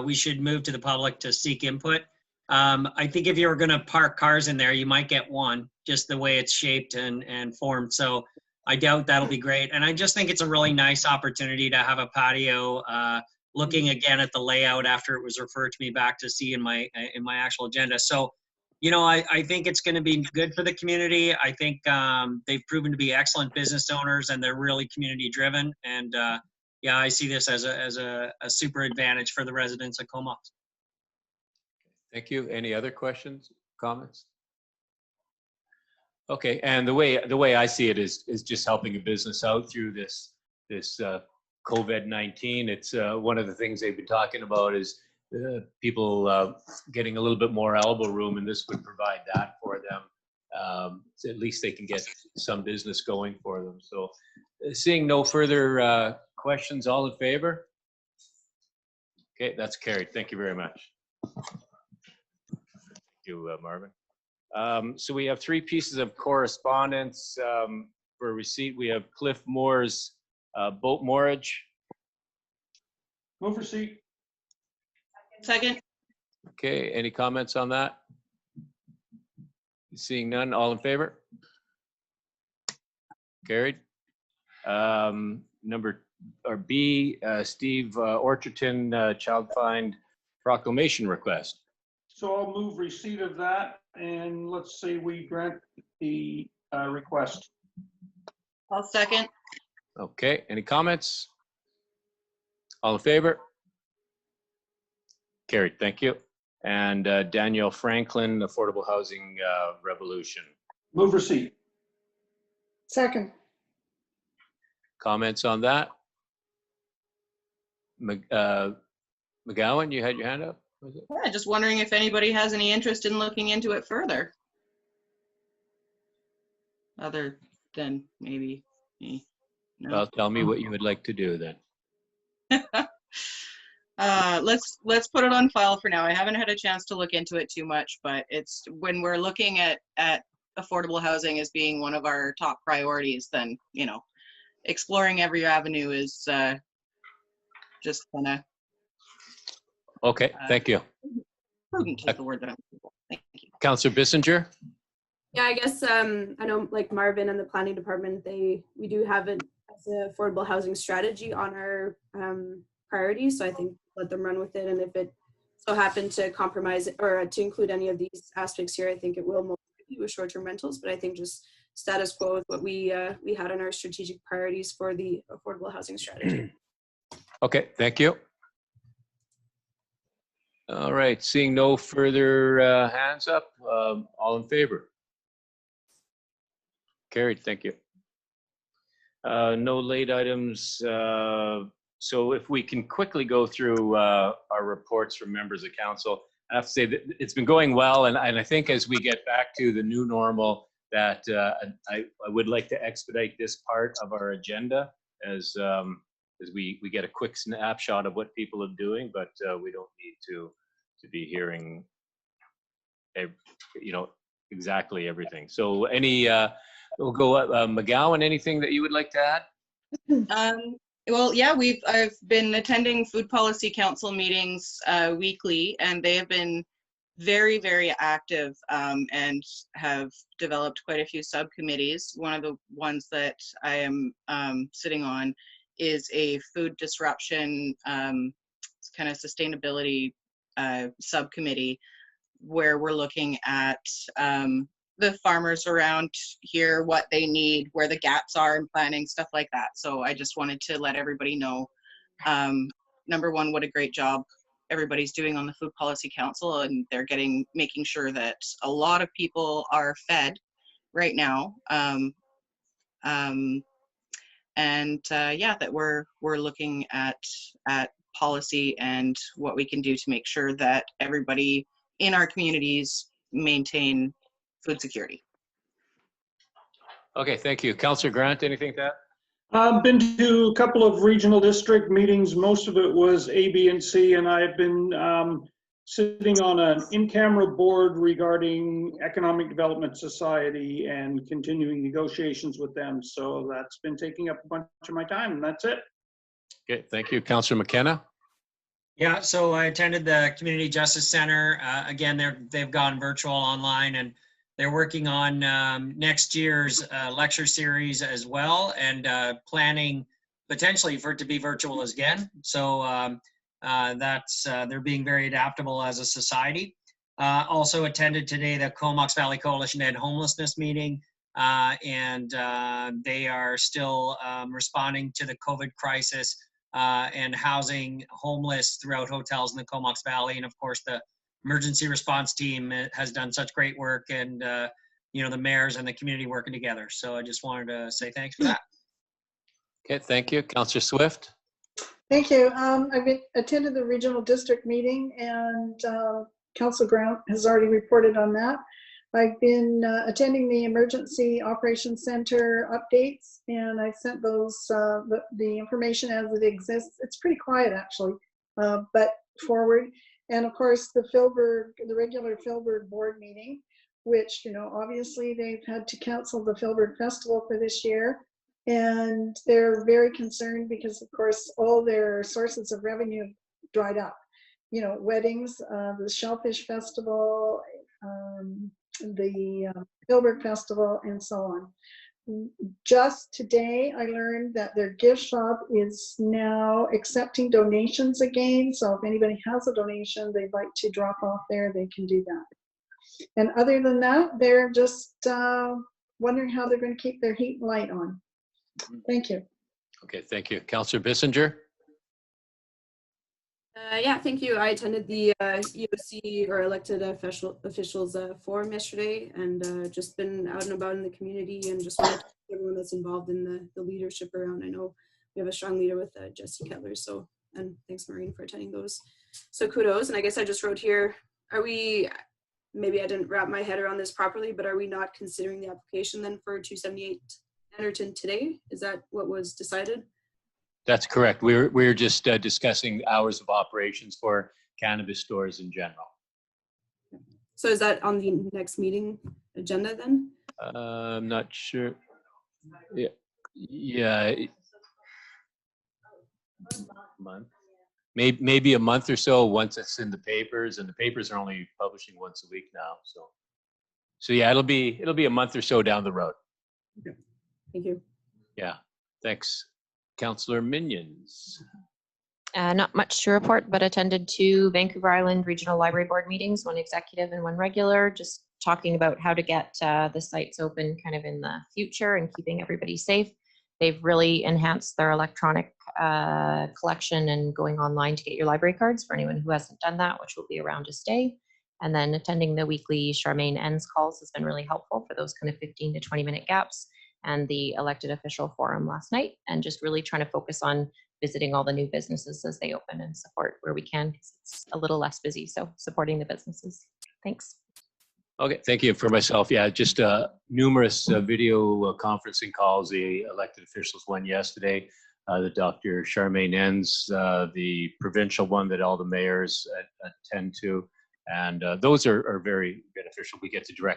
we should move to the public to seek input. I think if you were going to park cars in there, you might get one, just the way it's shaped and formed. So I doubt that'll be great. And I just think it's a really nice opportunity to have a patio, looking again at the layout after it was referred to me back to see in my actual agenda. So, you know, I think it's going to be good for the community. I think they've proven to be excellent business owners, and they're really community driven. And yeah, I see this as a super advantage for the residents of Comox. Thank you. Any other questions, comments? Okay, and the way I see it is just helping a business out through this COVID-19. It's one of the things they've been talking about is people getting a little bit more elbow room, and this would provide that for them. So at least they can get some business going for them. So seeing no further questions, all in favor? Okay, that's carried. Thank you very much. Thank you, Marvin. So we have 3 pieces of correspondence for receipt. We have Cliff Moore's boat moorage. Move receipt. Second. Okay, any comments on that? Seeing none, all in favor? Carried. Number B, Steve Orcherton child find proclamation request. So I'll move receipt of that, and let's say we grant the request. I'll second. Okay, any comments? All in favor? Carried, thank you. And Danielle Franklin, Affordable Housing Revolution. Move receipt. Second. Comments on that? McGowan, you had your hand up? Was it? Yeah, just wondering if anybody has any interest in looking into it further. Other than maybe me. No. Well, tell me what you would like to do then. Let's put it on file for now. I haven't had a chance to look into it too much, but it's when we're looking at affordable housing as being one of our top priorities, then, you know, exploring every avenue is just kind of. Okay, thank you. Prudent is the word that I'm looking for. Thank you. Councillor Bissinger? Yeah, I guess I know like Marvin and the planning department, we do have it as an affordable housing strategy on our priorities. So I think let them run with it. And if it so happened to compromise or to include any of these aspects here, I think it will mostly with short-term rentals. But I think just status quo with what we had on our strategic priorities for the affordable housing strategy. Okay, thank you. All right, seeing no further hands up, all in favor? Carried, thank you. No late items. So if we can quickly go through our reports from members of council, I have to say that it's been going well, and I think as we get back to the new normal, that I would like to expedite this part of our agenda as we get a quick snapshot of what people are doing, but we don't need to be hearing, you know, exactly everything. So any, we'll go McGowan, anything that you would like to add? Well, yeah, I've been attending Food Policy Council meetings weekly, and they have been very, very active and have developed quite a few subcommittees. One of the ones that I am sitting on is a food disruption kind of sustainability subcommittee, where we're looking at the farmers around here, what they need, where the gaps are in planning, stuff like that. So I just wanted to let everybody know, number one, what a great job everybody's doing on the Food Policy Council, and they're making sure that a lot of people are fed right now. Yeah, that we're looking at policy and what we can do to make sure that everybody in our communities maintain food security. Okay, thank you. Councillor Grant, anything to add? I've been to a couple of regional district meetings. Most of it was A, B, and C, and I've been sitting on an in-camera board regarding Economic Development Society and continuing negotiations with them. So that's been taking up a bunch of my time, and that's it. Okay, thank you. Councillor McKenna? Yeah, so I attended the Community Justice Center. Again, they've gone virtual online, and they're working on next year's lecture series as well, and planning potentially for it to be virtual again. So they're being very adaptable as a society. Also attended today the Comox Valley Coalition to End Homelessness meeting, and they are still responding to the COVID crisis and housing homeless throughout hotels in the Comox Valley. And of course, the emergency response team has done such great work, and the mayors and the community working together. So I just wanted to say thanks for that. Okay, thank you. Councillor Swift? Thank you. I've attended the regional district meeting, and Council Grant has already reported on that. I've been attending the Emergency Operations Center updates, and I sent those the information as it exists. It's pretty quiet actually, but forward. And of course, the regular Philburg board meeting, which obviously they've had to cancel the Philburg Festival for this year. And they're very concerned because, of course, all their sources of revenue dried up. Weddings, the Shellfish Festival, the Philburg Festival, and so on. Just today, I learned that their gift shop is now accepting donations again. So if anybody has a donation they'd like to drop off there, they can do that. And other than that, they're just wondering how they're going to keep their heat and light on. Thank you. Okay, thank you. Councillor Bissinger? Yeah, thank you. I attended the EOC, or elected officials forum yesterday, and just been out and about in the community, and just wanted to thank everyone that's involved in the leadership around. I know we have a strong leader with Jesse Kettler, so, and thanks Maureen for attending those. So kudos. And I guess I just wrote here, maybe I didn't wrap my head around this properly, but are we not considering the application then for 278 Anderton today? Is that what was decided? That's correct. We're just discussing hours of operations for cannabis stores in general. So is that on the next meeting agenda then? I'm not sure. Yeah. Month. Maybe a month or so once it's in the papers, and the papers are only publishing once a week now. So yeah, it'll be a month or so down the road. Okay. Thank you. Yeah. Thanks. Councillor Minions. Not much to report, but attended 2 Vancouver Island Regional Library Board meetings, 1 executive and 1 regular, just talking about how to get the sites open kind of in the future and keeping everybody safe. They've really enhanced their electronic collection and going online to get your library cards for anyone who hasn't done that, which will be around to stay. And then attending the weekly Charmaine Ends calls has been really helpful for those kind of 15 to 20-minute gaps, and the elected official forum last night, and just really trying to focus on visiting all the new businesses as they open and support where we can, because it's a little less busy. So supporting the businesses. Thanks. Okay, thank you. For myself, yeah, just numerous video conferencing calls. The elected officials one yesterday, the Dr. Charmaine Ends, the provincial one that all the mayors attend to, and those are very beneficial. We get to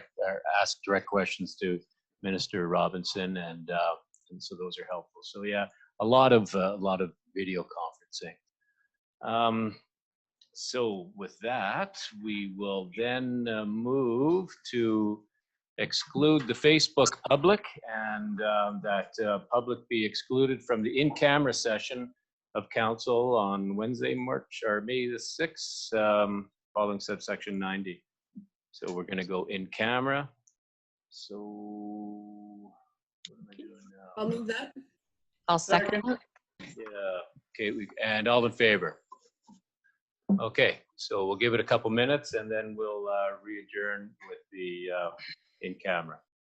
ask direct questions to Minister Robinson, and so those are helpful. So yeah, a lot of video conferencing. So with that, we will then move to exclude the Facebook public and that public be excluded from the in-camera session of council on Wednesday, May the 6th, following subsection 90. So we're going to go in camera. So what am I doing now? I'll move that. I'll second it. Yeah, okay, and all in favor? Okay, so we'll give it a couple minutes and then we'll re-adjourn with the in camera.